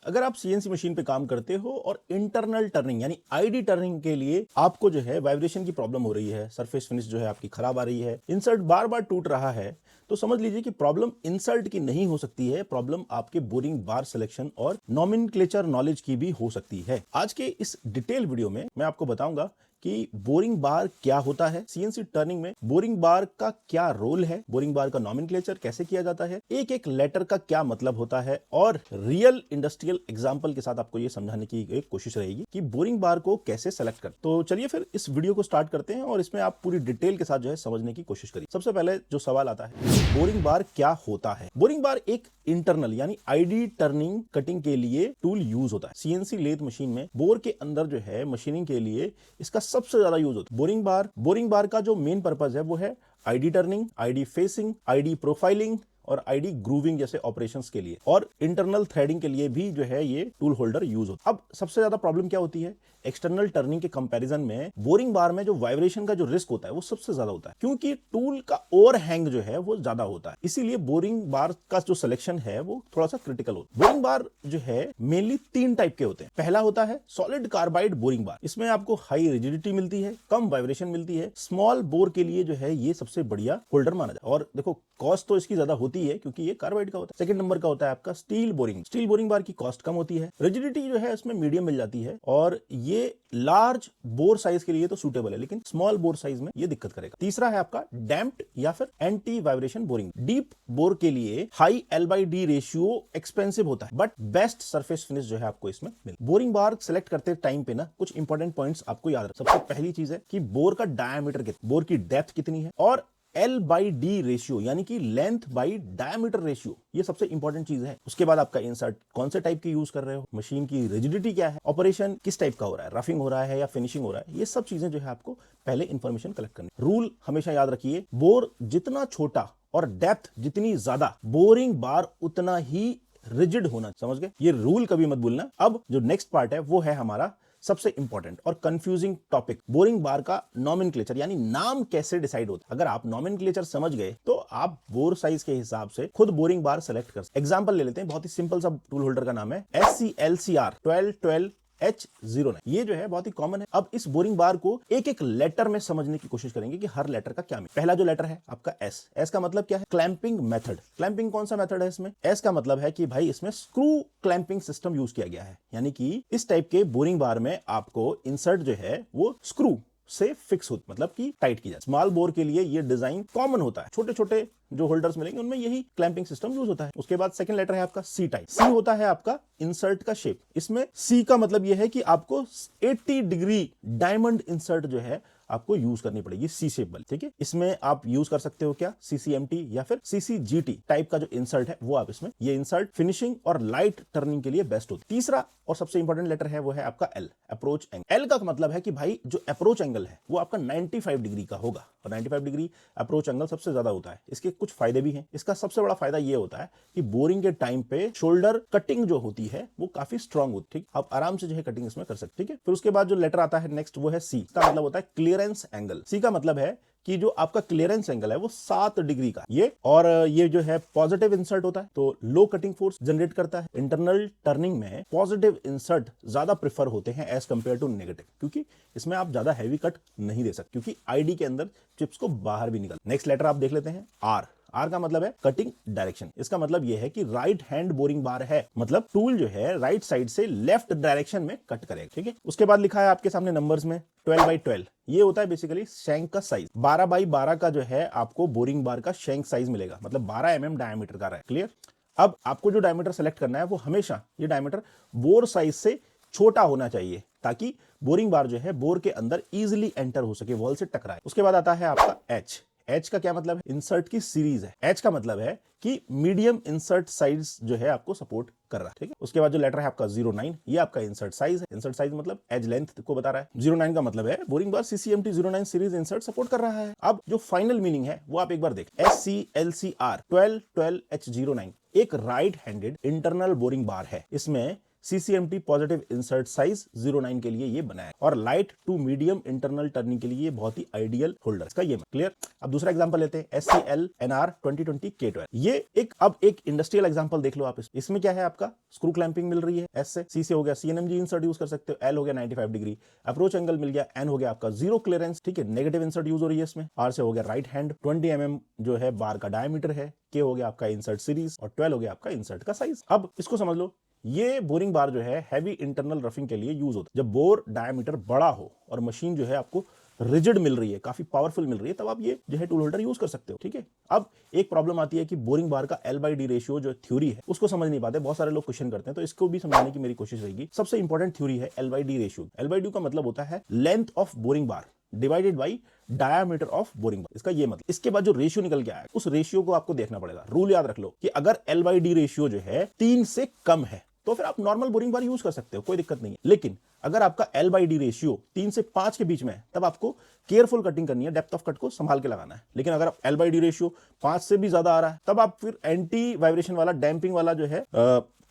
अगर आप CNC machine पे काम करते हो और इंटरनल टर्निंग यानी आईडी टर्निंग के लिए आपको जो है वाइब्रेशन की प्रॉब्लम हो रही है, सरफेस फिनिश जो है आपकी खराब आ रही है, इंसर्ट बार बार टूट रहा है, तो समझ लीजिए कि प्रॉब्लम इंसर्ट की नहीं हो सकती है, प्रॉब्लम आपके बोरिंग बार सिलेक्शन और नॉमेनक्लेचर नॉलेज की भी हो सकती है। आज के इस डिटेल वीडियो में मैं आपको बताऊंगा कि बोरिंग बार क्या होता है, सीएनसी टर्निंग में बोरिंग बार का क्या रोल है, बोरिंग बार का नॉमेनक्लेचर कैसे किया जाता है, एक एक लेटर का क्या मतलब होता है, और रियल इंडस्ट्रियल एग्जांपल के साथ आपको यह समझाने की एक कोशिश रहेगी कि बोरिंग बार को कैसे सेलेक्ट कर। तो चलिए फिर इस वीडियो को स्टार्ट करते हैं और इसमें आप पूरी डिटेल के साथ जो है समझने की कोशिश करिए। सबसे पहले जो सवाल आता है, बोरिंग बार क्या होता है। बोरिंग बार एक इंटरनल यानी आईडी टर्निंग कटिंग के लिए टूल यूज होता है। सीएनसी लेथ मशीन में बोर के अंदर जो है मशीनिंग के लिए इसका सबसे ज्यादा यूज होता है। बोरिंग बार का जो मेन पर्पस है वो है ID turning, ID facing, ID profiling और आईडी ग्रूविंग जैसे ऑपरेशंस के लिए, और इंटरनल थ्रेडिंग के लिए भी जो है ये टूल होल्डर यूज होता है। अब सबसे ज्यादा प्रॉब्लम क्या होती है, एक्सटर्नल टर्निंग के कंपैरिजन में बोरिंग बार में जो वाइब्रेशन का जो रिस्क होता है वो सबसे ज्यादा होता है, क्योंकि टूल का ओवरहैंग जो है वो ज्यादा होता है। इसीलिए बोरिंग बार का जो सिलेक्शन है वो थोड़ा सा क्रिटिकल होता है। बोरिंग बार जो है मेनली 3 टाइप के होते हैं। पहला होता है सॉलिड कार्बाइड बोरिंग बार, इसमें आपको हाई रिजिडिटी मिलती है, कम वाइब्रेशन मिलती है, स्मॉल बोर के लिए जो है ये सबसे बढ़िया होल्डर माना जाता है, और देखो कॉस्ट तो इसकी ज्यादा होती है क्योंकि ये कार्बाइड का होता है। सेकंड नंबर का होता है आपका स्टील बोरिंग बार की कॉस्ट कम होती है, रिजिडिटी जो है इसमें मीडियम मिल जाती है, और ये लार्ज बोर साइज के लिए तो सूटेबल है, लेकिन स्मॉल बोर साइज में ये दिक्कत करेगा। तीसरा है आपका डैम्प्ड या फिर anti vibration boring. Deep bore के लिए हाई L/D रेशियो एक्सपेंसिव होता है, बट बेस्ट सरफेस फिनिश जो है आपको इसमें मिले। बोरिंग बार सिलेक्ट करते टाइम पे ना कुछ इंपॉर्टेंट पॉइंट्स आपको याद रखना। सबसे पहली चीज है कि बोर का डायमीटर कितना, बोर की डेप्थ कितनी है, और L/D रेशियो यानी कि लेंथ बाई डायमीटर रेशियो, ये सबसे इंपॉर्टेंट चीज है। उसके बाद आपका इंसर्ट कौन से टाइप की यूज कर रहे हो, मशीन की रिजिडिटी क्या है, ऑपरेशन किस टाइप का हो रहा है, रफिंग हो रहा है या फिनिशिंग हो रहा है, ये सब चीजें जो है आपको पहले इंफॉर्मेशन कलेक्ट करनी। रूल हमेशा याद रखिए, बोर जितना छोटा और डेप्थ जितनी ज्यादा, बोरिंग बार उतना ही रिजिड होना। समझ गए, ये रूल कभी मत भूलना। अब जो नेक्स्ट पार्ट है वो है हमारा सबसे इंपॉर्टेंट और कंफ्यूजिंग टॉपिक, बोरिंग बार का नॉमेनक्लेचर यानी नाम कैसे डिसाइड होता है। अगर आप नॉमेनक्लेचर समझ गए तो आप बोर साइज के हिसाब से खुद बोरिंग बार सेलेक्ट कर सकते। एग्जांपल ले लेते हैं, बहुत ही सिंपल सा टूल होल्डर का नाम है SCLCR 1212H09, ये जो है बहुत ही कॉमन है। अब इस बोरिंग बार को एक एक लेटर में समझने की कोशिश करेंगे कि हर लेटर का क्या मीनिंग। पहला जो लेटर है आपका S का मतलब क्या है, क्लैंपिंग मेथड। क्लैंपिंग कौन सा मेथड है इसमें, S का मतलब है कि भाई इसमें स्क्रू क्लैंपिंग सिस्टम यूज किया गया है, यानी कि इस टाइप के बोरिंग बार में आपको इंसर्ट जो है वो स्क्रू से फिक्स होती, मतलब कि टाइट की जाए। स्मॉल बोर के लिए ये डिजाइन कॉमन होता है, छोटे छोटे जो होल्डर्स मिलेंगे उनमें यही क्लैंपिंग सिस्टम यूज होता है। उसके बाद सेकंड लेटर है आपका C टाइप। C होता है आपका इंसर्ट का शेप। इसमें C का मतलब यह है कि आपको 80 डिग्री डायमंड इंसर्ट जो है आपको यूज करनी पड़ेगी, C शेप वाली, ठीक है। इसमें आप यूज कर सकते हो क्या, CCMT या फिर CCGT टाइप का जो इंसर्ट है वो आप इसमें, ये इंसर्ट फिनिशिंग और लाइट टर्निंग के लिए बेस्ट होती है। तीसरा और सबसे इंपॉर्टेंट लेटर है वो है आपका L, अप्रोच एंगल। L का मतलब है कि भाई जो अप्रोच एंगल है वो आपका 95 डिग्री का होगा, और 95 डिग्री अप्रोच एंगल सबसे ज्यादा होता है। इसके कुछ फायदे भी हैं। इसका सबसे बड़ा फायदा ये होता है कि बोरिंग के टाइम पे शोल्डर कटिंग जो होती है वो काफी स्ट्रांग होती है, ठीक, आप आराम से जो है कटिंग इसमें कर सकते, ठीक है। फिर उसके बाद जो लेटर आता है नेक्स्ट वो है C, का मतलब होता है क्लियरेंस एंगल। C का मतलब है कि जो आपका क्लियरेंस एंगल है वो 7 डिग्री का ये, और ये जो है पॉजिटिव इंसर्ट होता है तो लो कटिंग फोर्स जनरेट करता है। इंटरनल टर्निंग में पॉजिटिव इंसर्ट ज्यादा प्रेफर होते हैं एज कंपेयर टू नेगेटिव, क्योंकि इसमें आप ज्यादा हैवी कट नहीं दे सकते, क्योंकि आईडी के अंदर चिप्स को बाहर भी निकल। नेक्स्ट लेटर आप देख लेते हैं R का मतलब है कटिंग डायरेक्शन। इसका मतलब यह है कि राइट हैंड बोरिंग बार है, मतलब टूल जो है राइट साइड से लेफ्ट डायरेक्शन में कट करेगा, ठीक है। उसके बाद लिखा है आपके सामने नंबर्स में 12/12, ये होता है बेसिकली शैंक का साइज। 12/12 का जो है आपको बोरिंग बार का शैंक साइज मिलेगा, मतलब 12 mm डायमीटर का रहा है, क्लियर। अब आपको जो डायमीटर सेलेक्ट करना है वो हमेशा ये डायमीटर बोर साइज से छोटा होना चाहिए, ताकि बोरिंग बार जो है बोर के अंदर इजिली एंटर हो सके, वॉल से टकराए। उसके बाद आता है आपका H का क्या मतलब है, इंसर्ट की सीरीज है। H का मतलब है कि मीडियम इंसर्ट साइज जो है आपको सपोर्ट कर रहा है, ठीक है। उसके बाद जो लेटर है आपका 09, ये आपका इंसर्ट साइज है। इंसर्ट साइज मतलब एज लेंथ को बता रहा है। 09 का मतलब है बोरिंग बार CCMT 09 सीरीज इंसर्ट सपोर्ट कर रहा है। अब जो फाइनल मीनिंग है वो आप एक बार देख, SCLCR 1212H09 एक राइट हैंडेड इंटरनल बोरिंग बार है। इसमें CCMT पॉजिटिव इंसर्ट साइज 09 के लिए ये बना है और light to medium internal turning के लिए ये बहुत ही आइडियल होल्डर इसका ये क्लियर। अब दूसरा एग्जांपल लेते हैं SCL NR 2020 K12। ये एक इंडस्ट्रियल एग्जांपल देख लो आप। इसमें क्या है, आपका स्क्रू क्लैंपिंग मिल रही है S से, C से हो गया CNMG इंसर्ट यूज कर सकते हो, L हो गया 95 डिग्री, अप्रोच एंगल मिल गया, N हो गया आपका जीरो क्लियरेंस, ठीक है, नेगेटिव इंसर्ट यूज हो रही है इसमें, R से हो गया राइट हैंड, 20 mm जो है बार का डायमीटर है, K हो गया आपका इंसर्ट सीरीज और 12 हो गया आपका इंसर्ट का साइज। अब इसको समझ लो, ये बोरिंग बार जो है हैवी इंटरनल रफिंग के लिए यूज होता है। जब बोर डायमीटर बड़ा हो और मशीन जो है आपको रिजिड मिल रही है, काफी पावरफुल मिल रही है, तब आप ये जो है टूल होल्डर यूज कर सकते हो, ठीक है। अब एक प्रॉब्लम आती है कि बोरिंग बार का L/D रेशियो जो थ्योरी है उसको समझ नहीं पाते, बहुत सारे लोग क्वेश्चन करते हैं, तो इसको भी समझाने की मेरी कोशिश रहेगी। सबसे इंपॉर्टेंट थ्योरी है L/D रेशियो। L/D का मतलब होता है length of boring bar divided by diameter of boring bar, इसका ये मतलब। इसके बाद जो रेशियो निकल के आया उस रेशियो को आपको देखना पड़ेगा। रूल याद रख लो कि अगर L/D रेशियो जो है 3 से कम है तो फिर आप नॉर्मल बोरिंग बार यूज कर सकते हो, कोई दिक्कत नहीं है। लेकिन अगर आपका L/D रेशियो 3 से 5 के बीच में है तब आपको केयरफुल कटिंग करनी है, डेप्थ ऑफ कट को संभाल के लगाना है। लेकिन अगर L/D रेशियो 5 से भी ज्यादा आ रहा है तब आप फिर एंटी वाइब्रेशन वाला डैंपिंग वाला जो है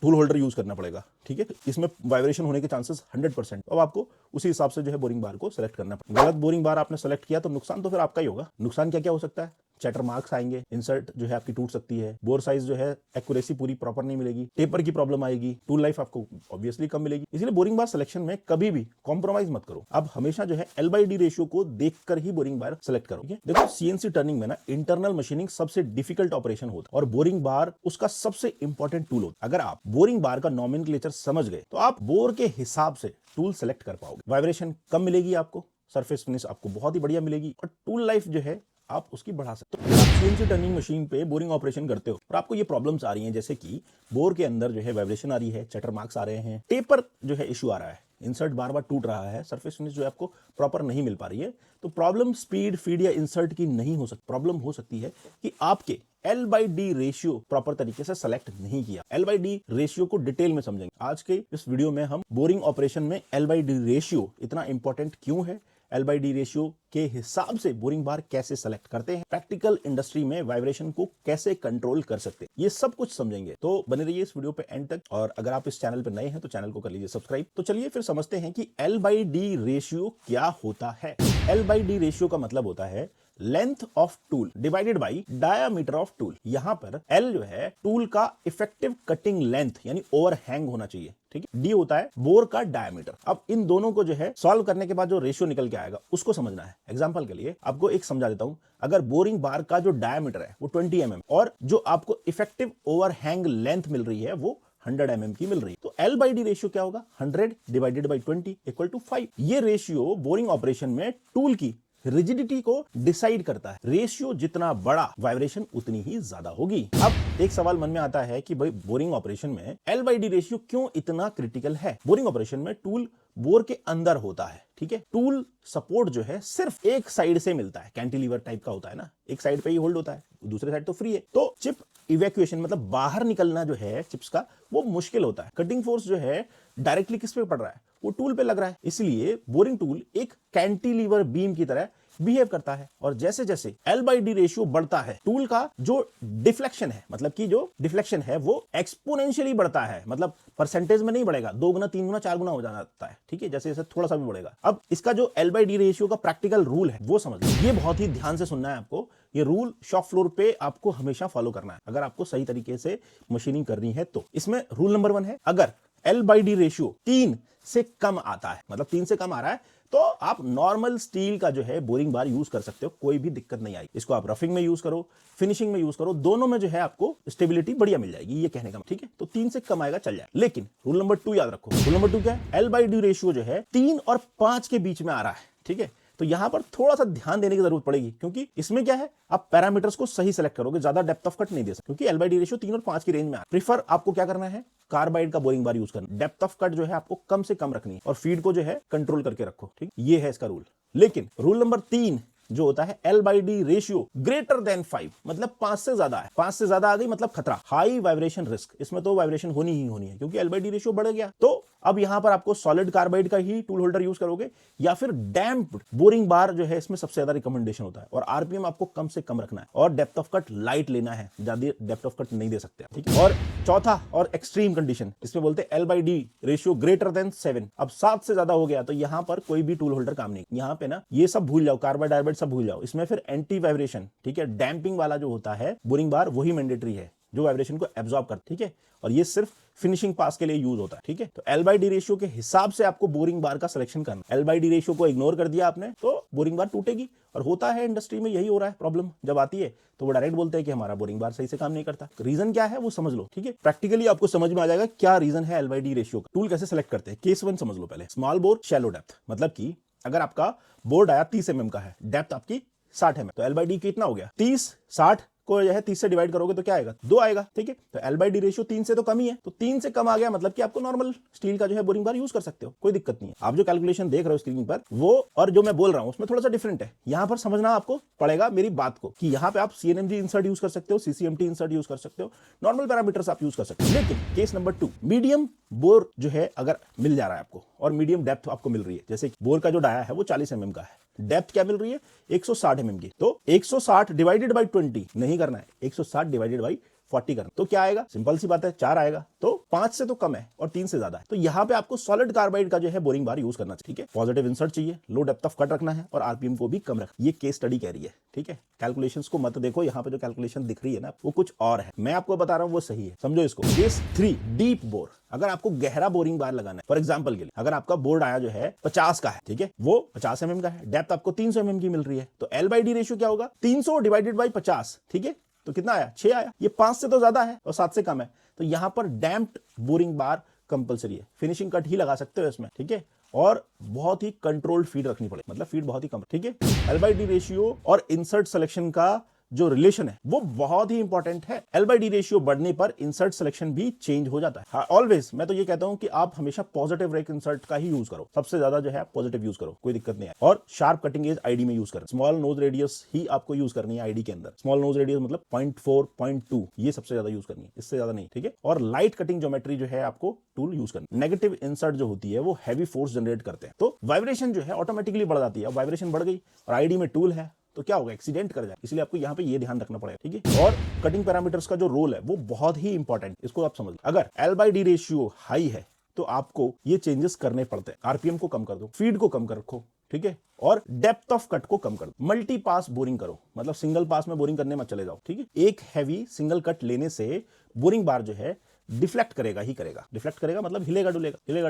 टूल होल्डर यूज करना पड़ेगा, ठीक है। इसमें वाइब्रेशन होने के चांसेस 100%। अब आपको उसी हिसाब से जो है बोरिंग बार को सेलेक्ट करना पड़ेगा। गलत बोरिंग बार आपने सेलेक्ट किया तो नुकसान तो फिर आपका ही होगा। नुकसान क्या क्या हो सकता है, चैटर मार्क्स आएंगे, इंसर्ट जो है आपकी टूट सकती है, बोर साइज जो है एक्यूरेसी पूरी प्रॉपर नहीं मिलेगी, टेपर की प्रॉब्लम आएगी, टूल लाइफ आपको ऑब्वियसली कम मिलेगी। इसलिए बोरिंग बार सिलेक्शन में कभी भी कॉम्प्रोमाइज मत करो। अब हमेशा जो है L/D रेशियो को देखकर ही बोरिंग बार सेलेक्ट करो। देखो CNC टर्निंग में ना इंटरनल मशीनिंग सबसे डिफिकल्ट ऑपरेशन होता है और बोरिंग बार उसका सबसे इंपॉर्टेंट टूल होता है। अगर आप बोरिंग बार का नॉमेनक्लेचर समझ गए तो आप बोर के हिसाब से टूल सेलेक्ट कर पाओगे। वाइब्रेशन कम मिलेगी आपको, सरफेस फिनिश आपको बहुत ही बढ़िया मिलेगी और टूल लाइफ जो है आप उसकी बढ़ा सकते हो। CNC टर्निंग मशीन पे बोरिंग ऑपरेशन करते हो और आपको ये प्रॉब्लम्स आ रही हैं, जैसे कि बोर के अंदर जो है वाइब्रेशन आ रही है, चटर मार्क्स आ रहे हैं, टेपर जो है इशू आ रहा है, इंसर्ट बार बार टूट रहा है, सरफेस फिनिश जो है आपको प्रॉपर नहीं मिल पा रही है, तो प्रॉब्लम स्पीड, फीड या इंसर्ट की नहीं हो सकती। प्रॉब्लम हो सकती है कि आपके L/D रेशियो प्रॉपर तरीके से सेलेक्ट नहीं किया। L/D रेशियो को डिटेल में समझेंगे आज के इस वीडियो में। हम बोरिंग ऑपरेशन में L/D रेशियो इतना इंपॉर्टेंट क्यों है, L/D रेशियो के हिसाब से बोरिंग बार कैसे सेलेक्ट करते हैं, प्रैक्टिकल इंडस्ट्री में वाइब्रेशन को कैसे कंट्रोल कर सकते हैं, ये सब कुछ समझेंगे। तो बने रहिए इस वीडियो पे एंड तक। और अगर आप इस चैनल पे नए हैं तो चैनल को कर लीजिए सब्सक्राइब। तो चलिए फिर समझते हैं कि L/D रेशियो क्या होता है। L/D रेशियो का मतलब होता है length of tool divided by diameter of tool. यहां पर L जो है टूल का इफेक्टिव कटिंग लेंथ यानी ओवरहैंग होना चाहिए, ठीक है। D होता है बोर का डायमीटर। अब इन दोनों को जो है सॉल्व करने के बाद जो रेशियो निकल के आएगा उसको समझना है। एग्जांपल के लिए आपको एक समझा देता हूं, अगर बोरिंग बार का जो डायमीटर है वो 20 mm और जो आपको इफेक्टिव ओवरहैंग लेंथ मिल रही है वो 100 mm की मिल रही है, तो L/D रेशियो क्या होगा, 100 डिवाइडेड बाई 20 इक्वल टू 5। ये रेशियो बोरिंग ऑपरेशन में टूल की रिजिडिटी को डिसाइड करता है। रेशियो जितना बड़ा वाइब्रेशन उतनी ही ज्यादा होगी। अब एक सवाल मन में आता है कि भाई बोरिंग ऑपरेशन में L/D रेशियो क्यों इतना क्रिटिकल है। बोरिंग ऑपरेशन में टूल बोर के अंदर होता है, ठीक है। टूल सपोर्ट जो है सिर्फ एक साइड से मिलता है, कैंटिलीवर टाइप का होता है ना, एक साइड पे ही होल्ड होता है, दूसरे साइड तो फ्री है। तो चिप इवैक्यूएशन मतलब बाहर निकलना जो है चिप्स का वो मुश्किल होता है। कटिंग फोर्स जो है डायरेक्टली किस पे पड़ रहा है, वो टूल पे लग रहा है। इसलिए बोरिंग टूल एक कैंटिलीवर बीम की तरह बिहेव करता है और जैसे जैसे L/D रेशियो बढ़ता है टूल का जो डिफ्लेक्शन है, मतलब कि जो डिफ्लेक्शन है वो एक्सपोनेंशियली बढ़ता है, मतलब परसेंटेज में नहीं बढ़ेगा, 2 गुना 3 गुना 4 गुना हो जाता है, ठीक है, जैसे जैसे थोड़ा सा भी बढ़ेगा। अब इसका जो L/D रेशियो का प्रैक्टिकल रूल है वो समझ लो। ये बहुत ही ध्यान से सुनना है आपको। ये रूल शॉप फ्लोर पे आपको हमेशा फॉलो करना है अगर आपको सही तरीके से मशीनिंग करनी है तो। इसमें रूल नंबर 1 है, अगर L/D रेशियो 3 से कम आता है, मतलब 3 से कम आ रहा है, तो आप नॉर्मल स्टील का जो है बोरिंग बार यूज कर सकते हो, कोई भी दिक्कत नहीं आएगी। इसको आप रफिंग में यूज करो, फिनिशिंग में यूज करो, दोनों में जो है आपको स्टेबिलिटी बढ़िया मिल जाएगी, ये कहने का, ठीक है। तो 3 से कम आएगा चल जाए। लेकिन रूल नंबर 2 याद रखो। रूल नंबर 2 क्या है, L/D रेशियो जो है 3 और 5 के बीच में आ रहा है, ठीक है। तो यहां पर थोड़ा सा ध्यान देने की जरूरत पड़ेगी, क्योंकि इसमें क्या है, आप पैरामीटर्स को सही सेलेक्ट करोगे, ज्यादा डेप्थ ऑफ कट नहीं दे सकते, क्योंकि L/D रेशियो 3 और 5 की रेंज में आ। प्रीफर आपको क्या करना है, कार्बाइड का बोरिंग बार यूज करना। डेप्थ ऑफ कट जो है आपको कम से कम रखनी है और फीड को जो है कंट्रोल करके रखो, ठीक। ये है इसका रूल। लेकिन रूल नंबर 3 जो होता है L/D रेशियो ग्रेटर देन 5, मतलब 5 से ज्यादा है। 5 से ज्यादा आ गई मतलब खतरा, हाई वाइब्रेशन रिस्क। इसमें तो वाइब्रेशन होनी ही होनी है, क्योंकि L/D रेशियो बढ़ गया तो अब यहां पर आपको सॉलिड कार्बाइड का ही टूल होल्डर यूज करोगे या फिर डैम्प्ड बोरिंग बार जो है इसमें सबसे ज्यादा रिकमेंडेशन होता है, और आरपीएम आपको कम से कम रखना है और डेप्थ ऑफ कट लाइट लेना है, ज्यादा डेप्थ ऑफ कट नहीं दे सकते, ठीक है। और चौथा और एक्सट्रीम कंडीशन, इसमें बोलते हैं L/D रेशियो ग्रेटर देन 7। अब 7 से ज्यादा हो गया तो यहां पर कोई भी टूल होल्डर काम नहीं। यहां पे ना ये सब भूल जाओ, कार्बाइड डार्बाइड सब भूल जाओ, इसमें फिर एंटी वाइब्रेशन, ठीक है, डैम्पिंग वाला जो होता है बोरिंग बार वही मैंडेटरी है जो वाइब्रेशन को एब्जॉर्ब करता है, ठीक है। और ये सिर्फ फिनिशिंग पास के लिए यूज होता है, ठीक है। तो L/D रेशियो के हिसाब से आपको बोरिंग बार का सिलेक्शन करना। L/D रेशियो को इग्नोर कर दिया आपने तो बोरिंग बार टूटेगी, और होता है इंडस्ट्री में यही हो रहा है। प्रॉब्लम जब आती है तो वो डायरेक्ट बोलते हैं कि हमारा बोरिंग बार सही से काम नहीं करता। रीजन क्या है वो समझ लो, ठीक है। प्रैक्टिकली आपको समझ में आ जाएगा क्या रीजन है L/D रेशियो का। टूल कैसे सेलेक्ट करते हैं, केस 1 समझ लो पहले। स्मॉल बोर शैलो डेप्थ, मतलब कि अगर आपका बोर्ड आया 30 mm का है, डेप्थ आपकी 60 mm, तो L/D कितना हो गया 30, 60 को यह है 30 से डिवाइड करोगे तो क्या आएगा 2 आएगा, ठीक है। तो L/D रेशियो 3 से तो कम ही है, तो 3 से कम आ गया मतलब कि आपको नॉर्मल स्टील का जो है बोरिंग बार यूज कर सकते हो, कोई दिक्कत नहीं है। आप जो कैलकुलेशन देख रहे हो स्क्रीन पर वो और जो मैं बोल रहा हूं उसमें थोड़ा सा डिफरेंट है। यहां पर समझना आपको पड़ेगा मेरी बात को कि यहां पे आप CNMG इंसर्ट यूज कर सकते हो, CCMT इंसर्ट यूज कर सकते हो, नॉर्मल पैरामीटर्स आप यूज कर सकते हो। लेकिन केस नंबर 2, मीडियम बोर जो है अगर मिल जा रहा है आपको और मीडियम डेप्थ आपको मिल रही है, जैसे बोर का जो डाया है वो 40 mm का है, डेप्थ क्या मिल रही है 160 mm की, तो 160 डिवाइडेड बाई 20 नहीं करना है, 160 डिवाइडेड बाई 40 करना। तो क्या आएगा, सिंपल सी बात है 4 आएगा। तो 5 से तो कम है और 3 से ज्यादा है, तो यहां पे आपको सॉलिड कार्बाइड का जो है बोरिंग बार यूज करना चाहिए, ठीक है। पॉजिटिव इंसर्ट चाहिए, लो डेप्थ ऑफ कट रखना है और आरपीएम को भी कम रखना। ये केस स्टडी कह रही है, ठीक है। कैलकुलेशंस को मत देखो, यहां पे जो कैलकुलेशन दिख रही है ना वो कुछ और है, मैं आपको बता रहा हूं वो सही है, समझो इसको। Case 3, deep bore. अगर आपको गहरा बोरिंग बार लगाना है, फॉर एग्जांपल के लिए अगर आपका बोर्ड आया जो है 50 का है, ठीक है, वो 50 mm का है, डेप्थ आपको 300 mm की मिल रही है, तो L/D रेशियो क्या होगा 300 डिवाइडेड बाई 50, ठीक है। तो कितना आया 6 आया, ये 5 से तो ज्यादा है और 7 से कम है, तो यहां पर डैम्प्ड बोरिंग बार कंपलसरी है। फिनिशिंग कट ही लगा सकते हो इसमें, ठीक है, और बहुत ही कंट्रोल्ड फीड रखनी पड़े, मतलब फीड बहुत ही कम, ठीक है। L/D रेशियो और इंसर्ट सिलेक्शन का जो रिलेशन है वो बहुत ही इंपॉर्टेंट है। L/D रेशियो बढ़ने पर इंसर्ट सिलेक्शन भी चेंज हो जाता है। ऑलवेज मैं तो ये कहता हूं कि आप हमेशा पॉजिटिव रेक इंसर्ट का ही यूज करो, सबसे ज्यादा जो है पॉजिटिव यूज करो, कोई दिक्कत नहीं है। और शार्प कटिंग एज आईडी में यूज करें, स्मॉल नोज रेडियस ही आपको यूज करनी है आईडी के अंदर। स्मॉल नोज रेडियस मतलब 0.4, 0.2 ये सबसे ज्यादा यूज करनी है, इससे ज्यादा नहीं, ठीक है। और लाइट कटिंग ज्योमेट्री जो है आपको टूल यूज करनी। नेगेटिव इंसर्ट जो होती है वो हैवी फोर्स जनरेट करते हैं, तो वाइब्रेशन जो है ऑटोमेटिकली बढ़ जाती है। वाइब्रेशन बढ़ गई और आईडी में टूल है तो क्या होगा, एक्सीडेंट कर जाए, इसलिए आपको यहां पे ये ध्यान रखना पड़ेगा, ठीक है। और कटिंग पैरामीटर्स का जो रोल है वो बहुत ही इंपॉर्टेंट, इसको आप समझ लो। अगर L/D रेशियो हाई है तो आपको ये चेंजेस करने पड़ते हैं। आरपीएम को कम कर दो, फीड को कम कर रखो, ठीक है, और डेप्थ ऑफ कट को कम कर दो। मल्टी पास बोरिंग करो, मतलब सिंगल पास में बोरिंग करने मत चले जाओ, ठीक है। एक हैवी सिंगल कट लेने से बोरिंग बार जो है डिफ्लेक्ट करेगा ही करेगा। डिफ्लेक्ट करेगा मतलब हिलेगा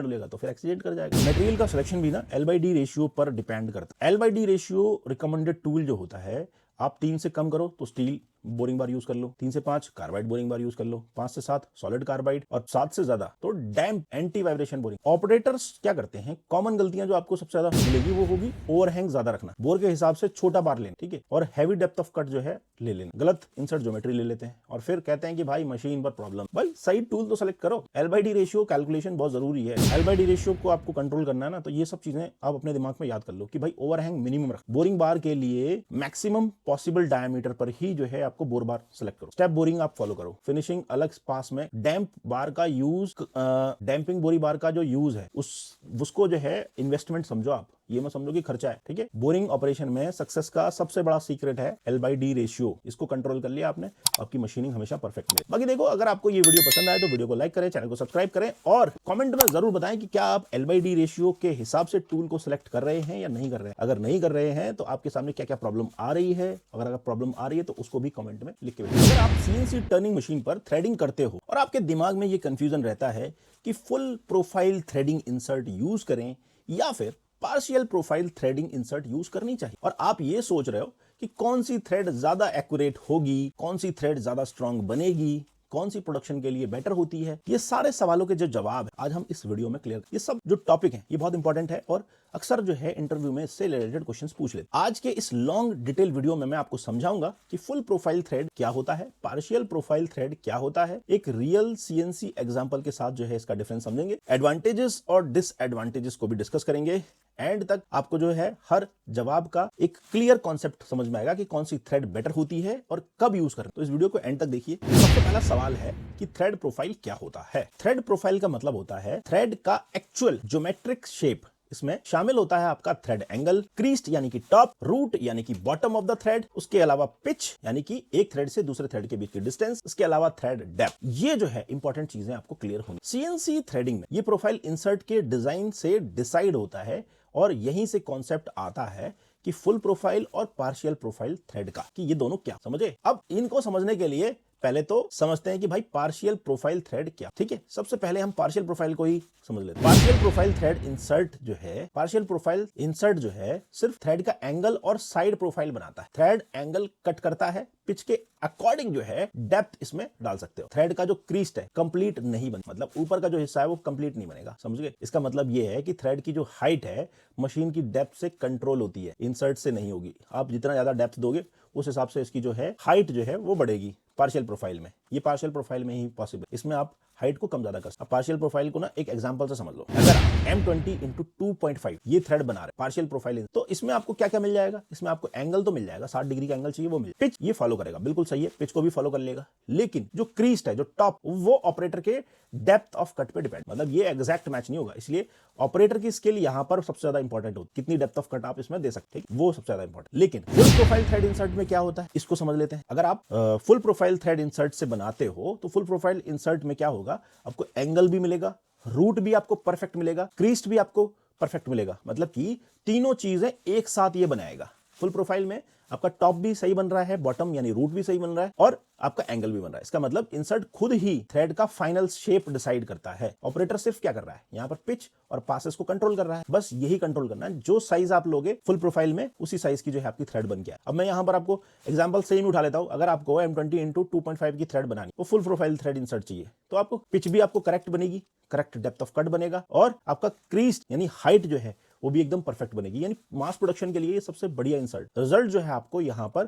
डुलेगा तो फिर एक्सीडेंट कर जाएगा। मटेरियल का सिलेक्शन भी ना L/D रेशियो पर डिपेंड करता है। L/D रेशियो रिकमेंडेड टूल जो होता है, आप 3 से कम करो तो स्टील बोरिंग बार यूज कर लो, 3 से 5 कार्बाइड बोरिंग बार यूज कर लो, 5 से 7 सॉलिड कार्बाइड, और 7 से ज्यादा तो डैम्प एंटी वाइब्रेशन बोरिंग। ऑपरेटर्स क्या करते हैं, कॉमन गलतियां जो आपको सबसे ज्यादा मिलेगी वो होगी ओवरहैंग ज्यादा रखना, बोर के हिसाब से छोटा बार लेना, ठीक है, और हैवी डेप्थ ऑफ कट जो है ले लेना, गलत इंसर्ट ज्योमेट्री ले लेते हैं और फिर कहते हैं कि भाई मशीन पर प्रॉब्लम। भाई सही टूल तो सेलेक्ट करो। L/D रेशियो कैलकुलेशन बहुत जरूरी है। L/D रेशियो को आपको कंट्रोल करना है ना, तो ये सब चीजें आप अपने दिमाग में याद कर लो कि भाई ओवरहैंग मिनिमम रख। बोरिंग बार के लिए मैक्सिमम पॉसिबल डायमीटर पर ही जो है आपको बोर बार सेलेक्ट करो। स्टेप बोरिंग आप फॉलो करो। फिनिशिंग अलग पास में डैम्प बार का यूज, डैम्पिंग बोरी बार का जो यूज है उसको जो है इन्वेस्टमेंट समझो आप, ये मत समझो कि खर्चा है, ठीक है। बोरिंग ऑपरेशन में सक्सेस का सबसे बड़ा सीक्रेट है L/D रेशियो। इसको कंट्रोल कर लिया आपने, आपकी मशीनिंग हमेशा परफेक्ट मिले। बाकी देखो, अगर आपको ये वीडियो पसंद आए तो वीडियो को लाइक करें, चैनल को सब्सक्राइब करें और कमेंट में जरूर बताएं कि क्या आप L/D रेशियो के हिसाब से टूल को सिलेक्ट कर रहे हैं या नहीं कर रहे हैं। अगर नहीं कर रहे हैं तो आपके सामने क्या क्या प्रॉब्लम आ रही है, अगर प्रॉब्लम आ रही है तो उसको भी कमेंट में लिख के भेजें। अगर आप CNC टर्निंग मशीन पर थ्रेडिंग करते हो और आपके दिमाग में ये कंफ्यूजन रहता है कि full profile threading insert use करें या फिर partial profile threading insert use करनी चाहिए, और आप ये सोच रहे हो कि कौन सी थ्रेड ज्यादा एक्यूरेट होगी, कौन सी थ्रेड ज्यादा स्ट्रांग बनेगी, कौन सी प्रोडक्शन के लिए बेटर होती है, ये सारे सवालों के जो जवाब है आज हम इस वीडियो में क्लियर। ये सब जो टॉपिक है ये बहुत इंपॉर्टेंट है और अक्सर जो है इंटरव्यू में इससे रिलेटेड क्वेश्चंस पूछ लेते। आज के इस लॉन्ग डिटेल वीडियो में मैं आपको समझाऊंगा कि फुल प्रोफाइल थ्रेड क्या होता है, पार्शियल प्रोफाइल थ्रेड क्या होता है, एक रियल CNC एग्जांपल के साथ जो है इसका डिफरेंस समझेंगे, एडवांटेजेस और डिसएडवांटेजेस को भी डिस्कस करेंगे। एंड तक आपको जो है हर जवाब का एक क्लियर कॉन्सेप्ट समझ में आएगा कि कौन सी थ्रेड बेटर होती है और कब यूज करें। तो इस वीडियो को एंड तक देखिए। सबसे पहला सवाल सवाल है कि थ्रेड प्रोफाइल क्या होता है। थ्रेड प्रोफाइल का मतलब होता है थ्रेड का एक्चुअल ज्योमेट्रिक शेप। इसमें शामिल होता है आपका थ्रेड एंगल, क्रीस्ट यानी कि टॉप, रूट यानी कि बॉटम ऑफ द थ्रेड, उसके अलावा पिच यानी कि एक थ्रेड से दूसरे थ्रेड के बीच की डिस्टेंस, इसके अलावा थ्रेड डेप्थ। ये जो है इंपॉर्टेंट चीजें आपको क्लियर होंगी। सीएनसी थ्रेडिंग में ये प्रोफाइल इंसर्ट के डिजाइन से डिसाइड होता है और यहीं से कॉन्सेप्ट आता है कि फुल प्रोफाइल और पार्शियल प्रोफाइल थ्रेड का, कि ये दोनों क्या। समझे? अब इनको समझने के लिए पहले तो समझते हैं कि भाई पार्शियल प्रोफाइल थ्रेड क्या। ठीक है, सबसे पहले हम पार्शियल प्रोफाइल को ही समझ लेते हैं। पार्शियल प्रोफाइल थ्रेड इंसर्ट जो है, पार्शियल प्रोफाइल इंसर्ट जो है सिर्फ थ्रेड का एंगल और साइड प्रोफाइल बनाता है। थ्रेड एंगल कट करता है, पिच के अकॉर्डिंग जो है डेप्थ इसमें डाल सकते हो। थ्रेड का जो क्रीस्ट है कंप्लीट नहीं बन, मतलब ऊपर का जो हिस्सा है वो कंप्लीट नहीं बनेगा। समझ गए? इसका मतलब ये है कि थ्रेड की जो हाइट है मशीन की डेप्थ से कंट्रोल होती है, इंसर्ट से नहीं होगी। आप जितना ज्यादा डेप्थ दोगे उस हिसाब से इसकी जो है हाइट जो है वो बढ़ेगी पार्शियल प्रोफाइल में। ये पार्शियल प्रोफाइल में ही पॉसिबल, इसमें आप हाइट को कम ज्यादा कर सकते। अब पार्शियल प्रोफाइल को ना एक एग्जांपल से समझ लो। अगर आप M20 × 2.5 ये थ्रेड बना रहे पार्शियल प्रोफाइल, तो इसमें आपको क्या क्या मिल जाएगा? इसमें आपको एंगल तो मिल जाएगा, 60 डिग्री का एंगल चाहिए वो मिल। पिच ये फॉलो करेगा, बिल्कुल सही है, पिच को भी फॉलो कर लेगा। लेकिन जो क्रीस्ट है, जो टॉप, वो ऑपरेटर के डेप्थ ऑफ कट पे डिपेंड, मतलब ये एग्जैक्ट मैच नहीं होगा। इसलिए ऑपरेटर की स्किल यहां पर सबसे ज्यादा इंपॉर्टेंट होती है, कितनी डेप्थ ऑफ कट आप इसमें दे सकते हैं, वो सबसे ज्यादा इंपॉर्टेंट। लेकिन फुल प्रोफाइल थ्रेड इंसर्ट में क्या होता है इसको समझ लेते हैं। अगर आप फुल प्रोफाइल थ्रेड इंसर्ट से बनाते हो तो फुल प्रोफाइल इंसर्ट में क्या होगा, आपको एंगल भी मिलेगा, रूट भी आपको परफेक्ट मिलेगा, क्रीस्ट भी आपको परफेक्ट मिलेगा। मतलब कि तीनों चीजें एक साथ ये बनाएगा। फुल प्रोफाइल में आपका टॉप भी सही बन रहा है, बॉटम यानी रूट भी सही बन रहा है, और आपका एंगल भी बन रहा है। इसका मतलब इंसर्ट खुद ही थ्रेड का फाइनल शेप डिसाइड करता है। ऑपरेटर सिर्फ क्या कर रहा है, यहाँ पर पिच और पासेस को कंट्रोल कर रहा है, बस यही कंट्रोल करना है। जो साइज आप लोगे फुल प्रोफाइल में उसी साइज की जो है आपकी थ्रेड बन गया। अब मैं यहाँ पर आपको एग्जांपल सेम उठा लेता हूँ। अगर आपको M20 × 2.5 की थ्रेड बनानी, वो फुल प्रोफाइल थ्रेड इंसर्ट चाहिए, तो आपको पिच भी आपको करेक्ट बनेगी, करेक्ट डेप्थ ऑफ कट बनेगा, और आपका क्रीज यानी हाइट जो है वो भी एकदम परफेक्ट बनेगी। यानी मास प्रोडक्शन के लिए ये सबसे बढ़िया इंसर्ट। रिजल्ट जो है आपको यहाँ पर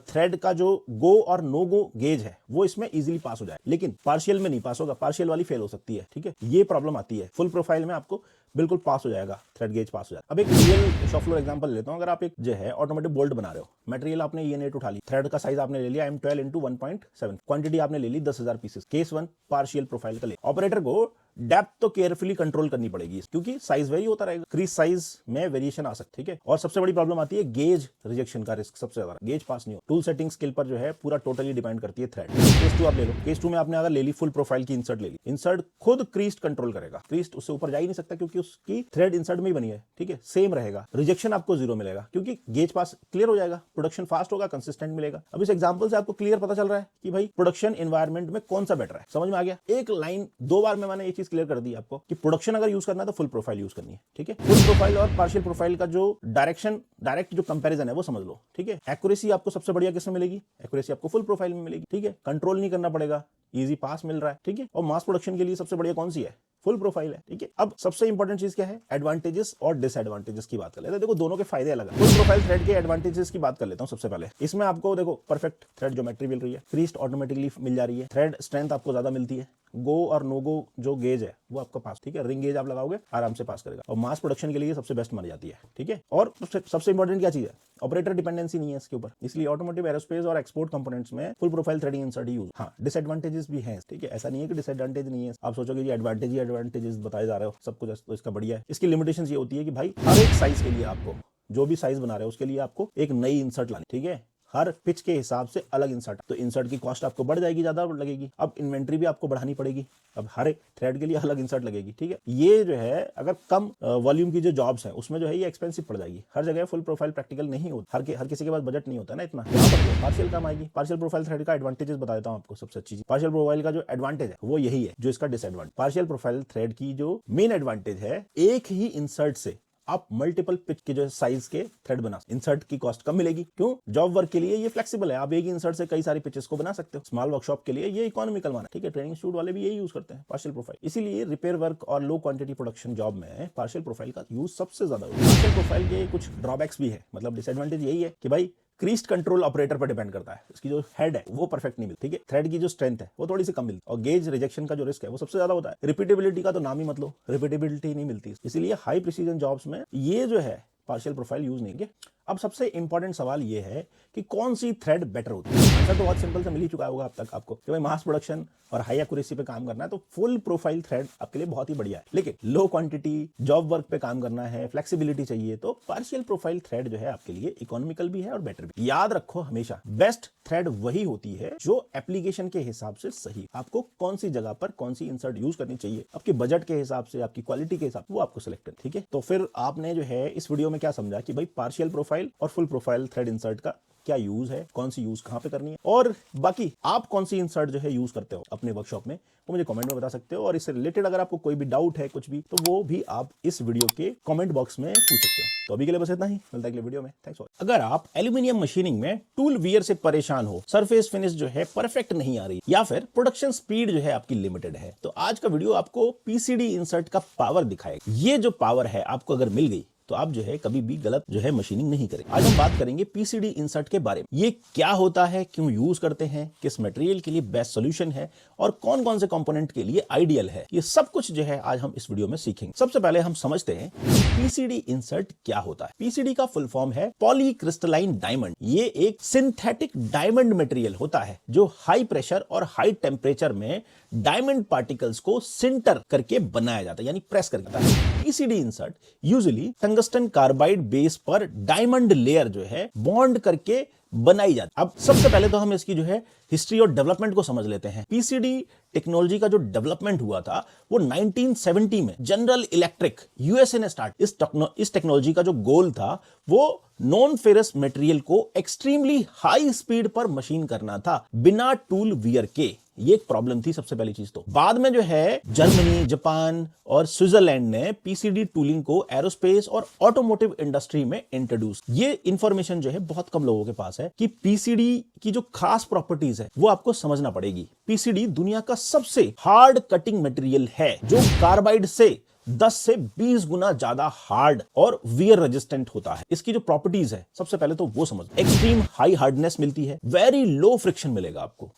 थ्रेड का जो गो और नो गो गेज है वो इसमें इजीली पास हो जाए, लेकिन पार्शियल में नहीं पास होगा, पार्शियल वाली फेल हो सकती है। ठीक है, ये प्रॉब्लम आती है। फुल प्रोफाइल में आपको बिल्कुल पास हो जाएगा, थ्रेड गेज पास हो जाएगा। अब एक रियल शॉप फ्लोर एग्जांपल लेता हूं। अगर आप एक जो है ऑटोमेटिक बोल्ट बना रहे हो, मटेरियल आपने E8 उठा ली, थ्रेड का साइज आपने ले लिया M12 × 1.7, क्वांटिटी आपने ले ली 10,000 पीसेस। केस 1 पार्शियल प्रोफाइल का ले, ऑपरेटर को डेप्थ तो केयरफुली कंट्रोल करनी पड़ेगी क्योंकि साइज वेरी होता रहेगा, क्रीज साइज में वेरिएशन आ सकती है। ठीक है, और सबसे बड़ी प्रॉब्लम आती है गेज रिजेक्शन का रिस्क सबसे ज्यादा, गेज पास नहीं हो। टूल सेटिंग स्किल पर जो है पूरा टोटली डिपेंड करती है थ्रेड। केस 2 आप ले लो। केस 2 में आपने अगर ले ली फुल प्रोफाइल की इंसर्ट ले ली, इंसर्ट खुद क्रीज कंट्रोल करेगा, क्रीज उससे ऊपर जा ही नहीं सकता क्योंकि उसकी थ्रेड इंसर्ट में ही बनी है। ठीक है, सेम रहेगा, रिजेक्शन आपको 0 मिलेगा क्योंकि गेज पास क्लियर हो जाएगा, प्रोडक्शन फास्ट होगा, कंसिस्टेंट मिलेगा। अब इस एग्जांपल से आपको क्लियर पता चल रहा है कि भाई प्रोडक्शन एनवायरनमेंट में कौन सा बेटर है। समझ में आ गया? एक लाइन 2 बार में मैंने ये चीज क्लियर कर दी आपको कि प्रोडक्शन अगर यूज करना है तो फुल प्रोफाइल यूज करनी है। ठीक है, फुल प्रोफाइल और पार्शियल प्रोफाइल का जो डायरेक्ट जो कंपैरिजन है वो समझ लो। ठीक है, एक्यूरेसी आपको सबसे बढ़िया किसमें मिलेगी? एक्यूरेसी आपको फुल प्रोफाइल में मिलेगी। ठीक है, कंट्रोल नहीं करना पड़ेगा, इजी पास मिल रहा है। ठीक है, और मास प्रोडक्शन के लिए सबसे बढ़िया कौन सी है? फुल प्रोफाइल है। ठीक है, अब सबसे इंपॉर्टेंट चीज क्या है? एडवांटेजेस और डिसएडवांटेजेस की बात कर लेते हैं। देखो दोनों के फायदे अलग है। फुल प्रोफाइल थ्रेड के एडवांटेजेस की बात कर लेता हूं सबसे पहले। इसमें आपको देखो परफेक्ट थ्रेड ज्योमेट्री मिल रही है, क्रीस्ट ऑटोमेटिकली मिल जा रही है, थ्रेड स्ट्रेंथ आपको ज्यादा मिलती है, गो और नो गो जो गेज है वो आपका पास। ठीक है, रिंग गेज आप लगाओगे आराम से पास करेगा, और मास प्रोडक्शन के लिए सबसे बेस्ट मानी जाती है। ठीक है, और सबसे इंपॉर्टेंट क्या चीज है? ऑपरेटर डिपेंडेंसी नहीं है इसके ऊपर, इसलिए ऑटोमोटिव, एरोस्पेस और एक्सपोर्ट कंपोनेंट्स में full profile threading insert use. हाँ, डिसएडवांटेजेस भी हैं। ठीक है, ऐसा नहीं है कि डिसएडवांटेज नहीं है। आप सोचोगे ये एडवांटेजेस बताए जा रहे हो सब कुछ, तो इसका बढ़िया है। इसकी लिमिटेशन ये होती है कि भाई हर एक साइज के लिए आपको, जो भी साइज बना रहे हो उसके लिए आपको एक नई इंसर्ट लानी। ठीक है, हर पिच के हिसाब से अलग इंसर्ट, तो इंसर्ट की कॉस्ट आपको बढ़ जाएगी, ज्यादा लगेगी। अब इन्वेंट्री भी आपको बढ़ानी पड़ेगी, अब हर एक थ्रेड के लिए अलग इंसर्ट लगेगी। ठीक है, ये जो है अगर कम वॉल्यूम की जो जॉब्स हैं उसमें जो है ये एक्सपेंसिव पड़ जाएगी। हर जगह फुल प्रोफाइल प्रैक्टिकल नहीं होता, हर किसी के पास बजट नहीं होता ना इतना। पार्शियल काम आएगी। पार्शियल प्रोफाइल थ्रेड का एडवांटेजेस बता देता हूं आपको। सबसे अच्छी चीज पार्शियल प्रोफाइल का जो एडवांटेज है वो यही है जो इसका डिसएडवांटेज। पार्शियल प्रोफाइल थ्रेड की जो मेन एडवांटेज है, एक ही इंसर्ट से आप मल्टीपल पिच के जो साइज के थ्रेड बना, इंसर्ट की कॉस्ट कम मिलेगी। क्यों? जॉब वर्क के लिए ये फ्लेक्सिबल है, आप एक ही इंसर्ट से कई सारी पिचेस को बना सकते हो। स्मॉल वर्कशॉप के लिए ये इकोनॉमिकल माना। ठीक है, ट्रेनिंग इंस्टीट्यूट वाले भी यही यूज करते हैं पार्शियल प्रोफाइल। इसीलिए रिपेयर वर्क और लो क्वांटिटी प्रोडक्शन जॉब में पार्शियल प्रोफाइल का यूज सबसे ज्यादा होता है। पार्शियल प्रोफाइल के कुछ ड्रॉबैक्स भी है, मतलब डिसएडवांटेज यही है कि भाई क्रीस्ट कंट्रोल ऑपरेटर पर डिपेंड करता है, इसकी जो हेड है वो परफेक्ट नहीं मिलती। ठीक है, थ्रेड की जो स्ट्रेंथ है वो थोड़ी सी कम मिलती है, और गेज रिजेक्शन का जो रिस्क है वो सबसे ज्यादा होता है। रिपीटेबिलिटी का तो नाम ही मत लो, रिपीटेबिलिटी नहीं मिलती, इसीलिए हाई प्रिसीजन जॉब्स में ये जो है पार्शियल प्रोफाइल यूज नहीं है। अब सबसे इंपॉर्टेंट सवाल ये है कि कौन सी थ्रेड बेटर होती है। आंसर तो बहुत सिंपल से मिल ही चुका होगा अब तक आपको कि भाई मास प्रोडक्शन और हाई एक्यूरेसी पे काम करना है तो फुल प्रोफाइल थ्रेड आपके लिए बहुत ही बढ़िया है। लेकिन लो क्वांटिटी जॉब वर्क पे काम करना है, फ्लेक्सिबिलिटी चाहिए, तो पार्शियल प्रोफाइल थ्रेड जो है आपके लिए इकोनॉमिकल भी है और बेटर भी। याद रखो हमेशा बेस्ट थ्रेड वही होती है जो एप्लीकेशन के हिसाब से सही। आपको कौन सी जगह पर कौन सी इंसर्ट यूज करनी चाहिए, आपके बजट के हिसाब से, आपकी क्वालिटी के हिसाब से, वो आपको सिलेक्ट करना। ठीक है, तो फिर आपने जो है इस वीडियो में क्या समझा कि भाई पार्शियल प्रोफाइल और फुल प्रोफाइल थ्रेड इंसर्ट का क्या यूज है, कौन सी यूज कहां पे करनी है, और बाकी आप कौन सी इंसर्ट जो है यूज करते हो अपने वर्कशॉप में, वो मुझे कमेंट में बता सकते हो। और इससे रिलेटेड अगर आपको कोई भी डाउट है कुछ भी, तो वो भी आप इस वीडियो के कमेंट बॉक्स में पूछ सकते हो। तो अभी के लिए बस इतना ही, मिलता है अगले वीडियो में। Thanks for. अगर आप एल्यूमिनियम मशीनिंग में टूल वियर से परेशान हो, सरफेस फिनिश जो है परफेक्ट नहीं आ रही, या फिर प्रोडक्शन स्पीड जो है आपकी लिमिटेड है, तो आज का वीडियो आपको पीसीडी इंसर्ट का पावर दिखाएगा। ये जो पावर है आपको अगर मिल गई तो आप जो है कभी भी गलत जो है मशीनिंग नहीं करेंगे। आज हम बात करेंगे पीसीडी इंसर्ट के बारे में। ये क्या होता है, क्यों यूज करते हैं, किस मटेरियल के लिए बेस्ट सॉल्यूशन है, और कौन कौन से कंपोनेंट के लिए आइडियल है, ये सब कुछ जो है आज हम इस वीडियो में सीखेंगे। सबसे पहले हम समझते हैं पीसीडी इंसर्ट क्या होता है। पीसीडी का फुल फॉर्म है पॉलीक्रिस्टलाइन डायमंड। ये एक सिंथेटिक डायमंड मटेरियल होता है जो हाई प्रेशर और हाई टेम्परेचर में डायमंड पार्टिकल्स को सिंटर करके बनाया जाता है, यानी प्रेस करके बनाया जाता है। PCD insert usually tungsten carbide base पर डायमंड लेयर जो है बॉन्ड करके बनाई जाती है। अब सबसे पहले तो हम इसकी जो है हिस्ट्री और डेवलपमेंट को समझ लेते हैं। पीसीडी टेक्नोलॉजी का जो डेवलपमेंट हुआ था वो 1970 में जनरल इलेक्ट्रिक यूएसए ने स्टार्ट। इस टेक्नोलॉजी का जो गोल था वो नॉन फेरस मटेरियल को एक्सट्रीमली हाई स्पीड पर मशीन करना था बिना टूल वियर के। ये एक प्रॉब्लम थी सबसे पहली चीज। तो बाद में जो है जर्मनी, जापान और स्विट्जरलैंड ने पीसीडी टूलिंग को एरोस्पेस और ऑटोमोटिव इंडस्ट्री में इंट्रोड्यूस। ये इंफॉर्मेशन जो है बहुत कम लोगों के पास है कि पीसीडी की जो खास प्रॉपर्टीज है वो आपको समझना पड़ेगी। पीसीडी दुनिया का सबसे हार्ड कटिंग मटेरियल है जो कार्बाइड से 10 से 20 गुना ज्यादा हार्ड और वियर रेजिस्टेंट होता है। इसकी जो प्रॉपर्टीज है सबसे पहले तो वो समझ। एक्सट्रीम हाई हार्डनेस मिलती है, वेरी लो फ्रिक्शन मिलेगा आपको,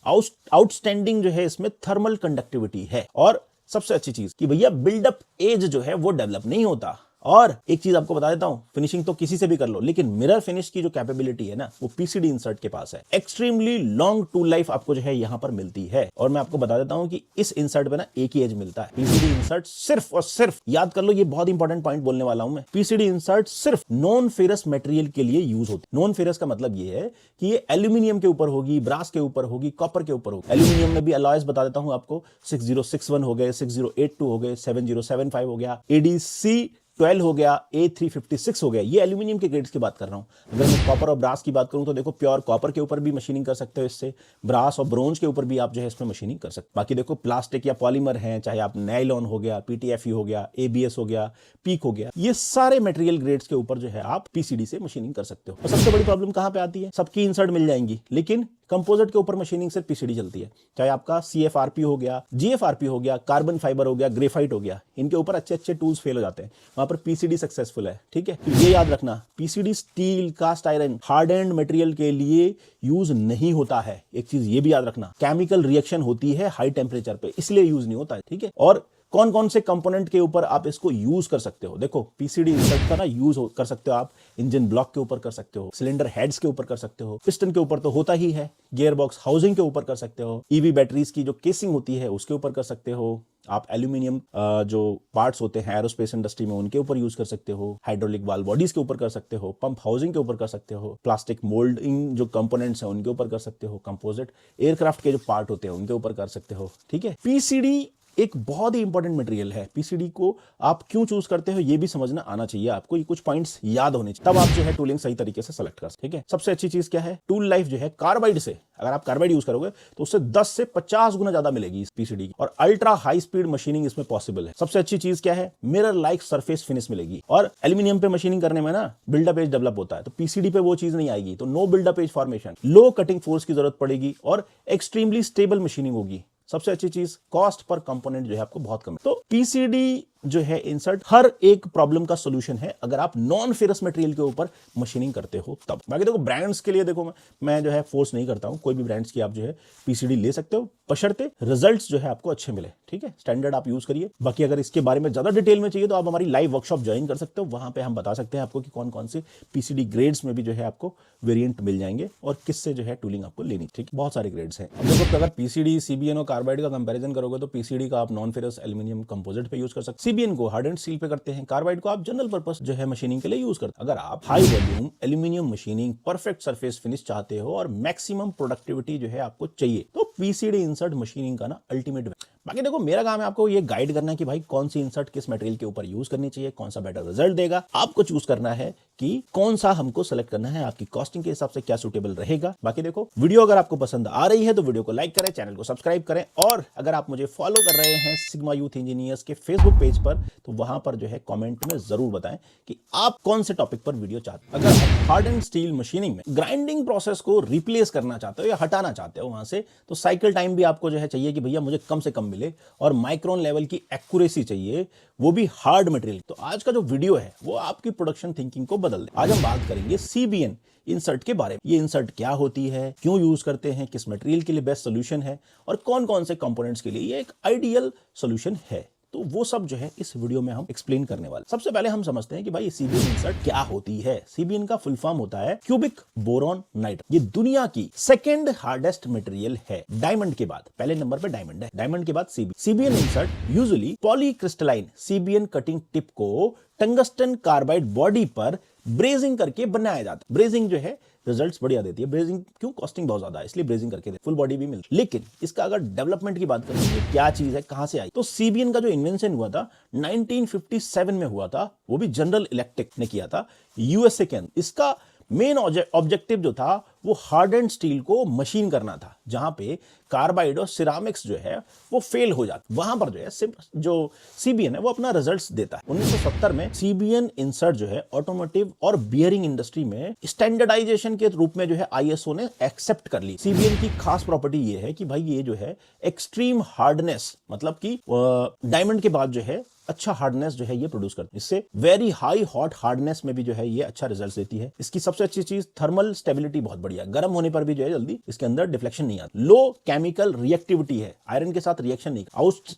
आउटस्टैंडिंग जो है इसमें थर्मल कंडक्टिविटी है, और सबसे अच्छी चीज कि भैया बिल्डअप एज जो है वो डेवलप नहीं होता। और एक चीज आपको बता देता हूं, फिनिशिंग तो किसी से भी कर लो, लेकिन मिरर फिनिश की जो कैपेबिलिटी है ना वो पीसीडी इंसर्ट के पास है। एक्सट्रीमली लॉन्ग टूल लाइफ आपको जो है यहां पर मिलती है। और मैं आपको बता देता हूं कि इस इंसर्ट पे ना एक ही एज मिलता है। पीसीडी इंसर्ट सिर्फ और सिर्फ, याद कर लो, ये बहुत इंपॉर्टेंट पॉइंट बोलने वाला हूं मैं, पीसीडी इंसर्ट सिर्फ नॉन फेरस मटेरियल के लिए यूज होती है। नॉन फेरस का मतलब ये है कि ये एल्यूमिनियम के ऊपर होगी, ब्रास के ऊपर होगी, कॉपर के ऊपर होगी। एल्यूमिनियम में भी अलॉयज बता देता हूं आपको, 6061 हो गए, 6082 हो गए, 7075 हो गया, एडीसी 12 हो गया, A356 हो गया। ये एल्यूमिनियम के ग्रेड्स की बात कर रहा हूं। अगर मैं कॉपर और ब्रास की बात करूं तो देखो प्योर कॉपर के ऊपर भी मशीनिंग कर सकते हो इससे, ब्रास और ब्रोंज के ऊपर भी आप जो है इसमें मशीनिंग कर सकते हो। बाकी देखो प्लास्टिक या पॉलीमर हैं, चाहे आप नायलॉन हो गया, पीटीएफई हो गया, एबीएस हो गया, पीक हो गया, ये सारे मटेरियल ग्रेड्स के ऊपर जो है आप पीसीडी से मशीनिंग कर सकते हो। और सबसे बड़ी प्रॉब्लम कहां पे आती है, सबकी इंसर्ट मिल जाएंगी लेकिन कंपोजिट के ऊपर मशीनिंग सिर्फ पीसीडी चलती है। चाहे आपका सीएफआरपी हो गया, जीएफआरपी हो गया, कार्बन फाइबर हो गया, ग्रेफाइट हो गया, इनके ऊपर अच्छे अच्छे टूल्स फेल हो जाते हैं, वहां पर पीसीडी सक्सेसफुल है। ठीक है, तो ये याद रखना, PCD steel, cast iron, hardened material के लिए यूज नहीं होता है। एक चीज ये भी याद रखना, केमिकल रिएक्शन होती है हाई टेम्परेचर पे, इसलिए यूज नहीं होता है। ठीक है, और कौन कौन से कंपोनेंट के ऊपर आप इसको यूज कर सकते हो, देखो पीसीडी इंसर्ट का ना यूज कर सकते हो आप इंजन ब्लॉक के ऊपर कर सकते हो, सिलेंडर हेड्स के ऊपर कर सकते हो, पिस्टन के ऊपर तो होता ही है, गियर बॉक्स हाउसिंग के ऊपर कर सकते हो, ईवी बैटरीज की जो केसिंग होती है उसके ऊपर कर सकते हो, आप एल्यूमिनियम जो पार्ट्स होते हैं एरोस्पेस इंडस्ट्री में उनके ऊपर यूज कर सकते हो, हाइड्रोलिक वाल्व बॉडीज के ऊपर कर सकते हो, पंप हाउसिंग के ऊपर कर सकते हो, प्लास्टिक मोल्डिंग जो कंपोनेंट्स हैं उनके ऊपर कर सकते हो, कंपोजिट एयरक्राफ्ट के जो पार्ट होते हैं उनके ऊपर कर सकते हो। ठीक है, पीसीडी एक बहुत ही इंपॉर्टेंट मटेरियल है। पीसीडी को आप क्यों चूज करते हो ये भी समझना आना चाहिए आपको, ये कुछ पॉइंट्स याद होने चाहिए, तब आप जो है टूलिंग सही तरीके से सेलेक्ट कर सकते। ठीक है, सबसे अच्छी चीज क्या है, टूल लाइफ जो है कार्बाइड से, अगर आप कार्बाइड यूज करोगे तो उससे 10 से 50 गुना ज्यादा मिलेगी इस पीसीडी की, और अल्ट्रा हाई स्पीड मशीनिंग इसमें पॉसिबल है। सबसे अच्छी चीज क्या है, मिरर लाइक सरफेस फिनिश मिलेगी, और एल्यूमिनियम पे मशीनिंग करने में ना बिल्डअप एज डेवलप होता है, तो पीसीडी पे वो चीज नहीं आएगी, तो नो बिल्डअप एज फॉर्मेशन, लो कटिंग फोर्स की जरूरत पड़ेगी और एक्सट्रीमली स्टेबल मशीनिंग होगी। सबसे अच्छी चीज, कॉस्ट पर कंपोनेंट जो है आपको बहुत कम है। तो पीसीडी जो है इंसर्ट हर एक प्रॉब्लम का सोल्यूशन है अगर आप नॉन फेरस मटेरियल के ऊपर मशीनिंग करते हो तब। बाकी देखो ब्रांड्स के लिए देखो मैं जो है फोर्स नहीं करता हूं, कोई भी ब्रांड्स की आप जो है पीसीडी ले सकते हो, बशर्ते रिजल्ट्स जो है आपको अच्छे मिले, ठीक है, स्टैंडर्ड आप यूज करिए। बाकी अगर इसके बारे में ज्यादा डिटेल में चाहिए तो आप हमारी लाइव वर्कशॉप ज्वाइन कर सकते हो, वहां पे हम बता सकते हैं आपको कि कौन कौन से पीसीडी ग्रेड्स में भी जो है आपको वेरिएंट मिल जाएंगे और किससे जो है टूलिंग आपको लेनी, ठीक है, बहुत सारे ग्रेड्स हैं। अब देखो अगर पीसीडी सीबीएन और कार्बाइड का कंपैरिजन करोगे तो पीसीडी का आप नॉन फेरस एल्यूमिनियम कंपोजिट पे यूज कर सकते, सीबीएन को हार्ड एंड स्टील पे करते हैं, कार्बाइड को आप जनरल पर्पस जो है मशीनिंग के लिए यूज करते हैं। अगर आप high volume aluminium machining, perfect surface finish चाहते हो और मैक्सिमम प्रोडक्टिविटी जो है आपको चाहिए तो पीसीडी इंसर्ट मशीनिंग का ना अल्टीमेट। बाकी देखो मेरा काम है आपको ये गाइड करना है कि भाई कौन सी इंसर्ट किस मटेरियल के ऊपर यूज करनी चाहिए, कौन सा बेटर रिजल्ट देगा। आपको चूज करना है कि कौन सा हमको सेलेक्ट करना है, आपकी कॉस्टिंग के हिसाब से क्या सुटेबल रहेगा। बाकी देखो वीडियो अगर आपको पसंद आ रही है तो वीडियो को लाइक करें, चैनल को सब्सक्राइब करें और अगर आप मुझे फॉलो कर रहे हैं सिग्मा यूथ इंजीनियर्स के फेसबुक पेज पर तो वहां पर जो है कमेंट में जरूर बताएं कि आप कौन से टॉपिक पर वीडियो चाहते हैं। अगर आप हार्ड एंड स्टील मशीनिंग में ग्राइंडिंग प्रोसेस को रिप्लेस करना चाहते हो या हटाना चाहते हो वहां से, तो साइकिल टाइम भी आपको जो है चाहिए कि भैया मुझे कम से कम मिले और माइक्रोन लेवल की एक्यूरेसी चाहिए, वो भी हार्ड मटेरियल। तो आज का जो वीडियो है वो आपकी प्रोडक्शन थिंकिंग को बदल दे। आज हम बात करेंगे सीबीएन इंसर्ट के बारे में। ये इंसर्ट क्या होती है, क्यों यूज करते हैं, किस मटेरियल के लिए बेस्ट सोल्यूशन है और कौन कौन से कंपोनेंट्स के लिए ये एक आइडियल सोल्यूशन है, तो वो सब जो है इस वीडियो में हम एक्सप्लेन करने वाले। सबसे पहले हम समझते हैं कि भाई सीबीएन इंसर्ट क्या होती है। सीबीएन का फुल फॉर्म होता है क्यूबिक बोरॉन नाइट्राइड। ये दुनिया की सेकंड हार्डेस्ट मटेरियल है, डायमंड के बाद पहले नंबर पे डायमंड है, डायमंड के बाद CBN insert usually polycrystalline CBN cutting tip को टंगस्टन कार्बाइड बॉडी पर ब्रेजिंग करके बनाया जाता है। ब्रेजिंग जो है रिजल्ट्स बढ़िया देती है। ब्रेजिंग क्यों, कॉस्टिंग बहुत ज्यादा है इसलिए ब्रेजिंग करके फुल बॉडी भी मिलती है। लेकिन इसका अगर डेवलपमेंट की बात करें क्या चीज है, कहां से आई, तो सीबीएन का जो इन्वेंशन हुआ था 1957 में हुआ था, वो भी जनरल इलेक्ट्रिक ने किया था यूएसए के अंदर। इसका मेन ऑब्जेक्टिव जो था वो हार्ड एंड स्टील को मशीन करना था, जहां पे कार्बाइड और सिरामिक्स जो है वो फेल हो जाते, वहां पर जो है जो सीबीएन है वो अपना रिजल्ट्स देता है। 1970 में सीबीएन इंसर्ट जो है ऑटोमोटिव और बियरिंग इंडस्ट्री में स्टैंडर्डाइजेशन के रूप में जो है आईएसओ ने एक्सेप्ट कर ली। सीबीएन की खास प्रॉपर्टी ये है कि भाई ये जो है एक्सट्रीम हार्डनेस, मतलब कि डायमंड के बाद जो है अच्छा हार्डनेस जो है ये प्रोड्यूस करती है। इससे वेरी हाई हॉट हार्डनेस में भी जो है ये अच्छा रिजल्ट देती है। इसकी सबसे अच्छी चीज थर्मल स्टेबिलिटी बहुत बढ़िया, गर्म होने पर भी जो है जल्दी इसके अंदर डिफ्लेक्शन नहीं आता। लो केमिकल रिएक्टिविटी है, आयरन के साथ रिएक्शन नहीं।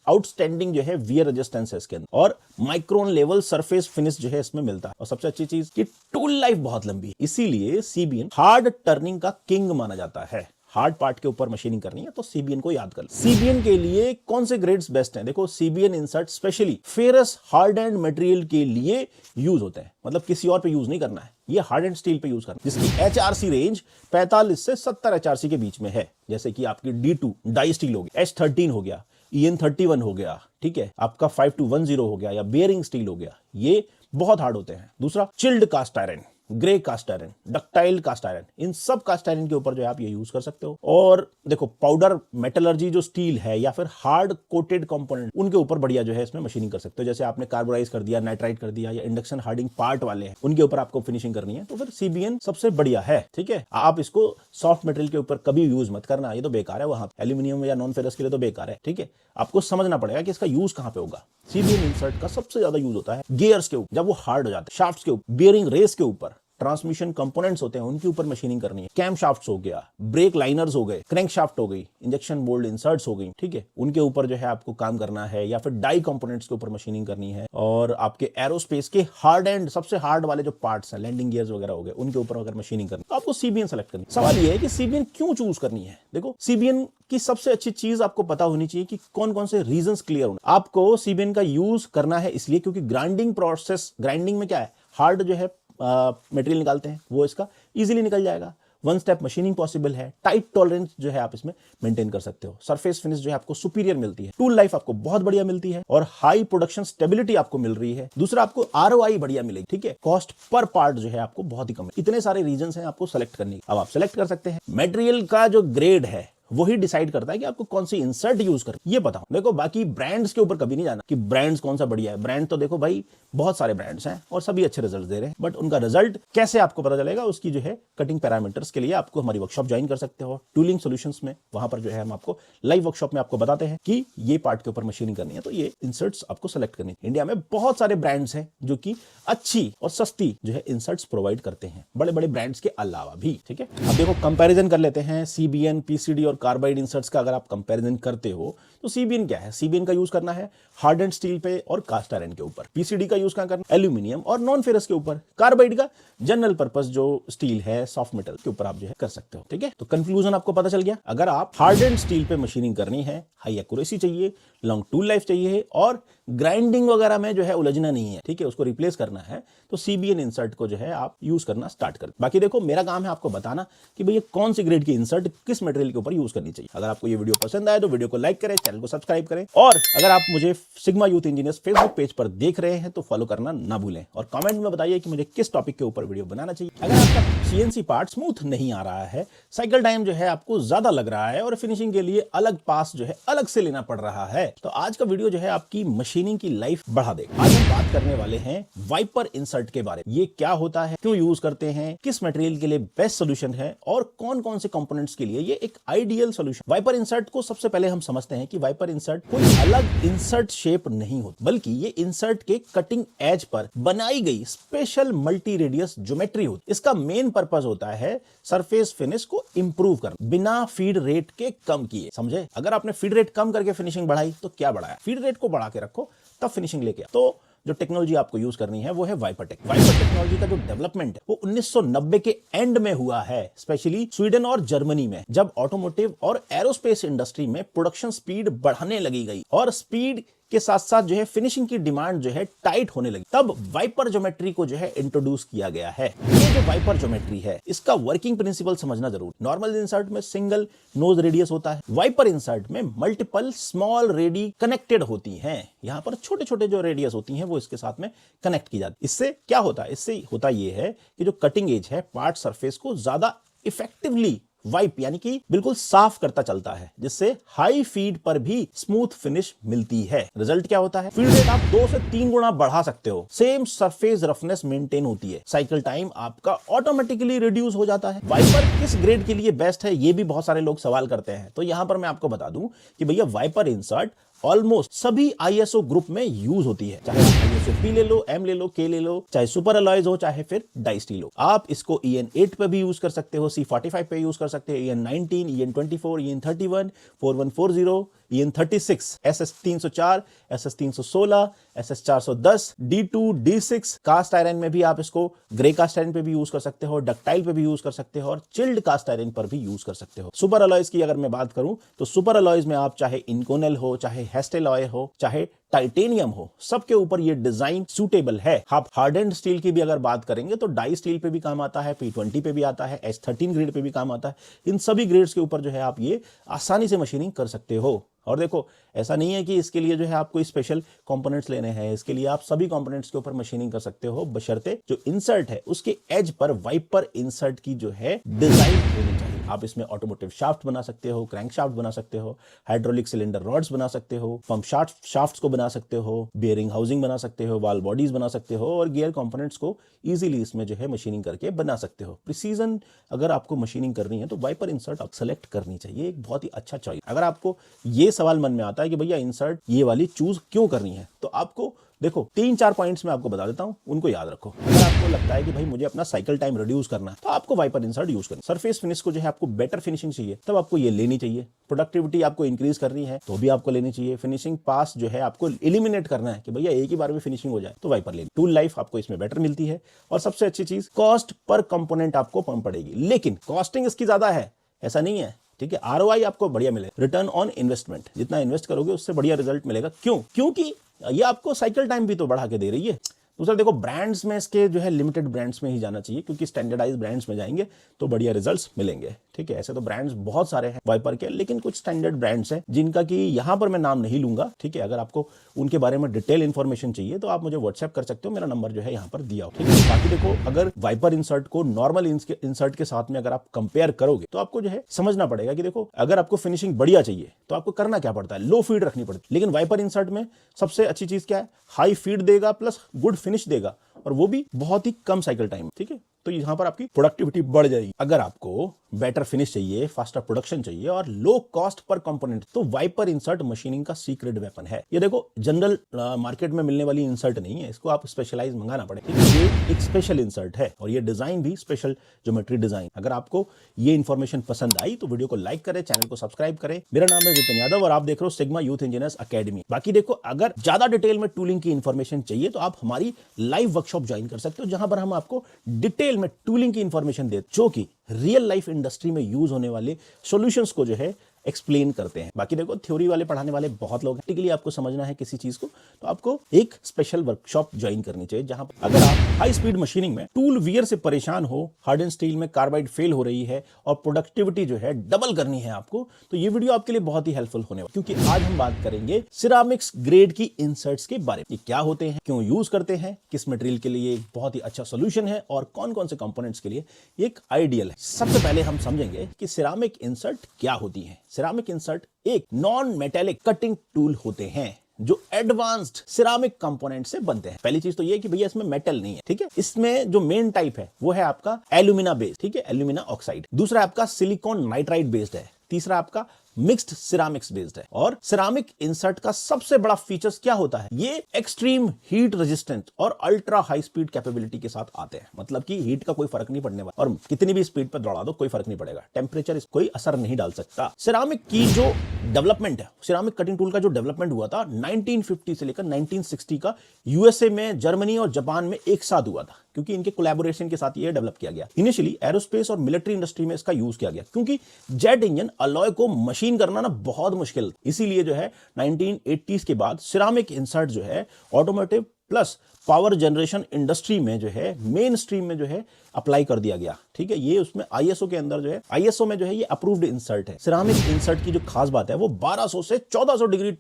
आउटस्टैंडिंग जो है वियर रेजिस्टेंस है इसके अंदर और माइक्रोन लेवल सरफेस फिनिश जो है इसमें मिलता है। और सबसे अच्छी चीज कि टूल लाइफ बहुत लंबी है, इसीलिए सीबीएन हार्ड टर्निंग का किंग माना जाता है। हार्ड पार्ट के ऊपर मशीनिंग करनी है तो सीबीएन को याद कर। सीबीएन के लिए कौन से ग्रेड्स बेस्ट हैं, देखो CBN insert specially ferrous hard and material के लिए यूज होते हैं, मतलब किसी और पे यूज नहीं करना है, ये हार्ड एंड स्टील पे यूज करना है, जिसकी एचआरसी रेंज 45 से 70 एचआरसी के बीच में है। जैसे कि आपकी D2 डाई स्टील हो गया, H13 हो गया, EN31 हो गया, ठीक है, आपका 5210 हो गया या बेयरिंग स्टील हो गया, ये बहुत हार्ड होते हैं। दूसरा chilled cast iron, grey cast iron, ductile cast iron, इन सब कास्ट आयरन के ऊपर जो है आप ये यूज कर सकते हो। और देखो पाउडर मेटलर्जी जो स्टील है या फिर हार्ड कोटेड कंपोनेंट, उनके ऊपर बढ़िया जो है इसमें मशीनिंग कर सकते हो। जैसे आपने कार्बोराइज कर दिया, नाइट्राइट कर दिया या इंडक्शन हार्डिंग पार्ट वाले हैं, उनके ऊपर आपको फिनिशिंग करनी है तो फिर सीबीएन सबसे बढ़िया है, ठीक है। आप इसको सॉफ्ट मटेरियल के ऊपर कभी यूज मत करना, ये तो बेकार है, वहां एल्यूमिनियम या नॉन फेरस के लिए तो बेकार है, ठीक है। आपको समझना पड़ेगा कि इसका यूज कहां पे होगा। सीबीएन इंसर्ट का सबसे ज्यादा यूज होता है गियर्स के ऊपर, जब वो हार्ड हो जाते हैं, शाफ्ट्स के ऊपर, बियरिंग रेस के ऊपर, ट्रांसमिशन कंपोनेंट्स होते हैं उनके ऊपर मशीनिंग करनी है। कैम शाफ्ट्स हो गया, ब्रेक लाइनर्स हो गए, क्रैंक शाफ्ट हो गई, इंजेक्शन मोल्ड इंसर्ट्स हो गई, ठीक है, उनके ऊपर जो है आपको काम करना है। या फिर डाई कंपोनेंट्स के ऊपर मशीनिंग करनी है। और आपके एरोस्पेस के हार्ड एंड सबसे हार्ड वाले जो पार्ट्स हैं, लैंडिंग गियर्स वगैरह हो गए, उनके ऊपर अगर मशीनिंग करनी है तो आपको सीबीएन सेलेक्ट करनी है। सवाल ये है कि सीबीएन क्यों चूज करनी है। देखो सीबीएन की सबसे अच्छी चीज आपको पता होनी चाहिए कि कौन कौन से रीजंस क्लियर होना। आपको सीबीएन का यूज करना है इसलिए क्योंकि ग्राइंडिंग प्रोसेस, ग्राइंडिंग में क्या है, हार्ड जो है मटेरियल निकालते हैं वो इसका इजीली निकल जाएगा। वन स्टेप मशीनिंग पॉसिबल है, टाइट टॉलरेंस जो है आप इसमें मेंटेन कर सकते हो, सरफेस फिनिश जो है आपको सुपीरियर मिलती है, टूल लाइफ आपको बहुत बढ़िया मिलती है और हाई प्रोडक्शन स्टेबिलिटी आपको मिल रही है। दूसरा आपको आरओआई बढ़िया मिलेगी, ठीक है, कॉस्ट पर पार्ट जो है आपको बहुत ही कम है। इतने सारे रीजंस हैं आपको सेलेक्ट करने के। अब आप सेलेक्ट कर सकते हैं। मटेरियल का जो ग्रेड है वही डिसाइड करता है कि आपको कौन सी इंसर्ट यूज कर, ये बताओ। देखो बाकी ब्रांड्स के ऊपर कभी नहीं जाना कि ब्रांड्स कौन सा बढ़िया है। ब्रांड तो देखो भाई बहुत सारे ब्रांड्स हैं और सभी अच्छे रिजल्ट दे रहे हैं, बट उनका रिजल्ट कैसे आपको पता चलेगा, उसकी जो है कटिंग पैरामीटर्स के लिए आपको हमारी वर्कशॉप ज्वाइन कर सकते हो टूलिंग सॉल्यूशंस में। वहां पर जो है हम आपको लाइव वर्कशॉप में आपको बताते हैं कि ये पार्ट के ऊपर मशीनिंग करनी है तो ये इंसर्ट्स आपको सेलेक्ट करनी है। इंडिया में बहुत सारे ब्रांड्स हैं जो कि अच्छी और सस्ती जो है इंसर्ट्स प्रोवाइड करते हैं, बड़े बड़े ब्रांड्स के अलावा भी। ठीक है, अब देखो कंपैरिजन कर लेते हैं सीबीएन, पीसीडी और कार्बाइड इंसर्ट्स का। अगर आप कंपैरिजन करते हो तो सीबीएन क्या है, सीबीएन का यूज करना है हार्डेंड स्टील पे और कास्ट आयरन के ऊपर। पीसीडी का यूज करना एल्यूमिनियम और नॉन फेरस के ऊपर। कार्बाइड का जनरल पर्पस जो स्टील है, सॉफ्ट मेटल के ऊपर आप जो है कर सकते हो। ठीक है, तो कंक्लूजन आपको पता चल गया। अगर आप हार्डेंड स्टील पे मशीनिंग करनी है, हाई एक्यूरेसी चाहिए, लॉन्ग टूल लाइफ चाहिए और ग्राइंडिंग वगैरह में जो है उलझना नहीं है, ठीक है, उसको रिप्लेस करना है, तो सीबीएन इंसर्ट को जो है आप यूज करना स्टार्ट कर। बाकी देखो मेरा काम है आपको बताना कि भैया कौन सी ग्रेड की इंसर्ट किस मटेरियल के ऊपर यूज करनी चाहिए। अगर आपको ये वीडियो पसंद आए तो वीडियो को लाइक करें, चैनल को सब्सक्राइब करें और अगर आप मुझे sigma youth engineers Facebook page पर देख रहे हैं तो फॉलो करना ना भूलें और कमेंट में बताइए कि मुझे किस टॉपिक के ऊपर वीडियो बनाना चाहिए। अगर आपका सीएनसी पार्ट स्मूथ नहीं आ रहा है, साइकिल टाइम जो है आपको ज्यादा लग रहा है और फिनिशिंग के लिए अलग पास जो है अलग से लेना पड़ रहा है, तो आज का वीडियो जो है आपकी मशीनिंग की लाइफ बढ़ा देगा। आज हम बात करने वाले हैं वाइपर इंसर्ट के बारे में। ये क्या होता है, क्यों यूज करते हैं, किस मटेरियल के लिए बेस्ट सोल्यूशन है और कौन कौन से कंपोनेंट्स के लिए ये एक आइडियल सोल्यूशन। वाइपर इंसर्ट को सबसे पहले हम समझते हैं कि वाइपर इंसर्ट कोई अलग इंसर्ट शेप नहीं होती, बल्कि ये इंसर्ट के कटिंग एज पर बनाई गई स्पेशल मल्टी रेडियस ज्योमेट्री होती। इसका मेन पर्पस होता है सरफेस फिनिश को इंप्रूव करना बिना फीड रेट के कम किए। समझे, अगर आपने फीड रेट कम करके फिनिशिंग बढ़ाई तो क्या बढ़ाया, फीड रेट को बढ़ा के रखो तब फिनिशिंग लेके। तो जो टेक्नोलॉजी आपको यूज करनी है वो है वाइपर टेक। वाइपर टेक्नोलॉजी का जो डेवलपमेंट है वो 1990 के एंड में हुआ है, स्पेशली स्वीडन और जर्मनी में, जब ऑटोमोटिव और एरोस्पेस इंडस्ट्री में प्रोडक्शन स्पीड बढ़ाने लगी गई और स्पीड के साथ साथ जो है फिनिशिंग की डिमांड जो है टाइट होने लगी, तब वाइपर ज्योमेट्री को जो है इंट्रोड्यूस किया गया है। ये जो वाइपर ज्योमेट्री है इसका वर्किंग प्रिंसिपल समझना जरूर। नॉर्मल इंसर्ट में सिंगल नोज रेडियस होता है, वाइपर इंसर्ट में मल्टीपल स्मॉल रेडी कनेक्टेड होती हैं। यहाँ पर छोटे छोटे जो रेडियस होती हैं वो इसके साथ में कनेक्ट की जाती है। इससे क्या होता है, इससे होता ये है कि जो कटिंग एज है पार्ट सरफेस को ज्यादा इफेक्टिवली वाइप यानी कि बिल्कुल साफ करता चलता है, जिससे हाई फीड पर भी स्मूथ फिनिश मिलती है। रिजल्ट क्या होता है, फीड रेट आप 2 से 3 गुना बढ़ा सकते हो, सेम सरफेस रफनेस मेंटेन होती है, साइकिल टाइम आपका ऑटोमेटिकली रिड्यूस हो जाता है। वाइपर किस ग्रेड के लिए बेस्ट है ये भी बहुत सारे लोग सवाल करते हैं, तो यहां पर मैं आपको बता दूं कि भैया वाइपर इंसर्ट ऑलमोस्ट सभी आईएसओ ग्रुप में यूज होती है, चाहे आईएसओ पी ले लो, एम ले लो, के ले लो, चाहे सुपर अलॉयज हो, चाहे फिर डाई स्टील हो। आप इसको EN8 पे भी यूज कर सकते हो, C45 पे यूज कर सकते हो, EN19, EN24, EN31, 4140, EN36, SS304, SS316, SS410, D2, D6। Cast iron में भी आप इसको ग्रे कास्ट आयरन पे भी यूज कर सकते हो, डक्टाइल पे भी यूज कर सकते हो और चिल्ड कास्ट आयरन पर भी यूज कर सकते हो। सुपर अलॉयज की अगर मैं बात करूं तो सुपर अलॉयज में आप चाहे इनकोनेल हो, चाहे हेस्टेलॉय हो, चाहे टाइटेनियम हो, सबके ऊपर ये डिजाइन सूटेबल है। आप हार्डेंड स्टील की भी अगर बात करेंगे तो डाई स्टील पे भी काम आता है, P20 पे भी आता है, S13 ग्रेड पे भी काम आता है। इन सभी ग्रेड्स के ऊपर जो है आप ये आसानी से मशीनिंग कर सकते हो। और देखो ऐसा नहीं है कि इसके लिए जो है आपको स्पेशल कंपोनेंट्स लेने हैं, इसके लिए आप सभी कंपोनेंट्स के ऊपर मशीनिंग कर सकते हो, बशर्ते जो इंसर्ट है उसके एज पर वाइपर इंसर्ट की जो है डिजाइन होनी चाहिए। आप इसमें ऑटोमोटिव शाफ्ट बना सकते हो, क्रैंक शाफ्ट बना सकते हो, हाइड्रोलिक सिलेंडर रॉड्स बना सकते हो, पंप शाफ्ट्स को बना सकते हो, बियरिंग हाउसिंग बना सकते हो, वाल बॉडीज बना सकते हो और गियर कंपोनेंट्स को इजीली इसमें जो है मशीनिंग करके बना सकते हो। प्रिसीजन अगर आपको मशीनिंग करनी है तो वाइपर इंसर्ट आप सेलेक्ट करनी चाहिए, एक बहुत ही अच्छा चॉइस। अगर आपको ये सवाल मन में आता है कि भैया इंसर्ट ये वाली चूज क्यों करनी है, तो आपको देखो 3-4 पॉइंट्स मैं आपको बता देता हूं, उनको याद रखो। अगर आपको लगता है कि भाई मुझे अपना साइकिल टाइम रिड्यूस करना है तो आपको वाइपर इंसर्ट यूज करना। सरफेस फिनिश को जो है आपको बेटर फिनिशिंग चाहिए तब आपको ये लेनी चाहिए। प्रोडक्टिविटी आपको इंक्रीज करनी है तो भी आपको लेनी चाहिए। फिनिशिंग पास जो है आपको एलिमिनेट करना है कि भैया एक ही बार में फिनिशिंग हो जाए तो वाइपर लेनी। टूल लाइफ आपको इसमें बेटर मिलती है और सबसे अच्छी चीज कॉस्ट पर कंपोनेंट आपको कम पड़ेगी, लेकिन कॉस्टिंग इसकी ज्यादा है ऐसा नहीं है, ठीक है। ROI आपको बढ़िया मिले, रिटर्न ऑन इन्वेस्टमेंट, जितना इन्वेस्ट करोगे उससे बढ़िया रिजल्ट मिलेगा। क्यों? क्योंकि ये आपको साइकिल टाइम भी तो बढ़ा के दे रही है। दूसरा देखो ब्रांड्स में इसके जो है लिमिटेड ब्रांड्स में ही जाना चाहिए, क्योंकि स्टैंडर्डाइज ब्रांड्स में जाएंगे तो बढ़िया रिजल्ट्स मिलेंगे। ठीक है, ऐसे तो ब्रांड्स बहुत सारे हैं वाइपर के, लेकिन कुछ स्टैंडर्ड ब्रांड्स हैं जिनका कि यहां पर मैं नाम नहीं लूंगा। ठीक है, अगर आपको उनके बारे में डिटेल इंफॉर्मेशन चाहिए तो आप मुझे व्हाट्सएप कर सकते हो, मेरा नंबर जो है यहाँ पर दिया हो। ठीक है, बाकी देखो अगर वाइपर इंसर्ट को नॉर्मल इंसर्ट के साथ में अगर आप कंपेयर करोगे तो आपको जो है समझना पड़ेगा कि देखो अगर आपको फिनिशिंग बढ़िया चाहिए तो आपको करना क्या पड़ता है, लो फीड रखनी पड़ती है। लेकिन वाइपर इंसर्ट में सबसे अच्छी चीज क्या है, हाई फीड देगा प्लस गुड फिनिश देगा, और वो भी बहुत ही कम साइकिल टाइम। ठीक है, तो यहां पर आपकी प्रोडक्टिविटी बढ़ जाएगी। अगर आपको बेटर फिनिश चाहिए, फास्टर प्रोडक्शन चाहिए और लो कॉस्ट पर कंपोनेंट, तो वाइपर इंसर्ट मशीनिंग का सीक्रेट वेपन है। ये देखो जनरल मार्केट में मिलने वाली इंसर्ट नहीं है, इसको आप स्पेशलाइज मंगाना पड़ेगा। ये एक स्पेशल इंसर्ट है और ये डिजाइन भी स्पेशल ज्योमेट्री डिजाइन। अगर आपको ये इंफॉर्मेशन पसंद आई तो वीडियो को लाइक करें, चैनल को सब्सक्राइब करें। मेरा नाम है विपिन यादव और आप देख रहे हो सिग्मा यूथ इंजीनियर्स अकेडमी। बाकी देखो अगर ज्यादा डिटेल में टूलिंग की इंफॉर्मेशन चाहिए तो आप हमारी लाइव वर्कशॉप ज्वाइन कर सकते हो, जहां पर हम आपको डिटेल में टूलिंग की इंफॉर्मेशन देते, जो कि रियल लाइफ इंडस्ट्री में यूज होने वाले सॉल्यूशंस को जो है एक्सप्लेन करते हैं। बाकी देखो थ्योरी वाले पढ़ाने वाले बहुत लोग हैं, प्रैक्टिकली आपको समझना है किसी चीज को तो आपको एक स्पेशल वर्कशॉप ज्वाइन करनी चाहिए, जहां अगर आप हाई स्पीड मशीनिंग में टूल वियर से परेशान हो, हार्ड एंड स्टील में कार्बाइड फेल हो रही है और प्रोडक्टिविटी जो है डबल करनी है आपको, तो ये वीडियो आपके लिए बहुत ही हेल्पफुल होने वाला, क्योंकि आज हम बात करेंगे सिरामिक्स ग्रेड की इंसर्ट्स के बारे में। ये क्या होते हैं, क्यों यूज करते हैं, किस मटेरियल के लिए एक बहुत ही अच्छा सोल्यूशन है और कौन कौन से कंपोनेंट्स के लिए एक आइडियल है। सबसे पहले हम समझेंगे कि सिरामिक इंसर्ट क्या होती है। सिरामिक इंसर्ट एक नॉन मेटेलिक कटिंग टूल होते हैं जो एडवांस्ड सिरामिक कंपोनेंट से बनते हैं। पहली चीज तो ये है कि भैया इसमें मेटल नहीं है। ठीक है, इसमें जो मेन टाइप है वो है आपका एल्यूमिना बेस्ड। ठीक है, एल्यूमिना ऑक्साइड। दूसरा आपका सिलिकॉन नाइट्राइड बेस्ड है। तीसरा आपका मिक्स्ड सिरामिक्स बेस्ड है। और सिरामिक इंसर्ट का सबसे बड़ा फीचर्स क्या होता है, ये एक्सट्रीम हीट रेजिस्टेंस और अल्ट्रा हाई स्पीड कैपेबिलिटी के साथ आते हैं। मतलब कि हीट का कोई फर्क नहीं पड़ने वाला और कितनी भी स्पीड पर दौड़ा दो कोई फर्क नहीं पड़ेगा, टेम्परेचर इस कोई असर नहीं डाल सकता। सिरामिक की जो डेवलपमेंट है, सिरामिक कटिंग टूल का जो डेवलपमेंट हुआ था 1950 से लेकर 1960 का यूएसए में, जर्मनी और जापान में एक साथ हुआ था, क्योंकि इनके कोलैबोरेशन के साथ ये डेवलप किया गया। इनिशियली एरोस्पेस और मिलिट्री इंडस्ट्री में इसका यूज किया गया, क्योंकि जेट इंजन अलॉय को मशीन करना ना बहुत मुश्किल, इसीलिए जो है 1980s के बाद सिरामिक इंसर्ट जो है automotive plus power generation industry में जो है मेन स्ट्रीम में जो है अप्लाई कर दिया गया। ठीक है, ये उसमें आईएसओ के अंदर जो है, आईएसओ में जो है ये अप्रूव्ड इंसर्ट है। सिरामिक इंसर्ट की जो खास बात है वो 1200 से 1400 डिग्री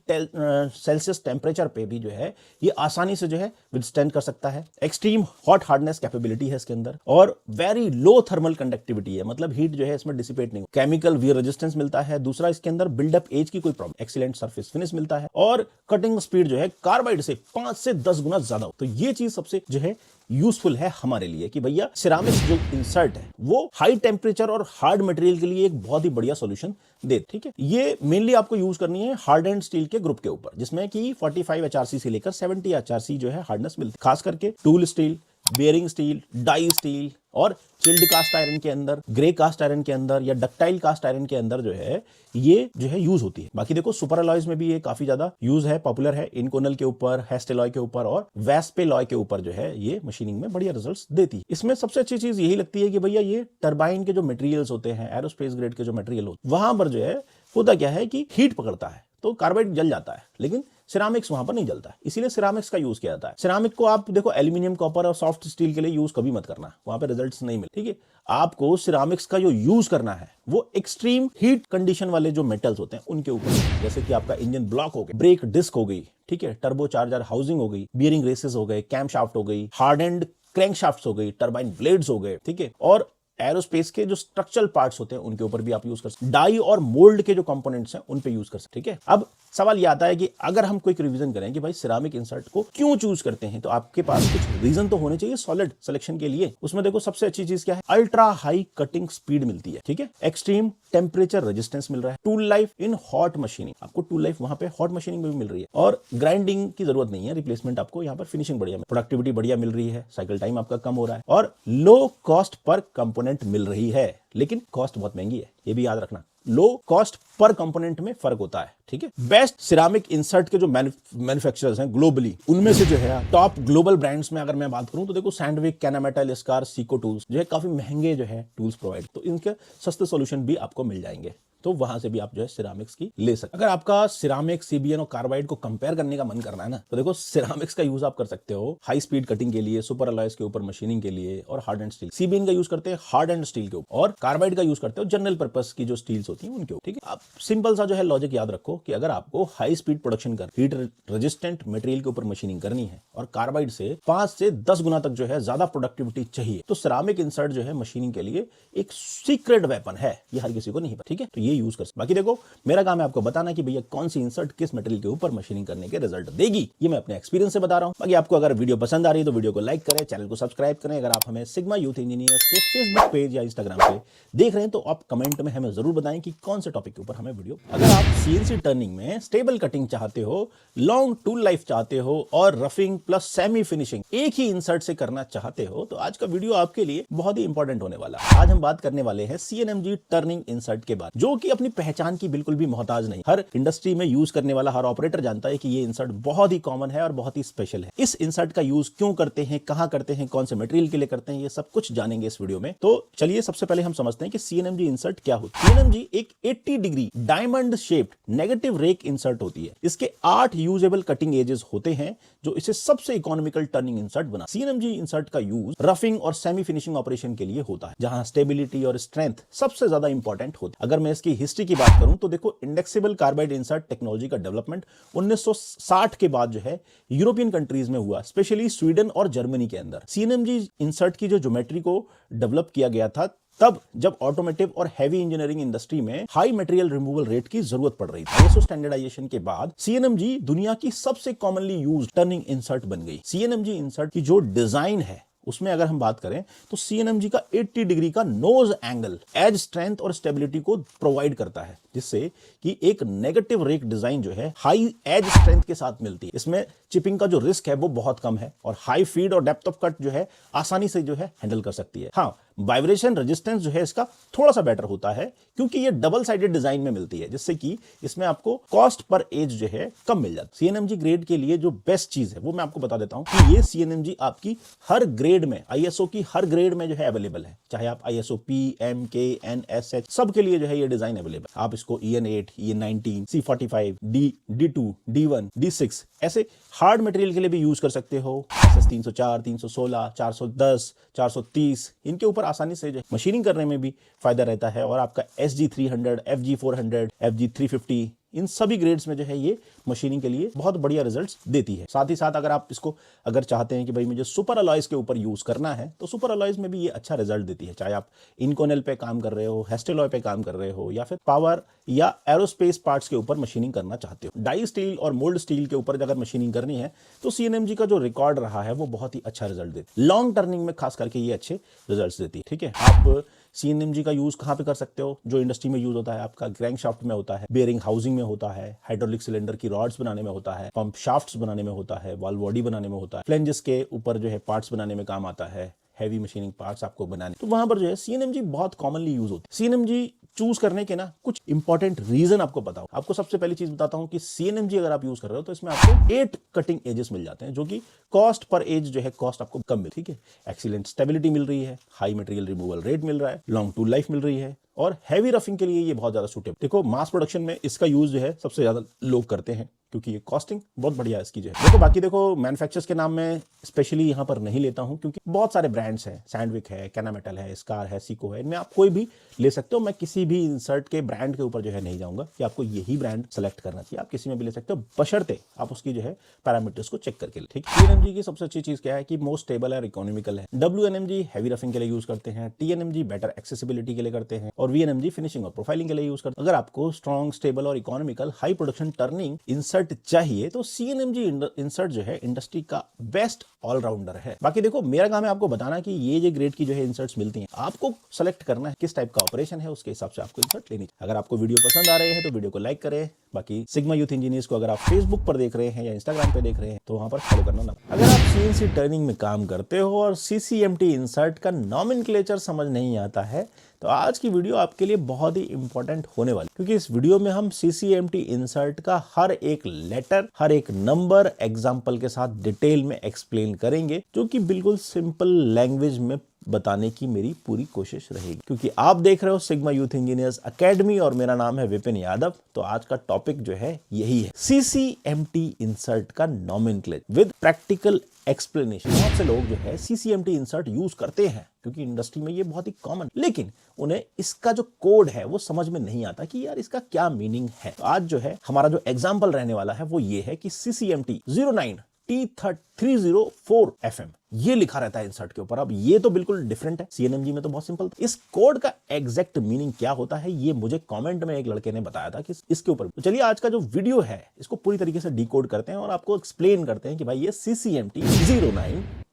सेल्सियस टेम्परेचर पे भी जो है ये आसानी से जो है विथस्टैंड कर सकता है। एक्सट्रीम हॉट हार्डनेस कैपेबिलिटी है इसके अंदर और वेरी लो थर्मल कंडक्टिविटी है, मतलब हीट जो है इसमें डिसिपेट नहीं। केमिकल वियर रेजिस्टेंस मिलता है। दूसरा इसके अंदर बिल्डअप एज की कोई प्रॉब्लम, एक्सीलेंट सरफेस फिनिश मिलता है और कटिंग स्पीड जो है कार्बाइड से 5 से 10 गुना ज्यादा हो। तो ये चीज सबसे जो है यूजफुल है हमारे लिए कि भैया सिरामिक जो इंसर्ट है वो हाई टेम्परेचर और हार्ड मटेरियल के लिए एक बहुत ही बढ़िया सॉल्यूशन दे। ठीक है, ये मेनली आपको यूज करनी है हार्ड एंड स्टील के ग्रुप के ऊपर, जिसमें कि 45 एचआरसी से लेकर 70 एचआरसी जो है हार्डनेस मिलती है। खास करके tool steel, bearing steel, die steel और चिल्ड कास्ट आयरन के अंदर, ग्रे कास्ट आयरन के अंदर या डक्टाइल कास्ट आयरन के अंदर जो है ये जो है यूज होती है। बाकी देखो सुपर अलॉयज में भी ये काफी ज्यादा यूज है, पॉपुलर है। इनकोनल के ऊपर, हेस्टेलॉय के ऊपर और वेस्पेलॉय के ऊपर जो है ये मशीनिंग में बढ़िया रिजल्ट्स देती है। इसमें सबसे अच्छी चीज यही लगती है कि भैया ये टरबाइन के जो मटेरियल्स होते हैं, एरोस्पेस ग्रेड के जो मटेरियल होते हैं, वहां पर जो है होता क्या है कि हीट पकड़ता है तो कार्बाइड जल जाता है, लेकिन सिरामिक्स वहां पर नहीं जलता है, इसीलिए सिरामिक्स का यूज किया जाता है। सिरामिक को आप देखो एल्यूमिनियम, कॉपर और सॉफ्ट स्टील के लिए यूज कभी मत करना, वहां पे रिजल्ट्स नहीं मिले। ठीक है, आपको सिरामिक्स का जो यूज करना है वो एक्सट्रीम हीट कंडीशन वाले जो मेटल्स होते हैं उनके ऊपर, जैसे कि आपका इंजन ब्लॉक हो गया, ब्रेक डिस्क हो गई, ठीक है, टर्बो चार्जर हाउसिंग हो गई, बियरिंग रेसेस हो गए, कैम शाफ्ट हो गई, हार्ड एंड क्रैंक शाफ्ट हो गई, टर्बाइन ब्लेड्स हो गए। ठीक है, और एरोस्पेस के जो स्ट्रक्चरल पार्ट्स होते हैं उनके ऊपर भी आप यूज कर सकते। डाई और मोल्ड के जो कंपोनेंट्स हैं उन पे यूज कर सकते। ठीक है, अब सवाल ये आता है कि अगर हम कोई रिवीजन करें कि भाई सिरामिक इंसर्ट को क्यों चूज करते हैं, तो आपके पास कुछ रीजन तो होने चाहिए सॉलिड सिलेक्शन के लिए। उसमें देखो सबसे अच्छी चीज क्या है, अल्ट्रा हाई कटिंग स्पीड मिलती है। ठीक है, एक्सट्रीम टेम्परेचर रेजिस्टेंस मिल रहा है, tool life in hot machining, आपको टूल लाइफ वहां पे हॉट मशीनिंग में भी मिल रही है और ग्राइंडिंग की जरूरत नहीं है, रिप्लेसमेंट आपको यहाँ पर फिनिशिंग बढ़िया, प्रोडक्टिविटी बढ़िया मिल रही है, साइकिल टाइम आपका कम हो रहा है और लो कॉस्ट पर कंपोनेंट मिल रही है। लेकिन कॉस्ट बहुत महंगी है, ये भी याद रखना, लो कॉस्ट पर कंपोनेंट में फर्क होता है। ठीक है, बेस्ट सिरामिक इंसर्ट के जो मैन्युफैक्चरर्स हैं ग्लोबली, उनमें से जो है टॉप ग्लोबल ब्रांड्स में अगर मैं बात करूं तो देखो सैंडविक, कैनामेटल, स्कार, सीको टूल्स जो है काफी महंगे जो है टूल्स प्रोवाइड, तो इनके सस्ते सॉल्यूशन भी आपको मिल जाएंगे। तो वहां से भी आप जो है सिरामिक्स की ले सकते। अगर आपका सिरामिक, सीबीएन और कार्बाइड को कंपेयर करने का मन करना है ना, तो देखो सिरामिक्स का यूज आप कर सकते हो हाई स्पीड कटिंग के लिए, सुपर अलॉयज के ऊपर मशीनिंग के लिए, और हार्ड एंड स्टील। सीबीएन का यूज करते हैं हार्ड एंड स्टील के ऊपर, और कार्बाइड का यूज करते हो जनरल पर्पस की जो स्टील्स होती हैं उनके ऊपर। ठीक है, आप सिंपल सा जो है लॉजिक याद रखो कि अगर आपको हाई स्पीड प्रोडक्शन कर हीट रेजिस्टेंट मटेरियल के ऊपर मशीनिंग करनी है और कार्बाइड से 5 से 10 गुना तक जो है ज्यादा प्रोडक्टिविटी चाहिए, तो सिरामिक इंसर्ट जो है मशीनिंग के लिए एक सीक्रेट वेपन है, ये हर किसी को नहीं पता। ठीक है, तो ये यूज कर सकते। बाकी देखो मेरा काम है आपको बताना कि भैया कौन सी इंसर्ट किस मटेरियल के ऊपर मशीनिंग करने के रिजल्ट देगी, ये मैं अपने एक्सपीरियंस से बता रहा हूं। बाकी आपको अगर वीडियो पसंद आ रही है तो वीडियो को लाइक करें, चैनल को सब्सक्राइब करें। अगर आप हमें सिग्मा यूथ इंजीनियर्स के फेसबुक पेज या इंस्टाग्राम पे देख रहे हैं तो आप कमेंट में हमें जरूर बताएं कि कौन से टॉपिक के ऊपर हमें वीडियो। अगर आप सीएनसी टर्निंग में स्टेबल कटिंग चाहते हो, लॉन्ग टूल लाइफ चाहते हो और रफिंग प्लस सेमी फिनिशिंग एक ही इंसर्ट से करना चाहते हो, तो आज का वीडियो आपके लिए बहुत ही इंपॉर्टेंट होने वाला है। आज हम बात करने वाले हैं सीएनएमजी टर्निंग इंसर्ट के बाद, जो कि अपनी पहचान की बिल्कुल भी मोहताज नहीं। हर इंडस्ट्री में यूज करने वाला हर ऑपरेटर जानता है कि ये इंसर्ट बहुत ही कॉमन है और बहुत ही स्पेशल है। इस इंसर्ट का यूज क्यों करते हैं, कहां करते हैं, कौन से मटेरियल के लिए करते हैं, ये सब कुछ जानेंगे इस वीडियो में। तो चलिए सबसे पहले हम समझते हैं कि सीएनएमजी इंसर्ट क्या होती है। सीएनएमजी एक 80 degree diamond shaped negative rake insert होती है। इसके 8 यूजेबल कटिंग एजेस होते हैं जो इसे सबसे इकोनॉमिकल टर्निंग इंसर्ट बना। सीएनएमजी इंसर्ट का यूज रफिंग और सेमी फिनिशिंग ऑपरेशन के लिए होता है, जहां स्टेबिलिटी और स्ट्रेंथ सबसे ज्यादा इंपॉर्टेंट होती है। अगर मैं इसकी हिस्ट्री की बात करूं तो देखो, इंडेक्सेबल कार्बाइड इंसर्ट टेक्नोलॉजी का डेवलपमेंट 1960 के बाद जो है यूरोपियन कंट्रीज में हुआ, स्पेशली स्वीडन और जर्मनी के अंदर। सीएनएमजी इंसर्ट की जो ज्योमेट्री को डेवलप किया गया था तब जब ऑटोमोटिव और हैवी इंजीनियरिंग इंडस्ट्री में हाई मटेरियल रिमूवल रेट की जरूरत पड़ रही थी। आईएसओ स्टैंडर्डाइजेशन के बाद सीएनएमजी दुनिया की सबसे कॉमनली यूज्ड टर्निंग इंसर्ट बन गई। सीएनएमजी इंसर्ट की जो डिजाइन है उसमें अगर हम बात करें तो सीएनएमजी का 80 डिग्री का नोज एंगल एज स्ट्रेंथ और स्टेबिलिटी को प्रोवाइड करता है, जिससे कि एक नेगेटिव रेक डिजाइन जो है हाई एज स्ट्रेंथ के साथ मिलती है। इसमें चिपिंग का जो रिस्क है वो बहुत कम है और हाई फीड और डेप्थ ऑफ कट जो है आसानी से जो है हैंडल कर सकती है। हाँ, वाइब्रेशन रेजिस्टेंस जो है इसका थोड़ा सा बेटर होता है क्योंकि ये डबल साइडेड डिजाइन में मिलती है, जिससे कि इसमें आपको कॉस्ट पर एज जो है कम मिल जाती है। सीएनएमजी ग्रेड के लिए जो बेस्ट चीज है वो मैं आपको बता देता हूं कि ये सीएनएमजी आपकी हर ग्रेड में, आईएसओ की हर ग्रेड में जो है अवेलेबल है। चाहे आप आईएसओ पी, एम, के, एन, एस, एच सब के लिए जो है ये डिजाइन अवेलेबल। आप इसको EN8, EN19, C45, D2, D1, D6 ऐसे हार्ड मटेरियल के लिए भी यूज कर सकते हो। SS 304, 316, 410, 430 इनके ऊपर आसानी से जो मशीनिंग करने में भी फायदा रहता है। और आपका SG300, FG400, FG350 इन सभी ग्रेड्स में जो है ये मशीनिंग के लिए बहुत बढ़िया रिजल्ट्स देती है। साथ ही साथ अगर आप इसको अगर चाहते हैं कि भाई मुझे सुपर अलॉयज के ऊपर यूज करना है तो सुपर अलॉयज में भी ये अच्छा रिजल्ट देती है। चाहे आप इनकोनेल पे काम कर रहे हो, हेस्टेलॉय पे काम कर रहे हो या फिर पावर या एरोस्पेस पार्ट्स के ऊपर मशीनिंग करना चाहते हो। डाई स्टील और मोल्ड स्टील के ऊपर अगर मशीनिंग करनी है तो सीएनएमजी का जो रिकॉर्ड रहा है वो बहुत ही अच्छा रिजल्ट देती है। लॉन्ग टर्निंग में खास करके ये अच्छे रिजल्ट देती है। ठीक है, आप सीएनएमजी का यूज कहां पे कर सकते हो? जो इंडस्ट्री में यूज होता है आपका क्रैंकशाफ्ट में होता है, बेयरिंग हाउसिंग में होता है, हाइड्रोलिक सिलेंडर की रॉड्स बनाने में होता है, पंप शाफ्ट्स बनाने में होता है, वाल्व बॉडी बनाने में होता है, फ्लेंजेस के ऊपर जो है पार्ट्स बनाने में काम आता है, हैवी मशीनिंग पार्ट्स आपको बनाने, तो वहां पर जो है सीएनएमजी बहुत कॉमनली यूज होती है। सीएनएमजी चूज करने के ना कुछ इंपॉर्टेंट रीजन आपको बताऊं। आपको सबसे पहली चीज बताता हूं कि सीएनएमजी अगर आप यूज कर रहे हो तो इसमें आपको 8 कटिंग एजेस मिल जाते हैं, जो कि कॉस्ट पर एज जो है कॉस्ट आपको कम मिल। ठीक है, एक्सीलेंट स्टेबिलिटी मिल रही है, हाई मटेरियल रिमूवल रेट मिल रहा है, लॉन्ग टूल लाइफ मिल रही है और हैवी रफिंग के लिए ये बहुत ज्यादा सूटेबल। देखो मास प्रोडक्शन में इसका यूज जो है सबसे ज्यादा लोग करते हैं क्योंकि ये कॉस्टिंग बहुत बढ़िया है इसकी जो है। देखो बाकी देखो मैन्युफैक्चरर्स के नाम में स्पेशली यहाँ पर नहीं लेता हूं क्योंकि बहुत सारे ब्रांड्स हैं, सैंडविक है, कैनामेटल है, स्कार है, सीको है, इनमें आप कोई भी ले सकते हो। मैं किसी भी इंसर्ट के ब्रांड के ऊपर जो है नहीं जाऊंगा कि आपको यही ब्रांड सेलेक्ट करना चाहिए, आप किसी में भी ले सकते हो बशर्ते आप उसकी जो है पैरामीटर्स को चेक करके। ठीक है, सीएनएमजी की सबसे अच्छी चीज क्या है कि मोस्ट स्टेबल और इकोनॉमिकल है। WNMG हैवी रफिंग के लिए यूज करते हैं, TNMG बेटर एक्सेसिबिलिटी के लिए करते हैं और VNMG फिनिशिंग और प्रोफाइलिंग के लिए यूज करते हैं। अगर आपको स्ट्रॉन्ग, स्टेबल और economical high production turning insert चाहिए तो सीएनएमजी इंसर्ट जो है इंडस्ट्री का बेस्ट ऑलराउंडर है। बाकी देखो मेरा काम है आपको बताना कि ये ग्रेड की जो है इंसर्ट्स मिलती हैं, आपको सेलेक्ट करना है किस टाइप का ऑपरेशन है, उसके हिसाब से आपको इंसर्ट लेनी चाहिए। अगर आपको वीडियो पसंद आ रहे हैं तो वीडियो को लाइक करें। बाकी सिग्मा यूथ इंजीनियर्स को अगर आप फेसबुक पर देख रहे हैं या इंस्टाग्राम पे देख रहे हैं तो वहां पर फॉलो करना ना। अगर आप सीएनसी टर्निंग में काम करते हो और सीसीएमटी इंसर्ट का नॉमेनक्लेचर समझ नहीं आता है तो आज की वीडियो आपके लिए बहुत ही इंपॉर्टेंट होने वाली, क्योंकि इस वीडियो में हम सीसीएमटी इंसर्ट का हर एक लेटर, हर एक नंबर एग्जाम्पल के साथ डिटेल में एक्सप्लेन करेंगे, जो कि बिल्कुल सिंपल लैंग्वेज में बताने की मेरी पूरी कोशिश रहेगी, क्योंकि आप देख रहे हो सिग्मा यूथ इंजीनियर्स एकेडमी और मेरा नाम है विपिन यादव। तो आज का टॉपिक जो है यही है, CCMT इंसर्ट का नॉमेनक्लेचर विद प्रैक्टिकल एक्सप्लेनेशन। बहुत से लोग जो है CCMT इंसर्ट यूज करते हैं क्योंकि इंडस्ट्री में ये बहुत ही कॉमन, लेकिन उन्हें इसका जो कोड है वो समझ में नहीं आता कि यार इसका क्या मीनिंग है। तो आज जो है हमारा जो एग्जांपल रहने वाला है वो ये है कि CCMT 09T304 FM ये लिखा रहता है इंसर्ट के ऊपर। अब ये तो बिल्कुल डिफरेंट है, CNMG में तो बहुत सिंपल। इस कोड का एग्जैक्ट मीनिंग क्या होता है ये मुझे कमेंट में एक लड़के ने बताया था कि इसके ऊपर। तो चलिए आज का जो वीडियो है इसको पूरी तरीके से डिकोड करते हैं और आपको एक्सप्लेन करते हैं कि भाई ये CCMT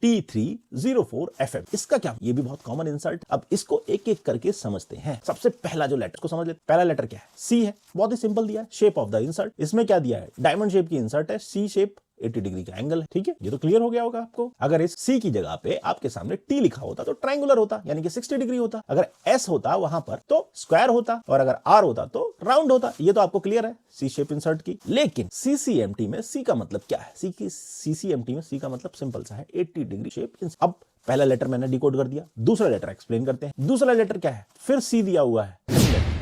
09T304 FM इसका क्या, ये भी बहुत कॉमन इंसर्ट। अब इसको एक एक करके समझते हैं। सबसे पहला जो लेटर को समझ लेते, पहला लेटर क्या है, C है। बहुत ही सिंपल दिया है, शेप ऑफ द इंसर्ट। इसमें क्या दिया है, डायमंड शेप की इंसर्ट है, C शेप 80 डिग्री का एंगल है। ठीक है, ये तो क्लियर हो गया होगा आपको। अगर इस C की जगह पे आपके सामने T लिखा होता तो ट्रायंगुलर होता, यानी कि 60 डिग्री होता। अगर S होता वहां पर तो स्क्वायर होता, और अगर R होता तो राउंड होता। ये तो आपको क्लियर है C शेप इंसर्ट की। लेकिन CCMT में C का मतलब क्या है, CCMT में C का मतलब सिंपल सा है, 80 डिग्री शेप इंसर्ट। अब पहला लेटर मैंने डिकोड कर दिया, दूसरा लेटर एक्सप्लेन करते हैं। दूसरा लेटर क्या है, फिर C दिया हुआ है,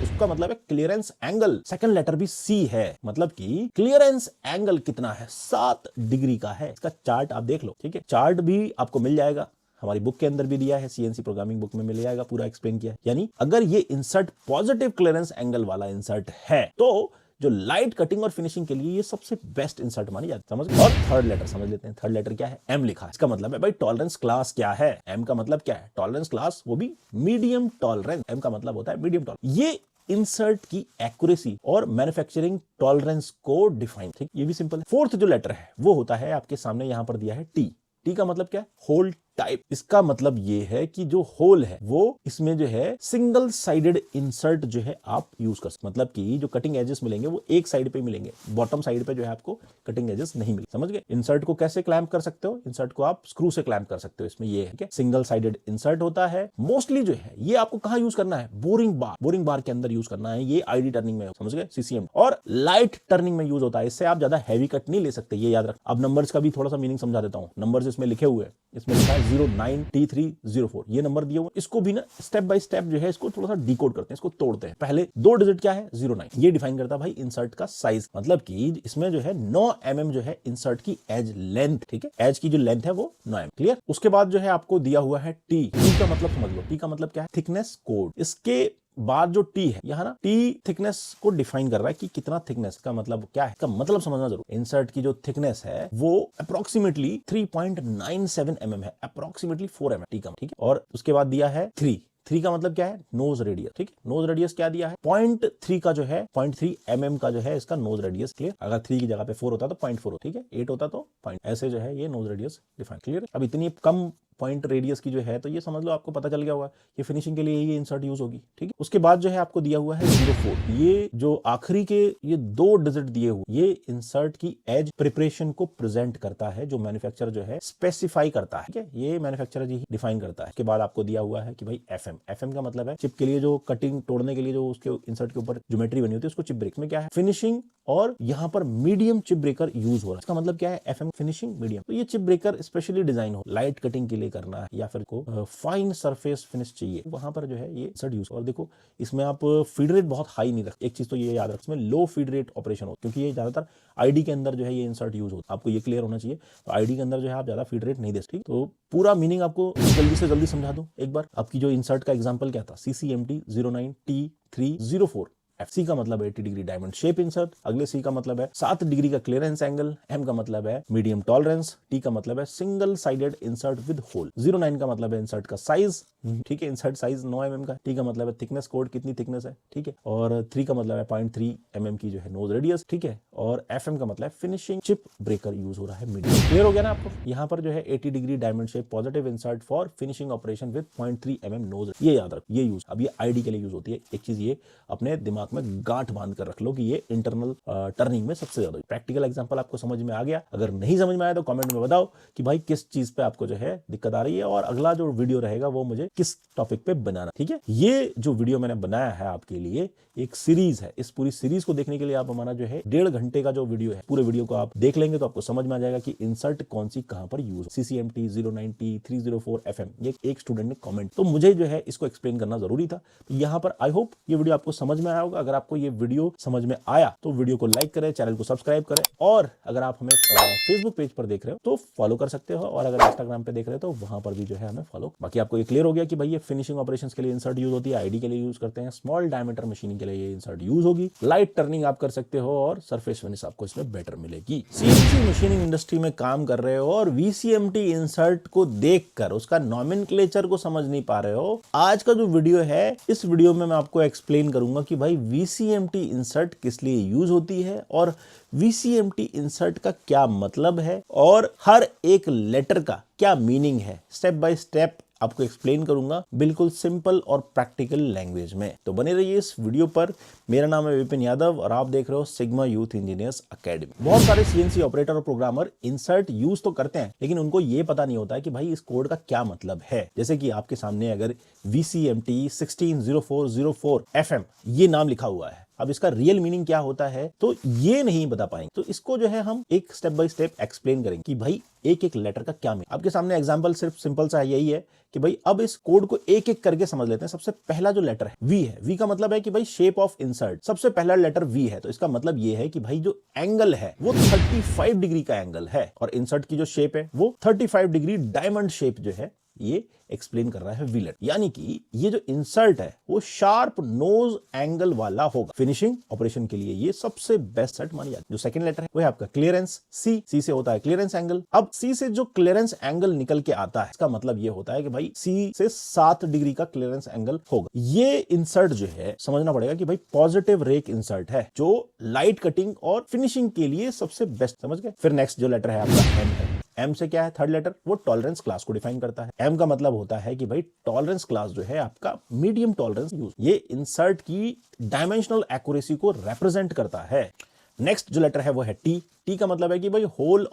उसका मतलब है क्लियरेंस एंगल। सेकंड लेटर भी C है, मतलब कि क्लियरेंस एंगल कितना है, 7 डिग्री का है। इसका चार्ट आप देख लो, ठीक है, चार्ट भी आपको मिल जाएगा, हमारी बुक के अंदर भी दिया है, CNC प्रोग्रामिंग बुक में मिल जाएगा, पूरा एक्सप्लेन किया है। यानी अगर ये इंसर्ट पॉजिटिव क्लियरेंस एंगल वाला इंसर्ट है तो जो लाइट कटिंग और फिनिशिंग के लिए ये सबसे बेस्ट इंसर्ट मानी जाती है, समझ गए। और थर्ड लेटर समझ लेते हैं। थर्ड लेटर क्या है, M लिखा है। इसका मतलब है भाई टॉलरेंस क्लास क्या है। M का मतलब क्या है, टॉलरेंस क्लास, वो भी मीडियम टॉलरेंस। M का मतलब होता है मीडियम टॉलरेंस। ये इंसर्ट की एक्यूरेसी और मैन्युफैक्चरिंग टॉलरेंस को डिफाइन, ठीक, ये भी सिंपल है। फोर्थ जो लेटर है वो होता है आपके सामने यहां पर दिया है T। T का मतलब क्या है, होल टाइप। इसका मतलब ये है कि जो होल है वो इसमें जो है सिंगल साइडेड इंसर्ट जो है आप यूज कर सकते, मतलब कि जो कटिंग एजेस मिलेंगे वो एक साइड पे मिलेंगे, बॉटम साइड पे जो है आपको कटिंग एजेस नहीं मिलेंगे, समझ गए। इंसर्ट को कैसे क्लैंप कर सकते हो, इंसर्ट को आप स्क्रू से क्लैंप कर सकते हो। इसमें ये है सिंगल साइडेड इंसर्ट होता है। मोस्टली जो है ये आपको कहां यूज करना है, बोरिंग बार के अंदर यूज करना है। ये आईडी टर्निंग में, समझ गए, CCM और लाइट टर्निंग में यूज होता है। इससे आप ज्यादा हैवी कट नहीं ले सकते, ये याद रख। अब नंबर्स का भी थोड़ा सा मीनिंग समझा देता हूं। नंबर्स इसमें लिखे हुए हैं, इसमें लिखा है 09T304, ये नंबर दिए हुए। इसको भी ना स्टेप बाय स्टेप जो है इसको थोड़ा सा डिकोड करते हैं, इसको तोड़ते हैं। पहले 2 डिजिट क्या है, 09, ये डिफाइन करता है भाई इंसर्ट का साइज, मतलब कि इसमें जो है 9 mm जो है इंसर्ट की एज लेंथ, ठीक है, एज की जो लेंथ है वो 9 mm, क्लियर। उसके बाद जो है आपको दिया हुआ है T का मतलब समझ लो। T का मतलब क्या है, थिकनेस कोड। इसके बाद जो T है यहाँ ना, T थिकनेस को डिफाइन कर रहा है कि कितना थिकनेस का मतलब क्या है, का मतलब समझना जरूर। इंसर्ट की जो थिकनेस है वो अप्रोक्सीमेटली 3.97 mm है, अप्रोक्सीमेटली 4 mm T का, ठीक है। और उसके बाद दिया है 3 का मतलब क्या है, नोज रेडियस, ठीक है। नोज रेडियस क्या दिया है, 0.3 का जो है 0.3 mm का जो है इसका नोज रेडियस, क्लियर। अगर 3 की जगह पे 4 होता तो 0.4, ठीक है, 8 होता तो 0. ऐसे जो है ये नोज रेडियस डिफाइन, क्लियर। अब इतनी कम पॉइंट रेडियस की जो है तो ये समझ लो आपको पता चल गया होगा ये फिनिशिंग के लिए ये इंसर्ट यूज होगी, ठीक है। उसके बाद जो है आपको दिया हुआ है 04, ये जो आखिरी के ये 2 डिजिट दिए हुए ये इंसर्ट की एज प्रिपरेशन को प्रेजेंट करता है, जो मैन्युफैक्चरर जो है स्पेसिफाई करता है, ठीक है, ये मैन्युफैक्चरर जी डिफाइन करता है। उसके बाद आपको दिया हुआ है कि भाई FM का मतलब है चिप के लिए जो कटिंग तोड़ने के लिए जो उसके इंसर्ट के ऊपर ज्योमेट्री बनी होती है उसको चिप ब्रेक में क्या है, फिनिशिंग, और यहाँ पर मीडियम चिप ब्रेकर यूज हो रहा है। इसका मतलब क्या है, FM फिनिशिंग मीडियम। तो ये चिप ब्रेकर स्पेशली डिजाइन हो, लाइट कटिंग के लिए करना है या फिर को फाइन सरफेस फिनिश चाहिए, वहां पर जो है ये इंसर्ट यूज। और देखो इसमें आप फीड रेट बहुत हाई नहीं रखते, एक चीज तो ये याद रख, इसमें लो फीड रेट ऑपरेशन हो, क्योंकि ये ज्यादातर आईडी के अंदर जो है ये इंसर्ट यूज होता है, आपको ये क्लियर होना चाहिए। तो आईडी के अंदर जो है आप ज्यादा फीड रेट नहीं दे सकते। तो पूरा मीनिंग आपको जल्दी से जल्दी समझा दूं एक बार। आपकी जो इंसर्ट का एग्जांपल क्या था, CCMT 09T304। FC का मतलब है 80 डिग्री डायमंड शेप इंसर्ट, अगले C का मतलब है 7 डिग्री का क्लियरेंस एंगल, M का मतलब है मीडियम टॉलरेंस, T का मतलब है single sided insert with hole, 09 का मतलब है इंसर्ट का साइज, ठीक है, इंसर्ट साइज 9 mm का, T का मतलब है थिकनेस कोड, कितनी थिकनेस है, ठीक है, और 3 का मतलब है 0.3 mm की जो है नोज रेडियस, ठीक है, और FM का मतलब है फिनिशिंग चिप ब्रेकर यूज हो रहा है मीडियम। क्लियर हो गया ना आपको। यहाँ पर जो है 80 degree diamond shape positive insert for finishing operation with 0.3 mm nose, ये याद रख, ये यूज। अब ये आईडी के लिए यूज होती है, एक चीज ये अपने दिमाग दिमाग में गांठ बांध कर रख लो कि ये इंटरनल टर्निंग में सबसे ज्यादा। प्रैक्टिकल एग्जांपल आपको समझ में आ गया? अगर नहीं समझ में आया तो कमेंट में बताओ कि भाई किस चीज पे आपको जो है दिक्कत आ रही है, और अगला जो वीडियो रहेगा वो मुझे किस टॉपिक पे बनाना। ठीक है, ये जो वीडियो मैंने बनाया है आपके लिए एक सीरीज है। इस पूरी सीरीज को देखने के लिए आप हमारा जो है 1.5 घंटे का जो वीडियो है, पूरे वीडियो को आप देख लेंगे तो आपको समझ में आ जाएगा कि इंसर्ट कौन सी कहां पर यूज। CCMT 090 304 FM, ये एक स्टूडेंट ने कमेंट, तो मुझे जो है इसको एक्सप्लेन करना जरूरी था। तो यहाँ पर आई होप ये वीडियो आपको समझ में आया होगा। अगर आपको ये वीडियो समझ में आया तो वीडियो को लाइक करें, चैनल को सब्सक्राइब करें, और अगर आप हमें फेसबुक पेज पर देख रहे हो तो फॉलो कर सकते हो, और अगर इंस्टाग्राम पे देख रहे हो तो वहां पर भी जो है हमें फॉलो। बाकी आपको ये क्लियर हो गया कि भाई ये फिनिशिंग ऑपरेशंस के लिए इंसर्ट यूज होती है, आईडी के लिए यूज करते हैं, स्मॉल डायमीटर मशीनिंग के लिए ये इंसर्ट यूज होगी, लाइट टर्निंग आप कर सकते हो, और सरफेस फिनिश आपको इसमें बेटर मिलेगी। CNC मशीनिंग इंडस्ट्री में काम कर रहे हो और VCMT इंसर्ट को देखकर उसका नॉमेनक्लेचर को समझ नहीं पा रहे हो, आज का जो वीडियो है इस वीडियो में मैं आपको एक्सप्लेन करूंगा कि भाई VCMT इंसर्ट किस लिए यूज होती है, और VCMT इंसर्ट का क्या मतलब है, और हर एक लेटर का क्या मीनिंग है। स्टेप बाय स्टेप आपको एक्सप्लेन करूंगा, बिल्कुल सिंपल और प्रैक्टिकल लैंग्वेज में। तो बने रहिए इस वीडियो पर। मेरा नाम है विपिन यादव और आप देख रहे हो सिग्मा यूथ इंजीनियर्स अकेडमी। बहुत सारे CNC ऑपरेटर और प्रोग्रामर इंसर्ट यूज तो करते हैं, लेकिन उनको ये पता नहीं होता है कि भाई इस कोड का क्या मतलब है। जैसे कि आपके सामने अगर VCMT 160404 FM ये नाम लिखा हुआ है, अब इसका रियल मीनिंग क्या होता है तो ये नहीं बता पाएंगे। तो इसको जो है हम एक स्टेप बाय स्टेप एक्सप्लेन करेंगे कि भाई एक एक लेटर का क्या मीनिंग। आपके सामने एग्जांपल सिर्फ सिंपल सा यही है कि भाई अब इस कोड को एक एक करके समझ लेते हैं। सबसे पहला जो लेटर है V है। V का मतलब है कि भाई शेप ऑफ इंसर्ट। सबसे पहला लेटर V है, तो इसका मतलब ये है कि भाई जो एंगल है वो 35 डिग्री का एंगल है, और इंसर्ट की जो शेप है वो 35 डिग्री डायमंड शेप जो है ये एक्सप्लेन कर रहा है विलेट। यानी कि ये जो इंसर्ट है वो शार्प नोज एंगल वाला होगा। फिनिशिंग ऑपरेशन के लिए ये सबसे बेस्ट सेट मानी जाती है। जो सेकंड लेटर है वो है आपका क्लियरेंस C। C से होता है क्लियरेंस एंगल। अब C से जो क्लियरेंस एंगल निकल के आता है इसका मतलब ये होता है कि भाई C से 7 डिग्री का क्लियरेंस एंगल होगा। ये इंसर्ट जो है समझना पड़ेगा कि भाई पॉजिटिव रेक इंसर्ट है जो लाइट कटिंग और फिनिशिंग के लिए सबसे बेस्ट। समझ गए? फिर नेक्स्ट जो लेटर है आपका M है। M से क्या है? थर्ड लेटर, वो टॉलरेंस क्लास को डिफाइन करता है। M का मतलब होता है कि भाई टॉलरेंस क्लास जो है आपका मीडियम टॉलरेंस यूज, ये इंसर्ट की डायमेंशनल एक्यूरेसी को रिप्रेजेंट करता है। नेक्स्ट जो लेटर है वो है T। T का मतलब है कि भाई होल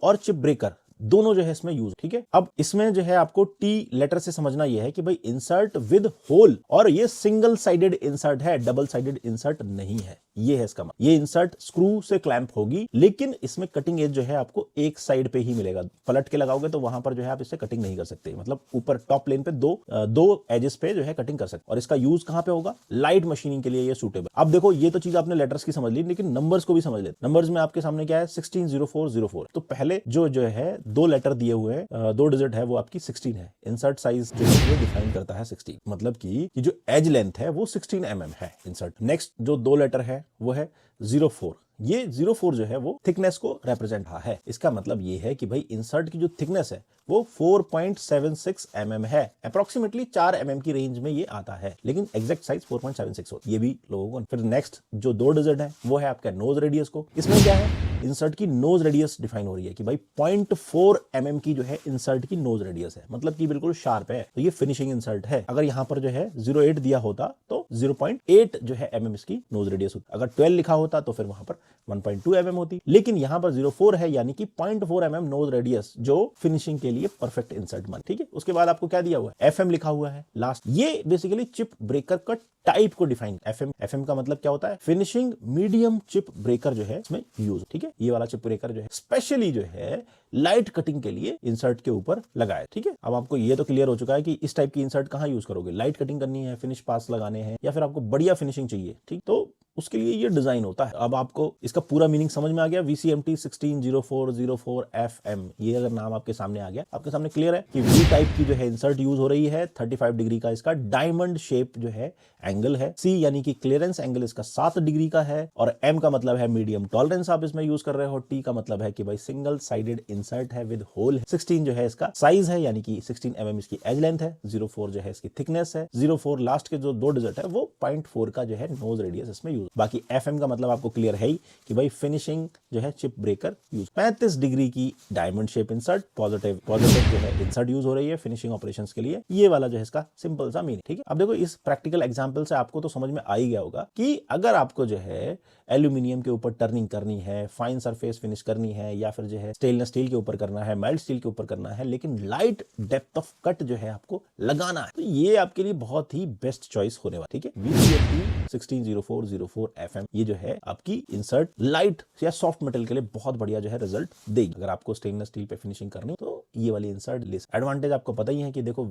और चिप ब्रेकर दोनों जो है इसमें यूज। ठीक है, अब इसमें जो है आपको T लेटर से समझना यह है कि भाई इंसर्ट विद होल, और ये सिंगल साइडेड इंसर्ट है, डबल साइडेड इंसर्ट नहीं है। ये है इसका मतलब। ये इंसर्ट स्क्रू से क्लैंप होगी, लेकिन इसमें कटिंग एज जो है आपको एक साइड पे ही मिलेगा। पलट के लगाओगे तो वहां पर जो है आप इससे कटिंग नहीं कर सकते। मतलब ऊपर टॉप प्लेन पे दो एजेस पे जो है कटिंग कर सकते। और इसका यूज कहां पे होगा? लाइट मशीनिंग के लिए ये सूटेबल। अब देखो ये तो चीज आपने लेटर्स की समझ ली, लेकिन नंबर्स को भी समझ लेते। नंबर्स में आपके सामने क्या है? 160404। तो पहले जो है 2 लेटर दिए हुए हैं, 2 डिजिट है, वो आपकी 16 है। इंसर्ट साइज जो है वो डिफाइन करता है 16, मतलब कि जो एज लेंथ है वो 16 mm है इंसर्ट। नेक्स्ट जो 2 लेटर है वो है 04। ये 04 जो है वो थिकनेस को रिप्रेजेंट है। इसका मतलब ये है कि भाई इंसर्ट की जो थिकनेस है वो 4.76 mm है। अप्रोक्सीमेटली 4 mm की रेंज में ये आता है, लेकिन एग्जैक्ट साइज 4.76 होती है। ये भी लोगों को। फिर नेक्स्ट जो 2 डिजिट है वो है आपका नोज रेडियस को। इसमें क्या है? इंसर्ट की नोज रेडियस डिफाइन हो रही है कि भाई 0.4 mm की जो है इंसर्ट की नोज रेडियस है, मतलब कि बिल्कुल शार्प है। तो ये फिनिशिंग इंसर्ट है। अगर यहाँ पर जो है 08 दिया होता तो 0.8 जो है mm इसकी नोज रेडियस होती। अगर 12 लिखा होता तो फिर वहां पर 1.2 mm होती, लेकिन यहां पर 04 है, यानी कि 0.4 mm नोज रेडियस, जो फिनिशिंग के लिए परफेक्ट इंसर्ट मान। ठीक है, उसके बाद आपको क्या दिया हुआ है? FM लिखा हुआ है लास्ट। ये बेसिकली चिप ब्रेकर का टाइप को डिफाइन। FM का मतलब क्या होता है? फिनिशिंग मीडियम चिप ब्रेकर जो है इसमें यूज। ठीक है, ये वाला चिप ब्रेकर जो है स्पेशली जो है लाइट कटिंग के लिए इंसर्ट के ऊपर लगाए। ठीक है, अब आपको ये तो क्लियर हो चुका है कि इस टाइप की इंसर्ट कहां यूज करोगे। लाइट कटिंग करनी है, फिनिश पास लगाने हैं, या फिर आपको बढ़िया फिनिशिंग चाहिए। ठीक, तो उसके लिए ये डिजाइन होता है। अब आपको इसका पूरा मीनिंग समझ में आ गया। VCMT 160404 FM, ये अगर नाम आपके सामने आ गया, आपके सामने क्लियर है कि V टाइप की जो है इंसर्ट यूज हो रही है। 35 डिग्री का इसका डायमंड शेप जो है एंगल है। C यानी कि क्लियरेंस एंगल इसका 7 डिग्री का है, और M का मतलब है मीडियम टॉलरेंस आप इसमें यूज कर रहे हो। T का मतलब है कि भाई सिंगल साइडेड इंसर्ट है विद होल। 16 जो है इसका साइज है, यानी कि 16 mm इसकी एज लेंथ है। 04 जो है इसकी थिकनेस है। 04 लास्ट के जो 2 डिजिट है वो 0.4 का जो है नोज रेडियस इसमें यूज यूज। बाकी FM का मतलब आपको क्लियर है ही कि भाई फिनिशिंग जो है चिप ब्रेकर यूज। 35 डिग्री की डायमंड शेप इंसर्ट, पॉजिटिव जो है इंसर्ट यूज हो रही है फिनिशिंग ऑपरेशंस के लिए। ये वाला जो है इसका सिंपल सा मीनिंग। ठीक है, अब देखो इस प्रैक्टिकल एग्जांपल से आपको तो समझ में आ ही गया होगा कि अगर आपको जो है एल्यूमिनियम के ऊपर टर्निंग करनी है, फाइन सरफेस फिनिश करनी है, या फिर जो है स्टेनलेस स्टील के ऊपर करना है, माइल्ड स्टील के ऊपर करना है, लेकिन लाइट डेप्थ ऑफ कट जो है आपको लगाना है, तो ये आपके लिए बहुत ही बेस्ट चॉइस होने वाला। ठीक है, VCMT 160404 FM ये जो है आपकी इंसर्ट लाइट या सॉफ्ट मेटल के लिए बहुत बढ़िया जो है रिजल्ट देगी। अगर आपको स्टेनलेस स्टील पे फिनिशिंग करनी तो ये वाली इंसर्ट ले। एडवांटेज आपको पता ही है कि देखो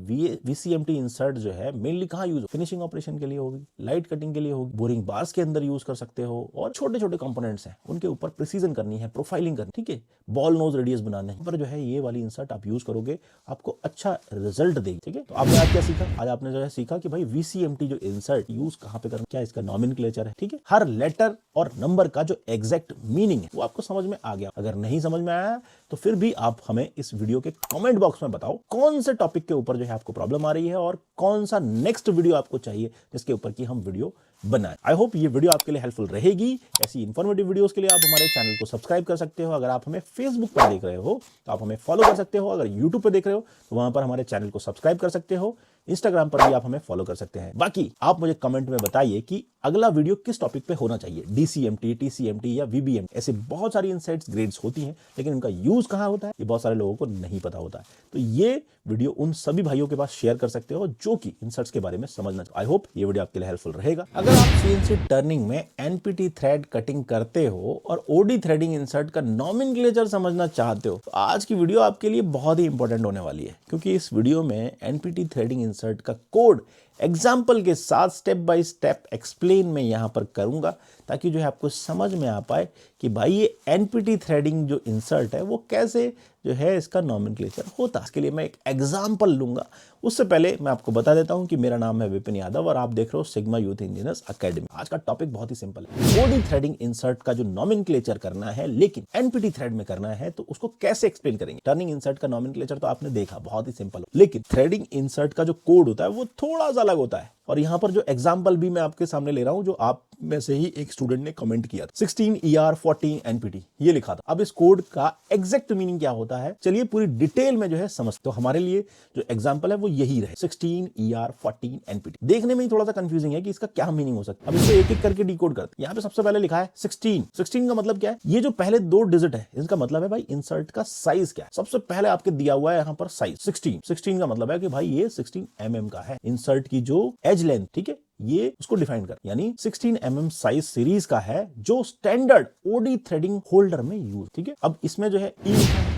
VCMT इंसर्ट जो है मेनली कहाँ यूज हो, फिनिशिंग ऑपरेशन के लिए होगी, लाइट कटिंग के लिए होगी, बोरिंग बार्स के अंदर यूज कर सकते हो, और छोटे छोटे कंपोनेंट्स हैं उनके ऊपर प्रिसीजन करनी है, प्रोफाइलिंग करनी। ठीक है, बॉल नोज रेडियस बनाना है, पर जो है ये वाली इंसर्ट आप यूज करोगे आपको अच्छा रिजल्ट देगी। ठीक है, तो आपने आज क्या सीखा? आज आपने जो है सीखा कि भाई VCMT जो इंसर्ट यूज कहां पे करना, क्या इसका नॉमेनक्लेचर है। ठीक है, हर लेटर और नंबर का जो एग्जैक्ट मीनिंग है वो आपको समझ में आ गया। अगर नहीं समझ में आया तो फिर भी आप हमें इस वीडियो के कमेंट बॉक्स में बताओ कौन से टॉपिक के ऊपर जो है आपको प्रॉब्लम आ रही है और कौन सा नेक्स्ट वीडियो आपको चाहिए जिसके ऊपर की हम वीडियो बनाएं। आई होप ये वीडियो आपके लिए हेल्पफुल रहेगी। ऐसी इन्फॉर्मेटिव वीडियोस के लिए आप हमारे चैनल को सब्सक्राइब कर सकते हो। अगर आप हमें फेसबुक पर देख रहे हो तो आप हमें फॉलो कर सकते हो। अगर यूट्यूब पर देख रहे हो तो वहां पर हमारे चैनल को सब्सक्राइब कर सकते हो। इंस्टाग्राम पर भी आप हमें फॉलो कर सकते हैं। बाकी आप मुझे कमेंट में बताइए कि अगला वीडियो किस टॉपिक पे होना चाहिए, DCMT, TCMT या VBM। ऐसे बहुत सारी इनसाइट्स ग्रेड्स होती हैं, लेकिन उनका यूज कहां होता है ये बहुत सारे लोगों को नहीं पता होता है। तो ये वीडियो उन सभी भाइयों के पास शेयर कर सकते हो जो कि इंसर्ट्स के बारे में समझना चाहते। आई होप ये वीडियो आपके लिए हेल्पफुल रहेगा। अगर आप CNC टर्निंग में NPT थ्रेड कटिंग करते हो और OD थ्रेडिंग इंसर्ट का नॉमेनक्लेचर समझना चाहते हो तो आज की वीडियो आपके लिए बहुत ही इंपॉर्टेंट होने वाली है, क्योंकि इस वीडियो में NPT थ्रेडिंग इंसर्ट का कोड एग्जाम्पल के साथ स्टेप बाय स्टेप एक्सप्लेन मैं यहां पर करूंगा, ताकि जो है आपको समझ में आ पाए कि भाई ये NPT थ्रेडिंग जो इंसर्ट है वो कैसे जो है इसका नॉमेनक्लेचर होता है। इसके लिए मैं एक एग्जाम्पल लूंगा। उससे पहले मैं आपको बता देता हूं कि मेरा नाम है विपिन यादव और आप देख रहे हो सिग्मा यूथ इंजीनियर्स अकेडमी। आज का टॉपिक बहुत ही सिंपल है। OD थ्रेडिंग इंसर्ट का जो नॉमेनक्लेचर करना है लेकिन NPT थ्रेड में करना है तो उसको कैसे एक्सप्लेन करेंगे। टर्निंग इंसर्ट का नॉमेनक्लेचर तो आपने देखा, बहुत ही सिंपल, लेकिन थ्रेडिंग इंसर्ट का जो कोड होता है वो थोड़ा सा अलग होता है। और यहां पर जो एग्जाम्पल भी मैं आपके सामने ले रहा हूं, जो आप में से ही एक स्टूडेंट ने कमेंट किया था, 16ER14 NPT ये लिखा था। अब इस कोड का एग्जैक्ट मीनिंग क्या होता है चलिए पूरी डिटेल में जो है समझते। तो हमारे लिए जो एग्जाम्पल है वो यही रहे, 16ER14 NPT। देखने में ही थोड़ा सा कंफ्यूजिंग है कि इसका क्या मीनिंग हो सकता है। अब इसको एक एक करके डिकोड करते हैं। यहाँ पे सबसे पहले लिखा है 16 का मतलब क्या है? ये जो पहले 2 डिजिट है इसका मतलब है भाई इंसर्ट का साइज क्या है। सबसे पहले आपके दिया हुआ है यहाँ पर साइज 16 का मतलब है कि भाई ये 16 mm का है। इंसर्ट की जो एज लेंथ, ठीक है, ये उसको डिफाइन कर, यानी 16 mm साइज सीरीज का है जो स्टैंडर्ड OD थ्रेडिंग होल्डर में यूज। ठीक है, अब इसमें जो है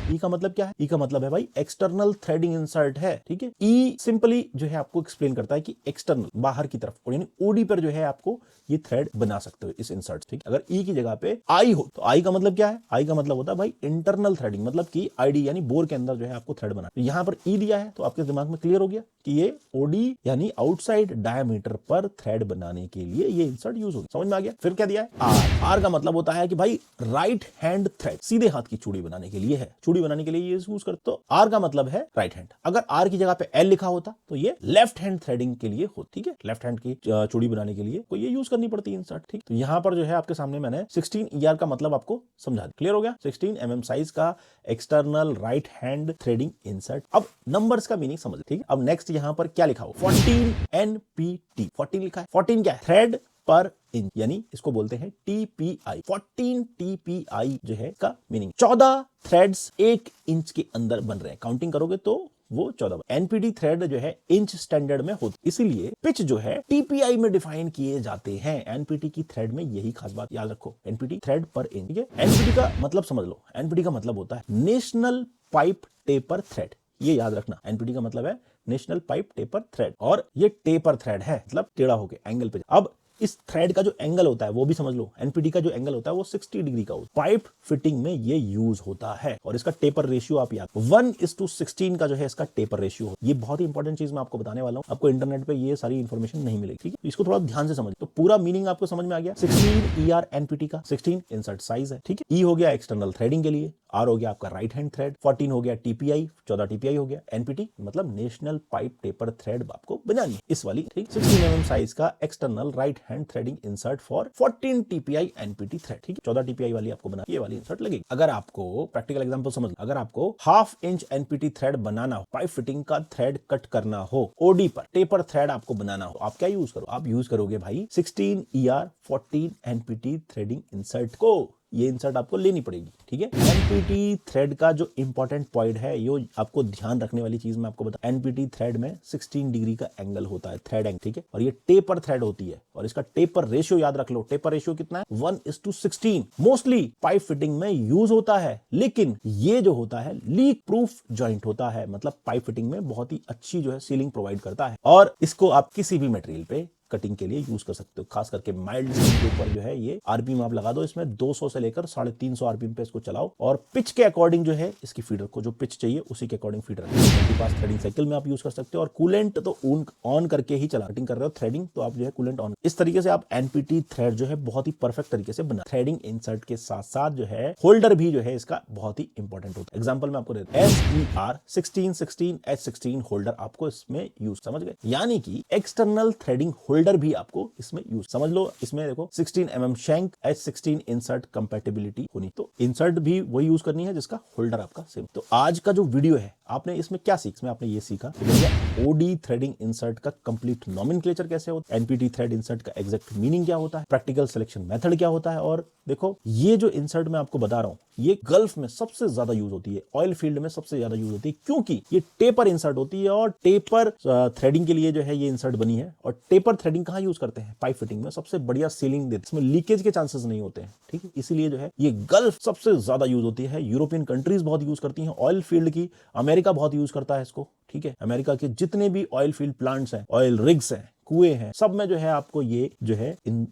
E का मतलब क्या है? E का मतलब है भाई एक्सटर्नल थ्रेडिंग इंसर्ट है। ठीक है, E सिंपली जो है आपको एक्सप्लेन करता है कि एक्सटर्नल बाहर की तरफ, यानी OD पर जो है आपको ये थ्रेड बना सकते हो इस इंसर्ट। ठीक है, अगर E की जगह पे I हो तो I का मतलब क्या है? I का मतलब होता है भाई इंटरनल थ्रेडिंग, मतलब कि ID यानी बोर के अंदर जो है आपको थ्रेड बना। तो यहां पर E दिया है तो आपके दिमाग में क्लियर हो गया कि ये OD यानी आउटसाइड डायमीटर पर थ्रेड बनाने के लिए ये इंसर्ट यूज होगी। समझ में आ गया? फिर क्या दिया है? R का मतलब होता है कि भाई राइट हैंड थ्रेड, सीधे हाथ की चूड़ी बनाने के लिए है। चूड़ी बनाने के लिए ये यूज करते। तो R का मतलब है राइट हैंड। अगर R की जगह पे L लिखा होता तो ये लेफ्ट हैंड थ्रेडिंग के लिए हो। ठीक है, लेफ्ट हैंड की चूड़ी बनाने के लिए कोई ये यूज करनी पड़ती है इंसर्ट। ठीक, तो यहां पर जो है आपके सामने मैंने 16ER का मतलब आपको समझा दिया। क्लियर हो गया? 16 mm साइज का external right hand threading insert. अब नंबर्स का मीनिंग समझ। ठीक है, अब नेक्स्ट यहां पर क्या लिखा हो? 14 NPT 14 लिखा है। 14 क्या है? थ्रेड पर इंच, यानी इसको बोलते हैं TPI। 14 TPI जो है का मीनिंग 14 थ्रेड्स 1 इंच के अंदर बन रहे हैं। काउंटिंग करोगे तो वो 14। NPT थ्रेड जो है इंच स्टैंडर्ड में होती, इसीलिए पिच जो है TPI में डिफाइन किए जाते हैं। NPT की थ्रेड में यही खास बात याद रखो, NPT थ्रेड पर इंच। ठीक है, NPT का मतलब समझ लो। NPT का मतलब होता है नेशनल पाइप टेपर थ्रेड। ये याद रखना, NPT का मतलब है नेशनल पाइप टेपर थ्रेड, और ये टेपर थ्रेड है मतलब टेढ़ा होके एंगल पे। अब इस थ्रेड का जो एंगल होता है वो भी समझ लो। NPT का जो एंगल होता है वो 60 डिग्री का होता है। पाइप फिटिंग में ये यूज होता है, और इसका टेपर रेशियो आप याद, 1:16 का जो है इसका टेपर रेशियो। ये बहुत ही इंपॉर्टेंट चीज मैं आपको बताने वाला हूं। आपको इंटरनेट पे ये सारी इंफॉर्मेशन नहीं मिलेगी। ठीक है, इसको थोड़ा ध्यान से समझ। तो पूरा मीनिंग आपको समझ में आ गया। 16ER NPT का 16 इंसर्ट साइज है। ठीक है, E हो गया एक्सटर्नल थ्रेडिंग के लिए, R हो गया आपका राइट हैंड थ्रेड, 14 हो गया TPI, 14 TPI हो गया। NPT मतलब नेशनल पाइप टेपर थ्रेड आपको बनानी है इस वाली। ठीक, 16 mm साइज का external right hand threading insert for 14 TPI NPT thread. ठीक है, 14 TPI वाली आपको बना, ये वाली इंसर्ट लगेगी। अगर आपको प्रैक्टिकल एग्जांपल समझ, अगर आपको 1/2 इंच NPT थ्रेड बनाना हो, पाइप फिटिंग का थ्रेड कट करना हो, ओडी पर टेपर थ्रेड आपको बनाना हो, आप क्या यूज करो, आप यूज करोगे भाई 16 ER 14 NPT थ्रेडिंग इंसर्ट को। ये इंसर्ट आपको लेनी पड़ेगी। ठीक है, एनपीटी थ्रेड का जो इंपॉर्टेंट पॉइंट है, यो आपको ध्यान रखने वाली चीज मैं आपको बता, एनपीटी थ्रेड में 16 डिग्री का एंगल होता है, थ्रेड एंगल। ठीक है, और ये टेपर थ्रेड होती है, और इसका टेपर रेशियो याद रख लो। टेपर रेशियो कितना है? 1:16। मोस्टली पाइप फिटिंग में यूज होता है, लेकिन ये जो होता है लीक प्रूफ जॉइंट होता है, मतलब पाइप फिटिंग में बहुत ही अच्छी जो है सीलिंग प्रोवाइड करता है, और इसको आप किसी भी मटेरियल पे कटिंग के लिए यूज कर सकते हो। खास करके माइल्ड स्टील के ऊपर जो है ये आरपीएम आप लगा दो, इसमें 200 से लेकर 350 आरपीएम पे इसको चलाओ, और पिच के अकॉर्डिंग जो है इसकी फीडर को जो पिच चाहिए उसी के अकॉर्डिंग फीडर पास थ्रेडिंग साइकिल में आप यूज कर सकते हो। और कूलेंट तो ऑन करके ही चला, कटिंग कर रहे हो थ्रेडिंग तो आप जो है कूलेंट ऑन। इस तरीके से आप एनपीटी थ्रेड जो है बहुत ही परफेक्ट तरीके से बना। थ्रेडिंग इंसर्ट के साथ साथ जो है होल्डर भी जो है इसका बहुत ही इंपॉर्टेंट होता है। एग्जाम्पल मैं आपको देता हूं, SER 1616 H16 होल्डर आपको इसमें यूज, समझ गए? यानी कि एक्सटर्नल थ्रेडिंग होल्डर भी आपको इसमें यूज, समझ लो। इसमें देखो 16 mm shank, H16 insert compatibility होनी, तो इंसर्ट भी वही यूज करनी है जिसका होल्डर आपका सेम। तो आज का जो वीडियो है आपने इसमें क्या सीखा? इसमें आपने ये सीखा कि भैया ओडी थ्रेडिंग इंसर्ट का कंप्लीट नॉमेनक्लेचर कैसे होता है, एनपीटी थ्रेड इंसर्ट का एग्जैक्ट मीनिंग क्या होता है, प्रैक्टिकल सिलेक्शन मेथड क्या होता है। और देखो ये जो इंसर्ट मैं आपको बता रहा हूं, ये गल्फ में सबसे ज्यादा यूज होती है, ऑयल फील्ड में सबसे ज्यादा यूज होती है, क्योंकि ये टेपर इंसर्ट होती है, और टेपर थ्रेडिंग के लिए जो है ये इंसर्ट बनी है। और टेपर थ्रेडिंग कहां यूज करते हैं? पाइप फिटिंग में सबसे बढ़िया सीलिंग देते हैं, इसमें लीकेज के चांसेस नहीं होते हैं। ठीक है, इसीलिए जो है ये गल्फ सबसे ज्यादा यूज होती है। यूरोपियन कंट्रीज बहुत यूज करती हैं ऑयल फील्ड की, अमेरिका बहुत यूज करता है इसको। ठीक है, अमेरिका के जितने भी ऑयल फील्ड प्लांट्स हैं, ऑयल रिग्स हैं, कुएं हैं, सब में जो है आपको ये जो है इन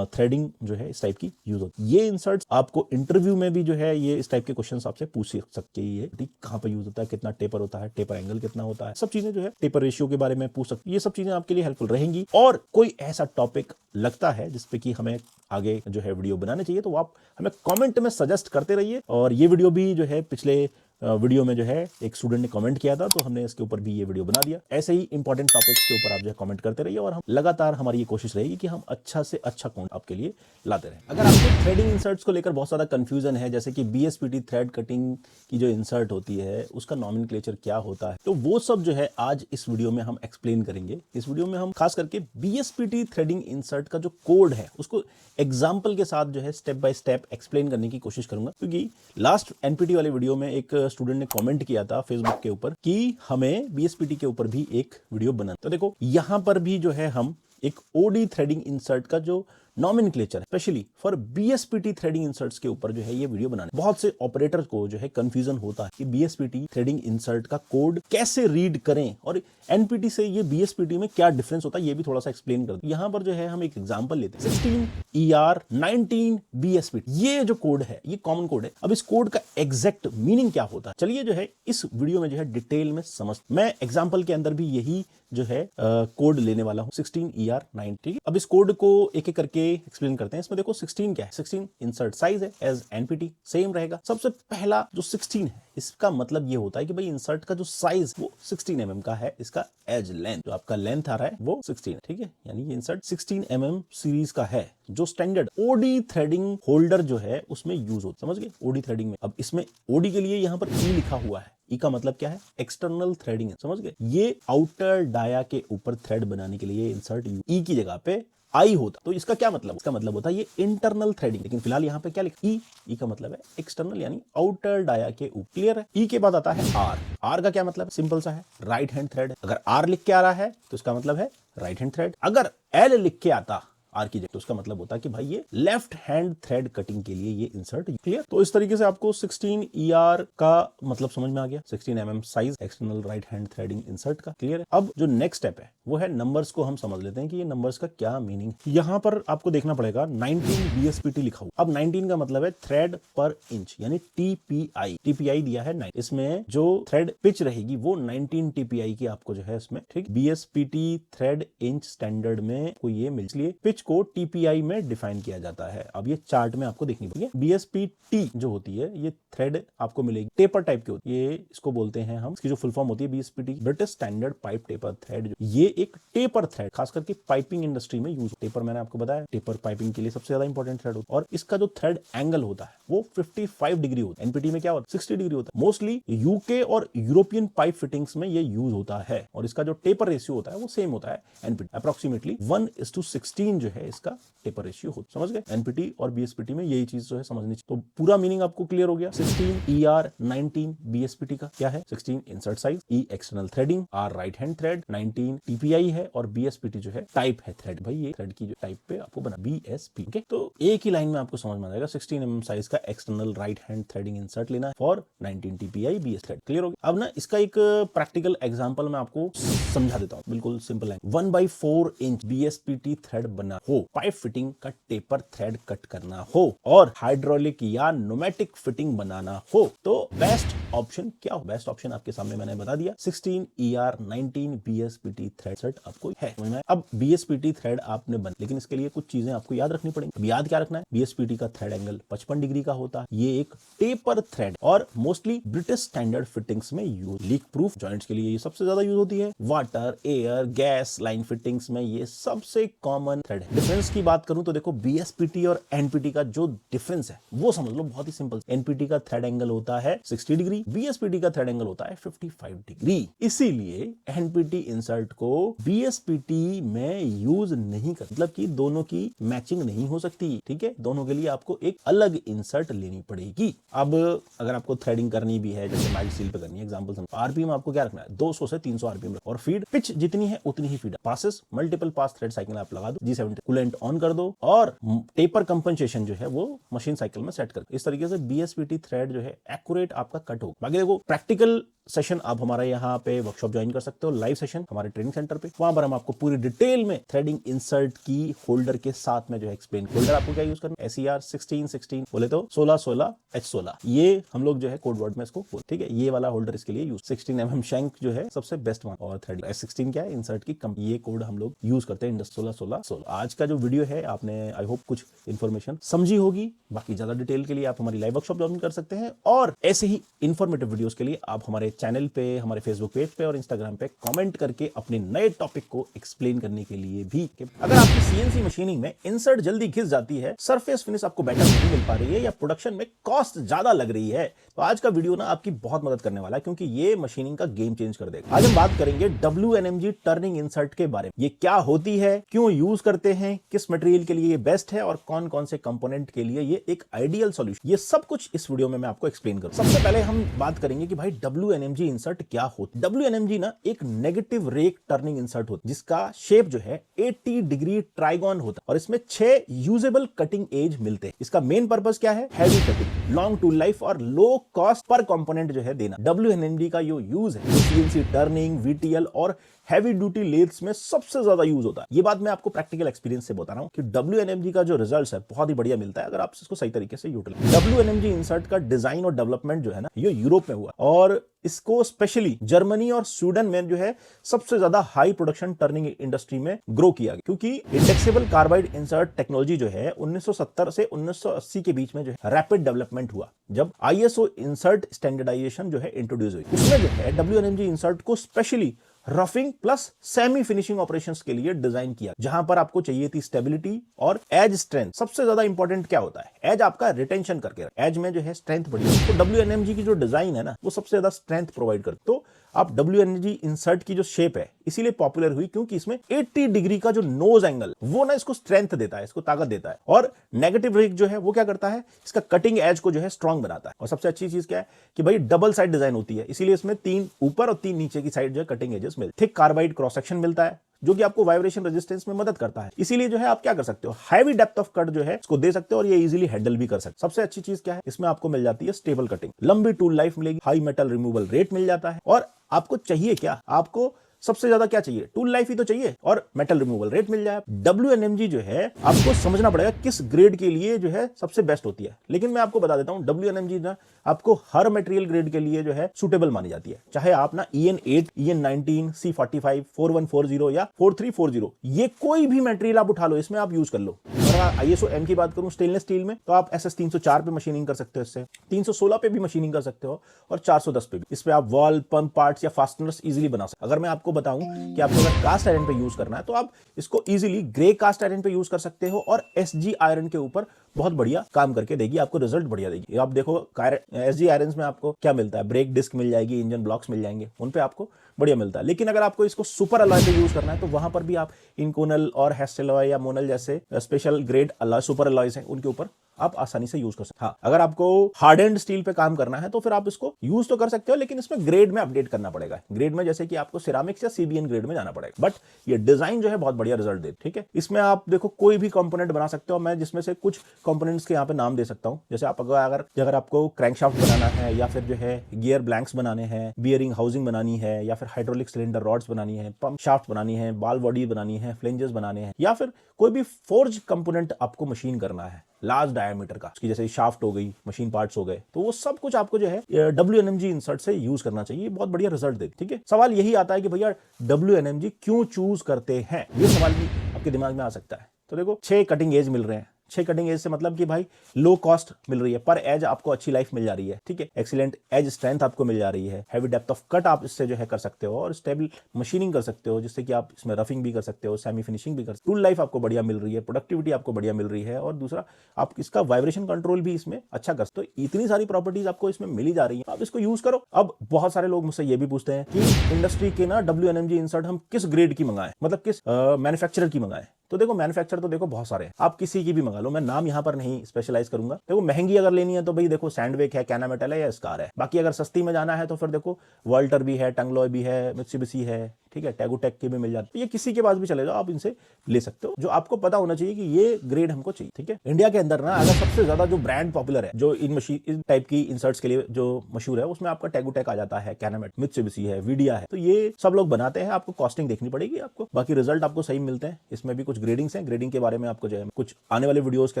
थ्रेडिंग जो है इस टाइप की यूज होती है। ये इंसर्ट्स आपको इंटरव्यू में भी जो है ये इस टाइप के क्वेश्चंस आपसे पूछ सकते हैं। ये कहां पे यूज होता है, कितना टेपर होता है, टेपर एंगल कितना होता है, सब चीजें जो है टेपर रेशियो के बारे में पूछ सकती है। ये सब चीजें आपके लिए हेल्पफुल रहेंगी। और कोई ऐसा टॉपिक लगता है जिसपे कि हमें आगे जो है वीडियो बनाने चाहिए, तो आप हमें कमेंट में सजेस्ट करते रहिए। और ये वीडियो भी जो है पिछले वीडियो में जो है एक स्टूडेंट ने कमेंट किया था, तो हमने इसके ऊपर भी ये वीडियो बना दिया। ऐसे ही इंपॉर्टेंट टॉपिक्स के ऊपर आप जो है कमेंट करते रहिए, और हम लगातार, हमारी ये कोशिश रहेगी कि हम अच्छा से अच्छा कंटेंट आपके लिए लाते रहें। अगर आपको थ्रेडिंग इंसर्ट्स को लेकर बहुत सारा कंफ्यूजन है, जैसे कि बीएसपीटी थ्रेड कटिंग की जो इंसर्ट होती है उसका नॉमेनक्लेचर क्या होता है, तो वो सब जो है आज इस वीडियो में हम एक्सप्लेन करेंगे। इस वीडियो में हम खास करके बीएसपीटी थ्रेडिंग इंसर्ट का जो कोड है उसको एग्जाम्पल के साथ जो है स्टेप बाय स्टेप एक्सप्लेन करने की कोशिश करूंगा, क्योंकि लास्ट एनपीटी वाले वीडियो में एक स्टूडेंट ने कमेंट किया था फेसबुक के ऊपर कि हमें बीएसपीटी के ऊपर भी एक वीडियो बनाना। तो देखो यहां पर भी जो है हम एक ओडी थ्रेडिंग इंसर्ट का जो nomenclature specially for BSPT threading inserts के ऊपर जो है ये वीडियो बनाने। बहुत से ऑपरेटर को जो है कंफ्यूजन होता है कि बीएसपीटी थ्रेडिंग इंसर्ट का कोड कैसे रीड करें, और एनपीटी से ये बीएसपीटी में क्या डिफरेंस होता है ये भी थोड़ा सा एक्सप्लेन कर दो। यहां पर जो है हम एक एग्जांपल लेते हैं, 16 ER 19 बीएसपीटी। ये जो कोड है ये कॉमन कोड है। अब इस कोड का एग्जैक्ट मीनिंग क्या होता है, चलिए जो है इस वीडियो में जो है डिटेल में समझ। मैं एग्जाम्पल के अंदर भी यही जो है कोड लेने वाला हूं, 16 ER 9। ठीक है, अब इस कोड को एक एक करके एक्सप्लेन करते हैं। इसमें देखो 16 क्या है, 16 इंसर्ट साइज है, एज एनपीटी सेम रहेगा। सबसे पहला जो 16 है इसका मतलब ये होता है कि भाई इंसर्ट का जो साइज वो 16 mm का है, इसका एज लेंथ जो आपका लेंथ आ रहा है वो 16 है। ठीक है, यानी ये इंसर्ट 16 mm सीरीज का है, जो स्टैंडर्ड ओडी थ्रेडिंग होल्डर जो है उसमें यूज होता है। समझ गए, ओडी थ्रेडिंग में। अब इसमें ओडी के लिए यहाँ पर ई लिखा हुआ है, ई का मतलब क्या है, एक्सटर्नल थ्रेडिंग है। समझ गए, ये आउटर डाया के ऊपर थ्रेड बनाने के लिए इंसर्ट ई की जगह पे आई होता। तो इसका क्या मतलब, इसका मतलब होता है ये इंटरनल थ्रेडिंग, लेकिन फिलहाल यहाँ पे क्या लिखा, ई का मतलब है एक्सटर्नल यानी आउटर डाया के ऊपर। क्लियर है। ई के बाद आता है आर। आर का क्या मतलब, सिंपल सा है, राइट हैंड थ्रेड। अगर आर लिख के आ रहा है तो इसका मतलब है राइट हैंड थ्रेड। अगर एल लिख के आता आर की जगह तो उसका मतलब होता है कि भाई ये लेफ्ट हैंड थ्रेड कटिंग के लिए ये इंसर्ट। क्लियर। तो इस तरीके से आपको 16 ER का मतलब समझ में आ गया, 16 mm size external right hand threading insert का। क्लियर है। अब जो नेक्स्ट स्टेप है वो है नंबर्स को हम समझ लेते हैं कि ये नंबर्स का क्या मीनिंग। यहां पर आपको देखना पड़ेगा 19 BSPT लिखा हुआ। अब 19 का मतलब है थ्रेड पर इंच यानी TPI। TPI दिया है 9, इसमें जो थ्रेड पिच रहेगी वो 19 TPI की आपको जो है इसमें। ठीक, BSPT थ्रेड इंच स्टैंडर्ड में को ये मिल, इसलिए पिच विच को टीपीआई में डिफाइन किया जाता है। अब ये चार्ट में आपको देखनी पड़ेगी। बीएसपीटी जो होती है ये थ्रेड आपको मिलेगी टेपर टाइप की होती है, ये इसको बोलते हैं हम, इसकी जो फुल फॉर्म होती है BSPT, British standard pipe taper thread. ये एक टेपर थ्रेड खास करके पाइपिंग इंडस्ट्री में यूज, टेपर मैंने आपको बताया टेपर पाइपिंग के लिए सबसे ज्यादा इंपॉर्टेंट थ्रेड होता है, और इसका जो थ्रेड एंगल होता है वो 55 डिग्री होता है। एनपीटी में क्या होता है 60 डिग्री होता है। मोस्टली यूके और यूरोपियन पाइप फिटिंग्स में ये यूज होता है, और इसका जो टेपर रेशियो होता है वो सेम होता है एनपीटी, अप्रोक्सीमेटली 1:16 जो है इसका टेपर रेशियो होता है। समझ गए? एनपीटी और बीएसपीटी में यही चीज जो है समझनी चाहिए। तो पूरा मीनिंग आपको क्लियर हो गया। 16 ER 19 बीएसपीटी का क्या है, 16 insert size, E external threading, R right hand thread, 19 TPI है, और बीएसपीटी जो है टाइप है थ्रेड। भाई ये थ्रेड की जो टाइप पे आपको बना बीएसपी। ओके, तो एक ही लाइन में आपको समझ में आ जाएगा 16 mm साइज का external right hand threading insert लेना है for 19 TPI BS thread. Clear हो गया? अब ना इसका एक प्रैक्टिकल एग्जांपल मैं आपको समझा देता हूं, बिल्कुल सिंपल है। 1/4 इंच बीएसपीटी थ्रेड बना हो, पाइप फिटिंग का टेपर थ्रेड कट करना हो, और हाइड्रोलिक या न्यूमेटिक फिटिंग बनाना हो, तो बेस्ट ऑप्शन क्या हो? बेस्ट ऑप्शन आपके सामने मैंने बता दिया, 16 ER 19 बीएसपीटी थ्रेड सेट आपको है। अब बीएसपीटी थ्रेड आपने बन, लेकिन इसके लिए कुछ चीजें आपको याद रखनी पड़ेंगी। अब याद क्या रखना है? बीएसपीटी का थ्रेड एंगल 55 डिग्री का होता है, ये एक टेपर थ्रेड, और मोस्टली ब्रिटिश स्टैंडर्ड फिटिंग्स में यूज, लीक प्रूफ जॉइंट्स के लिए ये सबसे ज्यादा यूज होती है, water, air, gas line fittings में ये सबसे कॉमन थ्रेड है। डिफरेंस की बात करूं तो देखो बीएसपीटी और एनपीटी का जो डिफरेंस है वो समझ लो, बहुत ही सिंपल। एनपीटी का थ्रेड एंगल होता है 60 डिग्री, बीएसपीटी का थ्रेड एंगल होता है 55 डिग्री। इसीलिए एनपीटी इंसर्ट को बीएसपीटी में यूज नहीं कर, मतलब कि दोनों की मैचिंग नहीं हो सकती। ठीक है, दोनों के लिए आपको एक अलग इंसर्ट लेनी पड़ेगी। अब अगर आपको थ्रेडिंग करनी भी है, जैसे माइल्ड स्टील पे करनी है, एग्जांपल समझो, आरपीएम आपको क्या रखना है 200 से 300 आरपीएम, और फीड पिच जितनी है उतनी ही फीड। पासेस मल्टीपल पास थ्रेड साइकिल आप लगा दो, G70 कूलेंट ऑन कर दो, और टेपर कंपनसेशन जो है वो मशीन साइकिल में सेट कर। इस तरीके से बीएसपीटी थ्रेड जो है एक्यूरेट आपका कट होगा। बाकी देखो प्रैक्टिकल सेशन आप हमारे यहाँ पे वर्कशॉप ज्वाइन कर सकते हो, लाइव सेशन हमारे ट्रेनिंग सेंटर पे, वहां पर हम आपको पूरी डिटेल में थ्रेडिंग इंसर्ट की होल्डर के साथ में जो है एक्सप्लेन। होल्डर आपको क्या यूज करना है, SER 16 बोले तो 16 H16, ये हम लोग जो है कोड वर्ड में इसको बोलते, ठीक है, ये वाला होल्डर इसके लिए यूज। 16 mm शैंक जो है सबसे बेस्ट वन, और थ्रेडिंग S16 क्या है, इंसर्ट की ये कोड हम लोग यूज करते हैं, इंडस 16 आज का जो वीडियो है आपने आई होप कुछ इन्फॉर्मेशन समझी होगी। बाकी ज्यादा डिटेल के लिए आप हमारी लाइव वर्कशॉप ज्वाइन कर सकते हैं, और ऐसे ही इन्फॉर्मेटिव वीडियोस के लिए आप हमारे चैनल पे, हमारे फेसबुक पेज पे और इंस्टाग्राम पे कमेंट करके अपने नए टॉपिक को एक्सप्लेन करने के लिए भी। अगर आपकी सीएनसी मशीनिंग में इंसर्ट जल्दी घिस जाती है, सरफेस फिनिश आपको बेटर नहीं मिल पा रही है, या प्रोडक्शन में कॉस्ट ज्यादा लग रही है, तो आज का वीडियो ना आपकी बहुत मदद करने वाला है, क्योंकि ये मशीनिंग का गेम चेंज कर देगा। आज हम बात करेंगे WNMG टर्निंग इंसर्ट के बारे में। ये क्या होती है, क्यों यूज करते हैं, किस मटेरियल के लिए ये बेस्ट है, और कौन कौन से कंपोनेंट के लिए ये एक आइडियल सॉल्यूशन, ये सब कुछ इस वीडियो में मैं आपको एक्सप्लेन करूंगा। सबसे पहले हम बात करेंगे कि भाई WNMG इंसर्ट क्या होता है। WNMG ना एक नेगेटिव रेक टर्निंग इंसर्ट होता है, जिसका शेप जो है 80 डिग्री ट्राइगोन होता है, और इसमें 6 यूजेबल कटिंग एज मिलते हैं। इसका मेन पर्पस क्या है, heavy cutting, long tool life और लो कॉस्ट पर कंपोनेंट जो है देना। WNMG का जो यूज है CNC टर्निंग, VTL और हैवी ड्यूटी लेथ्स में सबसे ज्यादा यूज होता है। ये बात मैं आपको प्रैक्टिकल एक्सपीरियंस से बता रहा हूं कि WNMG का जो रिजल्ट है बहुत ही बढ़िया मिलता है, अगर आप इसको सही तरीके से यूटिलाइज। WNMG इंसर्ट का डिजाइन और डेवलपमेंट जो है ना, ये यूरोप में हुआ, और इसको स्पेशली जर्मनी और स्वीडन में जो है सबसे ज्यादा हाई प्रोडक्शन टर्निंग इंडस्ट्री में ग्रो किया गया, क्योंकि इंडेक्सेबल कार्बाइड इंसर्ट टेक्नोलॉजी जो है 1970 से 1980 के बीच में जो है रैपिड डेवलपमेंट हुआ, जब ISO इंसर्ट स्टैंडर्डाइजेशन जो है इंट्रोड्यूस हुई। उसमें जो है WNMG इंसर्ट को specially roughing plus semi finishing operations के लिए डिजाइन किया, जहां पर आपको चाहिए थी स्टेबिलिटी और एज स्ट्रेंथ। सबसे ज्यादा इंपॉर्टेंट क्या होता है, एज आपका रिटेंशन करके, एज में जो है स्ट्रेंथ बढ़ी। तो WNMG की जो डिजाइन है ना, वो सबसे ज्यादा स्ट्रेंथ प्रोवाइड करती। तो अब WNMG इंसर्ट की जो शेप है इसीलिए पॉपुलर हुई, क्योंकि इसमें 80 डिग्री का जो नोज एंगल वो ना इसको स्ट्रेंथ देता है, इसको ताकत देता है, और नेगेटिव रेक जो है वो क्या करता है, इसका कटिंग एज को जो है स्ट्रांग बनाता है। और सबसे अच्छी चीज क्या है कि भाई डबल साइड डिजाइन होती है, इसीलिए इसमें 3 ऊपर और 3 नीचे की साइड जो है कटिंग एजेस मिलते। थिक कार्बाइड क्रॉस सेक्शन मिलता है, जो कि आपको वाइब्रेशन रेजिस्टेंस में मदद करता है। इसीलिए जो है आप क्या कर सकते हो, हैवी डेप्थ ऑफ कट जो है इसको दे सकते हो, और ये इजीली हैंडल भी कर सकते हो। सबसे अच्छी चीज क्या है, इसमें आपको मिल जाती है स्टेबल कटिंग, लंबी टूल लाइफ मिलेगी, हाई मेटल रिमूवल रेट मिल जाता है, और आपको चाहिए क्या, आपको सबसे ज्यादा क्या चाहिए, टूल लाइफ ही तो चाहिए और मेटल रिमूवल रेट मिल जाए। WNMG जो है आपको समझना पड़ेगा किस ग्रेड के लिए जो है सबसे बेस्ट होती है, लेकिन मैं आपको बता देता हूं WNMG ना आपको हर मटेरियल ग्रेड के लिए जो है सुटेबल मानी जाती है। चाहे आप ना EN8, EN19, C45, 4140 या 4340 ये कोई भी मटेरियल आप उठा लो, इसमें आप यूज कर लो। अगर ISO M की बात करूं स्टेनलेस स्टील में तो आप SS 304 पे मशीनिंग कर सकते हो, इससे 316 पे भी मशीनिंग कर सकते हो और 410 पे भी। इस पे आप वॉल, पंप पार्ट्स या फास्टनर्स इजीली बना सकते हो। अगर मैं आपको बताऊं कि आपको अगर कास्ट आयरन पे यूज करना है तो आप इसको इजीली ग्रे कास्ट आयरन पे यूज कर सकते हो और SG आयरन के ऊपर बहुत बढ़िया काम करके देगी, आपको रिजल्ट बढ़िया देगी। आप देखो SG आयरन में आपको क्या मिलता है, ब्रेक डिस्क मिल जाएगी, इंजन ब्लॉक्स मिल जाएंगे, उन पे आपको बढ़िया मिलता है। लेकिन अगर आपको इसको सुपर अलॉय पे यूज करना है तो वहां पर भी आप इनकोनल और हेस्टेलॉय या मोनल जैसे special grade alloy, super alloys हैं, उनके ऊपर आप आसानी से यूज कर सकते हैं। हाँ, अगर आपको हार्डेंड स्टील पे काम करना है तो फिर आप इसको यूज तो कर सकते हो, लेकिन इसमें ग्रेड में अपडेट करना पड़ेगा। ग्रेड में जैसे कि आपको सिरामिक्स या CBN ग्रेड में जाना पड़ेगा, बट ये डिजाइन जो है बहुत बढ़िया रिजल्ट दे। ठीक है, इसमें आप देखो कोई भी कंपोनेंट बना सकते हो। मैं जिसमें से कुछ कंपोनेंट्स के यहाँ पे नाम दे सकता हूँ। जैसे आप अगर आपको क्रैंकशाफ्ट बनाना है या फिर जो है गियर ब्लैंक्स बनाने हैं, बियरिंग हाउसिंग बनानी है या फिर हाइड्रोलिक सिलेंडर रॉड्स बनानी है, पंप शाफ्ट बनानी है, बाल बॉडी बनानी है, फ्लेंजेस बनाने हैं, या फिर कोई भी फोर्ज कंपोनेंट आपको मशीन करना है लार्ज डायमीटर का, उसकी जैसे शाफ्ट हो गई, मशीन पार्ट्स हो गए, तो वो सब कुछ आपको जो है WNMG इंसर्ट से यूज करना चाहिए। बहुत बढ़िया रिजल्ट देगी। ठीक है, सवाल यही आता है कि भैया WNMG क्यों चूज करते हैं, ये सवाल भी आपके दिमाग में आ सकता है। तो देखो 6 कटिंग एज मिल रहे हैं। 6 कटिंग एज से मतलब कि भाई लो कॉस्ट मिल रही है, पर एज आपको अच्छी लाइफ मिल जा रही है। ठीक है, एक्सीलेंट एज स्ट्रेंथ आपको मिल जा रही है, हैवी डेप्थ ऑफ कट आप इससे जो है कर सकते हो और स्टेबल मशीनिंग कर सकते हो, जिससे कि आप इसमें रफिंग भी कर सकते हो, सेमी फिनिशिंग भी कर सकते हो। टूल लाइफ आपको बढ़िया मिल रही है, प्रोडक्टिविटी आपको बढ़िया मिल रही है और दूसरा आप इसका वाइब्रेशन कंट्रोल भी इसमें अच्छा कर सकते हो। इतनी सारी प्रॉपर्टीज आपको इसमें मिली जा रही है, आप इसको यूज करो। अब बहुत सारे लोग मुझसे ये भी पूछते हैं कि इंडस्ट्री के ना WNMG इंसर्ट हम किस ग्रेड की मंगाएं, मतलब किस मैन्युफैक्चरर की मंगाएं। तो देखो मैन्युफैक्चर तो देखो बहुत सारे हैं, आप किसी की भी मंगा लो, मैं नाम यहां पर नहीं स्पेशलाइज करूंगा। देखो महंगी अगर लेनी है तो भाई देखो सैंडविक है, कैनामेटल है या स्कार है। बाकी अगर सस्ती में जाना है तो फिर देखो वॉल्टर भी है, टंगलॉय भी है, मित्सुबिशी है, ठीक है, टैगुटेक की भी मिल जाती है। ये किसी के पास भी चले जाओ, आप इनसे ले सकते हो। जो आपको पता होना चाहिए कि ये ग्रेड हमको चाहिए। ठीक है, इंडिया के अंदर ना अगर सबसे ज्यादा जो ब्रांड पॉपुलर है, जो इन टाइप की इंसर्ट्स के लिए जो मशहूर है, उसमें आपका टैगुटेक आ जाता है, कैनामेट, मित्सुबिशी है, वीडिया है। तो ये सब लोग बनाते हैं, आपको कॉस्टिंग देखनी पड़ेगी आपको, बाकी रिजल्ट आपको सही मिलते हैं। इसमें भी कुछ ग्रेडिंग्स हैं, ग्रेडिंग के बारे में आपको जो है कुछ आने वाले वीडियोस के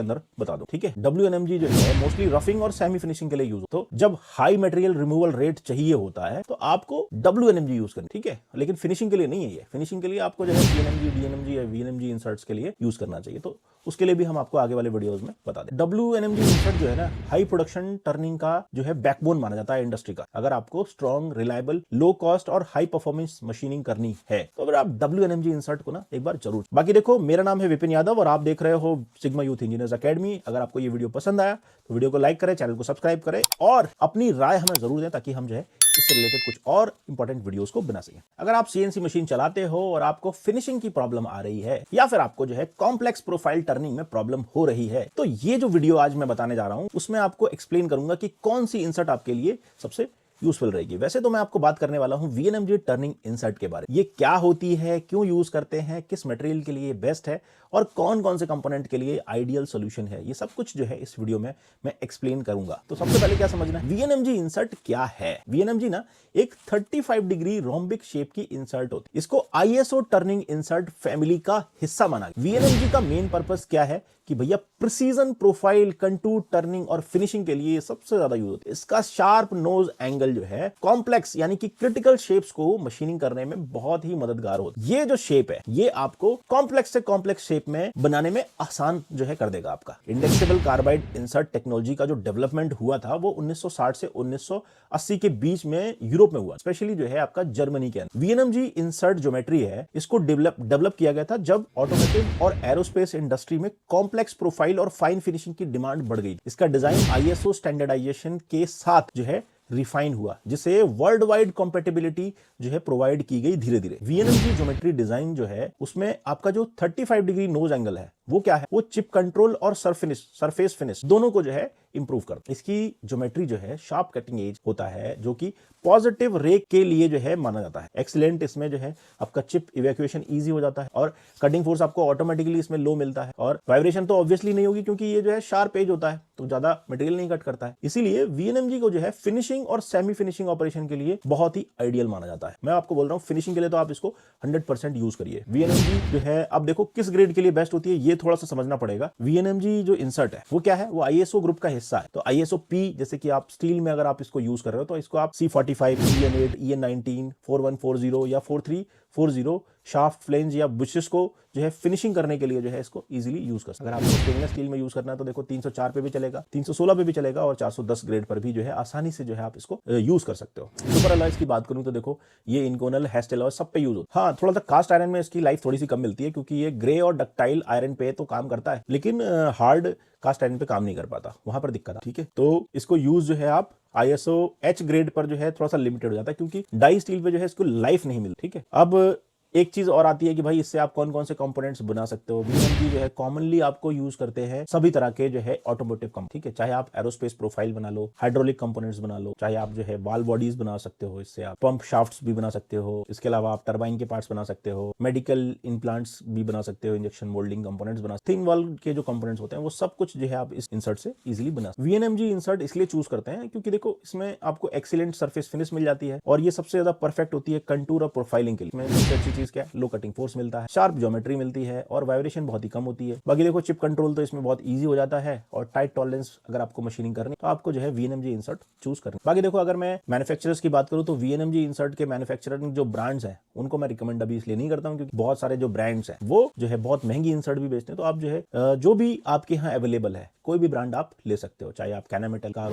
अंदर बता दो। ठीक है, WNMG जो है मोस्टली रफिंग और सेमी फिनिशिंग के लिए यूज। तो जब हाई मटेरियल रिमूवल रेट चाहिए होता है तो आपको WNMG यूज करना। ठीक है, लेकिन फिनिशिंग के लिए नहीं है ये। फिनिशिंग के लिए आपको जो है CNMG, DNMG या VNMG इंसर्ट्स के लिए यूज करना चाहिए। तो उसके लिए भी हम आपको आगे वाले वीडियोस में बता दें। WNMG इंसर्ट जो है ना हाई प्रोडक्शन टर्निंग का जो है बैकबोन माना जाता है इंडस्ट्री का। अगर आपको स्ट्रॉन्ग, रिलायबल, लो कॉस्ट और हाई परफॉर्मेंस मशीनिंग करनी है तो अगर आप WNMG इंसर्ट को ना एक बार जरूर। बाकी देखो मेरा नाम है विपिन यादव और आप देख रहे हो सिग्मा यूथ इंजीनियर्स अकेडमी। अगर आपको ये वीडियो पसंद आया तो वीडियो को लाइक करें, चैनल को सब्सक्राइब करें और अपनी राय हमें जरूर दें ताकि हम जो है इससे रिलेटेड कुछ और इंपॉर्टेंट वीडियोस को बना सकें। अगर आप CNC मशीन चलाते हो और आपको फिनिशिंग की प्रॉब्लम आ रही है या फिर आपको जो है कॉम्प्लेक्स प्रोफाइल टर्निंग में प्रॉब्लम हो रही है तो ये जो वीडियो आज मैं बताने जा रहा हूं उसमें आपको एक्सप्लेन करूंगा कि कौन सी इंसर्ट आपके लिए सबसे यूजफुल रहेगी। वैसे तो मैं आपको बात करने वाला हूं VNMG टर्निंग इंसर्ट के बारे में। ये क्या होती है, क्यों यूज करते हैं, किस मटेरियल के लिए बेस्ट है और कौन कौन से कंपोनेंट के लिए आइडियल सॉल्यूशन है, ये सब कुछ जो है इस वीडियो में मैं एक्सप्लेन करूंगा। तो सबसे पहले क्या समझना है, VNMG इंसर्ट क्या है। VNMG ना एक 35 डिग्री रोम्बिक शेप की इंसर्ट होती है। इसको ISO टर्निंग इंसर्ट फैमिली का हिस्सा माना गया। VNMG का मेन पर्पस क्या है कि भैया प्रिसीजन प्रोफाइल, कंटूर, टर्निंग और फिनिशिंग के लिए सबसे ज्यादा यूज होता है। इसका शार्प नोज एंगल जो है कॉम्प्लेक्स यानी कि क्रिटिकल शेप्स को मशीनिंग करने में बहुत ही मददगार होता है। ये जो शेप है ये आपको कॉम्प्लेक्स से कॉम्प्लेक्स शेप में बनाने में आसान जो है कर देगा आपका। इंडेक्सेबल कार्बाइड इंसर्ट टेक्नोलॉजी का जो डेवलपमेंट हुआ था वो 1960 से 1980 के बीच में यूरोप में हुआ, स्पेशली जो है आपका जर्मनी के अंदर। VNMG इंसर्ट ज्योमेट्री है, इसको डेवलप किया गया था जब ऑटोमोटिव और एरोस्पेस इंडस्ट्री में कॉम्प्लेक्स प्रोफाइल और फाइन फिनिशिंग की डिमांड बढ़ गई। इसका डिजाइन ISO स्टैंडर्डाइजेशन के साथ जो है रिफाइन हुआ, जिससे वर्ल्ड वाइड कॉम्पेटिबिलिटी जो है प्रोवाइड की गई धीरे धीरे। VNMG ज्योमेट्री डिजाइन जो है उसमें आपका जो 35 डिग्री नोज एंगल है वो क्या है, वो चिप कंट्रोल और सरफेस फिनिश दोनों को जो है इंप्रूव करता है। इसकी ज्योमेट्री जो है शार्प कटिंग एज होता है, जो कि पॉजिटिव रेक के लिए जो है माना जाता है। एक्सीलेंट इसमें जो है आपका चिप इवैक्यूएशन इजी हो जाता है और कटिंग फोर्स आपको ऑटोमेटिकली इसमें लो मिलता है, और वाइब्रेशन तो ऑब्वियसली नहीं होगी क्योंकि ये जो है शार्प एज होता है तो ज्यादा मटेरियल नहीं कट करता है। इसीलिए VNMG को जो है फिनिशिंग और सेमी फिनिशिंग ऑपरेशन के लिए बहुत ही आइडियल माना जाता है। मैं आपको बोल रहा हूं फिनिशिंग के लिए तो आप इसको 100% यूज करिए। VNMG जो है अब देखो किस ग्रेड के लिए बेस्ट होती है ये थोड़ा सा समझना पड़ेगा। VNMG जो इंसर्ट है वो क्या है, वो ISO ग्रुप का हिस्सा है। तो ISO P जैसे कि आप स्टील में अगर आप इसको यूज कर रहे हो तो इसको आप C45, EN8, EN19, 4140 या 4340 शाफ्ट फ्लेंज या बुशेस को जो है फिनिशिंग करने के लिए जो है इसको इजीली यूज कर सकते हैं। अगर आपको स्टेनलेस स्टील में यूज करना है तो देखो 304 पे भी चलेगा, 316 पे भी चलेगा और 410 ग्रेड पर भी जो है आसानी से जो है आप इसको यूज कर सकते हो। सुपर अलॉयज की बात करूं तो देखो ये इनकोनल हेस्ट अलॉय सब पे यूज होता है। हाँ, थोड़ा सा कास्ट आयरन में इसकी लाइफ थोड़ी सी कम मिलती है क्योंकि ये ग्रे और डक्टाइल आयरन पे तो काम करता है, लेकिन हार्ड कास्ट आयरन पे काम नहीं कर पाता, वहां पर दिक्कत है। ठीक है, तो इसको यूज जो है आप ISO H ग्रेड पर जो है थोड़ा सा लिमिटेड हो जाता है क्योंकि डाई स्टील पे जो है इसको लाइफ नहीं मिलती। ठीक है, अब एक चीज और आती है कि भाई इससे आप कौन कौन से कंपोनेंट्स बना सकते हो। VNMG जो है कॉमनली आपको यूज करते हैं सभी तरह के जो है ऑटोमोटिव कंपोनेंट। ठीक है, चाहे आप एरोस्पेस प्रोफाइल बना लो, हाइड्रोलिक कंपोनेंट्स बना लो, चाहे आप जो है वाल बॉडीज बना सकते हो, इससे आप पंप शाफ्ट्स भी बना सकते हो, इसके अलावा आप टरबाइन के पार्ट्स बना सकते हो, मेडिकल इम्प्लांट्स भी बना सकते हो, इंजेक्शन मोल्डिंग कंपोनेंट्स बना, थिन वॉल के जो कंपोनेंट्स होते हैं वो सब कुछ जो है आप इस इंसर्ट से इजिली बना सकते हो। VNMG इंसर्ट इसलिए चूज करते हैं क्योंकि देखो इसमें आपको एक्सीलेंट सरफेस फिनिश मिल जाती है और ये सबसे ज्यादा परफेक्ट होती है कंटूर और प्रोफाइलिंग के लिए। सबसे अच्छी चीज क्या है, लो कटिंग फोर्स मिलता है, शार्प ज्योमेट्री मिलती है और वाइब्रेशन बहुत ही कम होती है। बाकी देखो चिप कंट्रोल तो इसमें बहुत इजी हो जाता है और टाइट टॉलरेंस अगर आपको मशीनिंग करनी तो आपको जो है VNMG इंसर्ट चूज करनी। बाकी देखो अगर मैं मैन्युफैक्चरर्स की बात करूं तो VNMG इंसर्ट के मैन्युफैक्चरर जो ब्रांड्स हैं उनको मैं रिकमेंड अभी इसलिए नहीं करता हूं क्योंकि बहुत सारे जो ब्रांड्स हैं वो जो है बहुत महंगी इंसर्ट भी बेचते हैं। तो आप जो है जो भी आपके यहाँ अवेलेबल है कोई भी ब्रांड आप ले सकते हो, चाहे आप कैनामेटल का हो,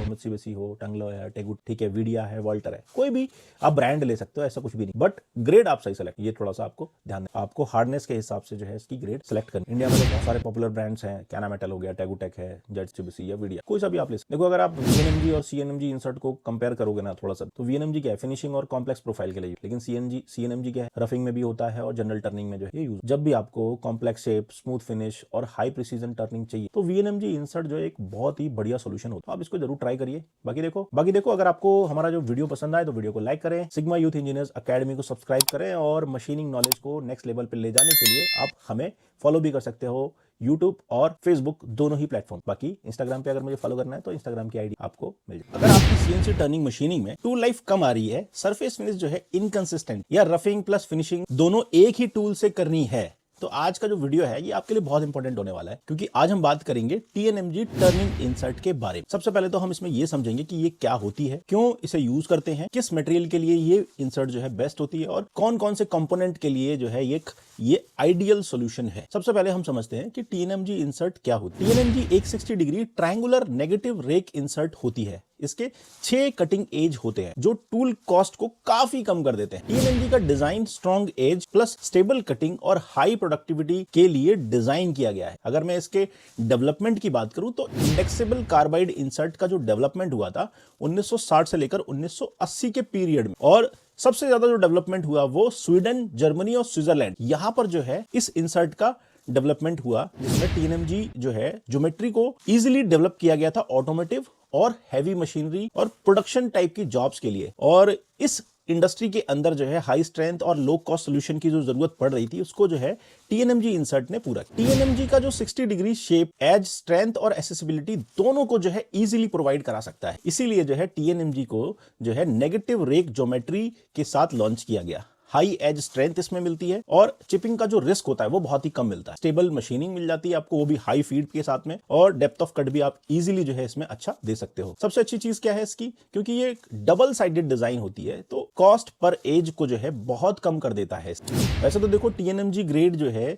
मित्सुबिशी हो, टंगलो है, टेगुट, ठीक है, वीडिया है, वॉल्टर है, कोई भी आप ब्रांड ले सकते हो, ऐसा कुछ भी नहीं। बट ग्रेड आप सही सेलेक्ट, ये थोड़ा सा आपको ध्यान दें, आपको हार्डनेस के हिसाब से जो है इसकी ग्रेड सेलेक्ट करनी। इंडिया में तो बहुत सारे पॉपुलर ब्रांड्स हैं, कैनामेटल हो गया, टेगुटेक है, मित्सुबिशी या वीडिया, कोई सा भी आप ले सकते। देखो अगर आप VNMG और CNMG इंसर्ट को कंपेयर करोगे ना थोड़ा सा, तो VNMG क्या है फिनिशिंग और कॉम्प्लेक्स प्रोफाइल के लिए, लेकिन CNMG क्या है रफिंग में भी होता है और जनरल टर्निंग में जो है यूज। जब भी आपको कॉम्प्लेक्स शेप, स्मूथ फिनिश और हाई प्रिसीजन टर्निंग चाहिए तो VNMG इंसर्ट जो एक बहुत ही बढ़िया सोल्यूशन होता है, आप इसको जरूर ट्राई करिए। बाकी देखो अगर आपको हमारा जो वीडियो पसंद आए तो वीडियो को लाइक करें, सिग्मा यूथ इंजीनियर्स अकेडमी को सब्सक्राइब करें और मशीनिंग नॉलेज को नेक्स्ट लेवल पे ले जाने के लिए आप हमें फॉलो भी कर सकते हो YouTube और Facebook दोनों ही प्लेटफॉर्म। बाकी इंस्टाग्राम पे अगर मुझे फॉलो करना है तो इंस्टाग्राम की आईडी आपको मिल जाएगी। अगर आपकी CNC टर्निंग मशीनिंग में टूल लाइफ कम आ रही है, सरफेस फिनिश जो है इनकंसिस्टेंट या रफिंग प्लस फिनिशिंग दोनों एक ही टूल से करनी है, तो आज का जो वीडियो है ये आपके लिए बहुत इंपॉर्टेंट होने वाला है क्योंकि आज हम बात करेंगे TNMG टर्निंग इंसर्ट के बारे में। सबसे पहले तो हम इसमें ये समझेंगे कि ये क्या होती है, क्यों इसे यूज करते हैं, किस मटेरियल के लिए ये इंसर्ट जो है बेस्ट होती है और कौन कौन से कंपोनेंट के लिए जो है ये आइडियल सॉल्यूशन है। सबसे पहले हम समझते हैं कि TNMG इंसर्ट क्या होती है। TNMG 160 degree triangular negative rake insert होती है। इसके 6 कटिंग एज होते हैं जो टूल कॉस्ट को काफी कम कर देते हैं। TNMG का design strong edge plus stable cutting और हाई प्रोडक्टिविटी के लिए डिजाइन किया गया है। अगर मैं इसके डेवलपमेंट की बात करूं तो इंडेक्सेबल कार्बाइड इंसर्ट का जो डेवलपमेंट हुआ था 1960 से लेकर 1980 के पीरियड में, और सबसे ज्यादा जो डेवलपमेंट हुआ वो स्वीडन, जर्मनी और स्विट्जरलैंड, यहां पर जो है इस इंसर्ट का डेवलपमेंट हुआ जिसमें TNMG जो है ज्योमेट्री को इजीली डेवलप किया गया था ऑटोमोटिव और हैवी मशीनरी और प्रोडक्शन टाइप की जॉब्स के लिए। और इस इंडस्ट्री के अंदर जो है हाई स्ट्रेंथ और लो कॉस्ट सोल्यूशन की जो जरूरत पड़ रही थी उसको जो है TNMG इंसर्ट ने पूरा किया। TNMG का जो 60 डिग्री शेप, एज, स्ट्रेंथ और एसेसिबिलिटी दोनों को जो है इजीली प्रोवाइड करा सकता है। इसीलिए जो है TNMG को जो है नेगेटिव रेक ज्योमेट्री के साथ लॉन्च किया गया। हाई एज स्ट्रेंथ इसमें मिलती है और चिपिंग का जो रिस्क होता है वो बहुत ही कम मिलता है। स्टेबल मशीनिंग मिल जाती है आपको, वो भी हाई फीड के साथ में, और डेप्थ ऑफ कट भी आप इजीली जो है इसमें अच्छा दे सकते हो। सबसे अच्छी चीज क्या है इसकी, क्योंकि ये डबल साइडेड डिजाइन होती है तो कॉस्ट पर एज को जो है बहुत कम कर देता है। वैसे तो देखो TNMG ग्रेड जो है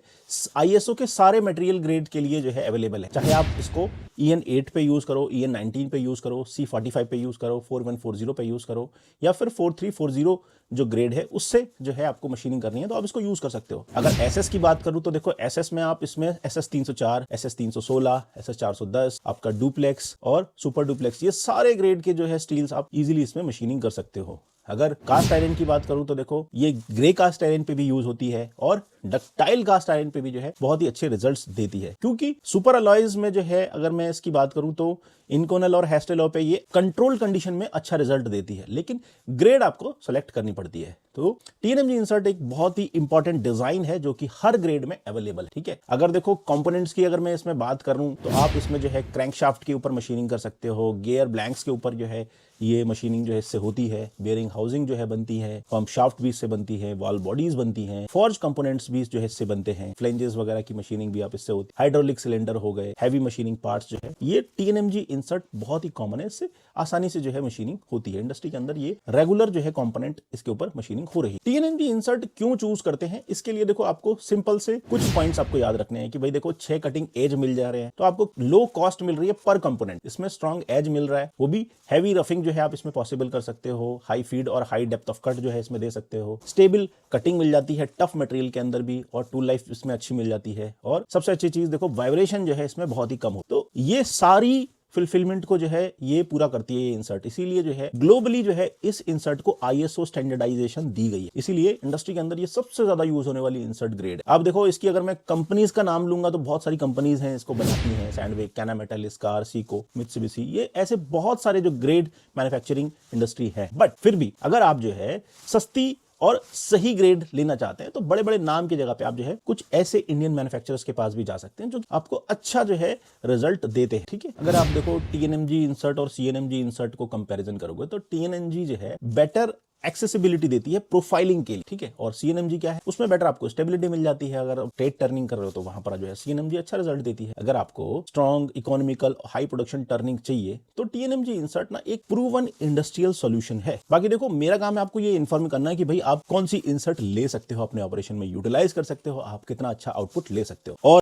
ISO के सारे मटेरियल ग्रेड के लिए जो है अवेलेबल है, चाहे आप इसको EN8 पे यूज करो, EN19 पे यूज करो, C45 पे यूज करो, 4140 पे यूज करो, या फिर 4340 जो ग्रेड है उससे जो है आपको मशीनिंग करनी है तो आप इसको यूज कर सकते हो। अगर SS की बात करूं तो देखो SS में आप इसमें SS304, SS316, SS410, आपका डुप्लेक्स और सुपर डुप्लेक्स, ये सारे ग्रेड के जो है स्टील्स आप इजीली इसमें मशीनिंग कर सकते हो, अगर कास्ट आयरन की बात करूं तो देखो ये ग्रे कास्ट आयरन पे भी यूज होती है और डक्टाइल कास्ट आयरन पे भी जो है बहुत ही अच्छे रिजल्ट्स देती है, क्योंकि सुपर अलॉयज में जो है अगर मैं इसकी बात करूं तो इनकोनल और हेस्टेलॉ पे ये कंट्रोल कंडीशन में अच्छा रिजल्ट देती है, लेकिन ग्रेड आपको सेलेक्ट करनी पड़ती है। तो टीएनएमजी इंसर्ट एक बहुत ही इंपॉर्टेंट डिजाइन है जो कि हर ग्रेड में अवेलेबल है, ठीक है। अगर देखो कंपोनेंट्स की अगर मैं इसमें बात करूं तो आप इसमें जो है क्रैंकशाफ्ट के ऊपर मशीनिंग कर सकते हो, गियर ब्लैंक्स के ऊपर जो है ये मशीनिंग जो है इससे होती है, बेयरिंग हाउसिंग जो है बनती है, पंप शाफ्ट भी इससे बनती है, वॉल्व बॉडीज बनती हैं, फॉर्ज कंपोनेंट्स भी जो है इससे बनते हैं, फ्लेंजेस वगैरह की मशीनिंग भी आप इससे होती है, हाइड्रोलिक सिलेंडर हो गए, हैवी मशीनिंग पार्ट्स जो है ये टीएनएमजी इंसर्ट बहुत ही कॉमन है, इससे आसानी से जो है मशीनिंग होती है। इंडस्ट्री के अंदर ये रेगुलर जो है कंपोनेंट इसके ऊपर मशीनिंग हो रही है। टीएनएमजी इंसर्ट क्यों चूज करते हैं, इसके लिए देखो आपको सिंपल से कुछ पॉइंट्स आपको याद रखने हैं कि भाई देखो 6 कटिंग एज मिल जा रहे हैं तो आपको लो कॉस्ट मिल रही है पर कंपोनेंट, इसमें स्ट्रॉन्ग एज मिल रहा है, वो भी हैवी रफिंग जो है आप इसमें पॉसिबल कर सकते हो, हाई फीड और हाई डेप्थ ऑफ कट जो है इसमें दे सकते हो, स्टेबल कटिंग मिल जाती है टफ मटेरियल के अंदर भी, और टूल लाइफ इसमें अच्छी मिल जाती है, और सबसे अच्छी चीज देखो वाइब्रेशन जो है इसमें बहुत ही कम हो। तो ये सारी फुलफिलमेंट को जो है ये पूरा करती है ये इंसर्ट, इसीलिए जो है ग्लोबली जो है इस इंसर्ट को आईएसओ स्टैंडर्डाइजेशन दी गई है, इसीलिए इंडस्ट्री के अंदर ये सबसे ज्यादा यूज होने वाली इंसर्ट ग्रेड। आप देखो इसकी अगर मैं कंपनीज का नाम लूंगा तो बहुत सारी कंपनीज हैं इसको बनाती हैं, सैंडविक, कैनामेटल, स्कार, सीको, मित्सुबिशी, ये ऐसे बहुत सारे जो ग्रेड मैन्युफैक्चरिंग इंडस्ट्री है। बट फिर भी अगर आप जो है सस्ती और सही ग्रेड लेना चाहते हैं तो बड़े बड़े नाम की जगह पे आप जो है कुछ ऐसे इंडियन मैन्युफैक्चरर्स के पास भी जा सकते हैं जो आपको अच्छा जो है रिजल्ट देते हैं, ठीक है। अगर आप देखो टीएनएमजी इंसर्ट और सीएनएमजी इंसर्ट को कंपैरिजन करोगे तो टीएनएमजी जो है बेटर एक्सेसिबिलिटी देती है प्रोफाइलिंग के लिए, ठीक है, और सीएनएमजी क्या है उसमें बेटर आपको स्टेबिलिटी मिल जाती है। अगर आप टेट टर्निंग कर रहे हो तो वहां पर जो है सीएनएमजी अच्छा रिजल्ट देती है। अगर आपको strong economical high production turning चाहिए तो टीएनएमजी इंसर्ट ना एक प्रूवन इंडस्ट्रियल सॉल्यूशन है। बाकी देखो मेरा काम है आपको ये इन्फॉर्म करना है कि भाई आप कौन सी इंसर्ट ले सकते हो, अपने ऑपरेशन में यूटिलाइज कर सकते हो, आप कितना अच्छा आउटपुट ले सकते हो। और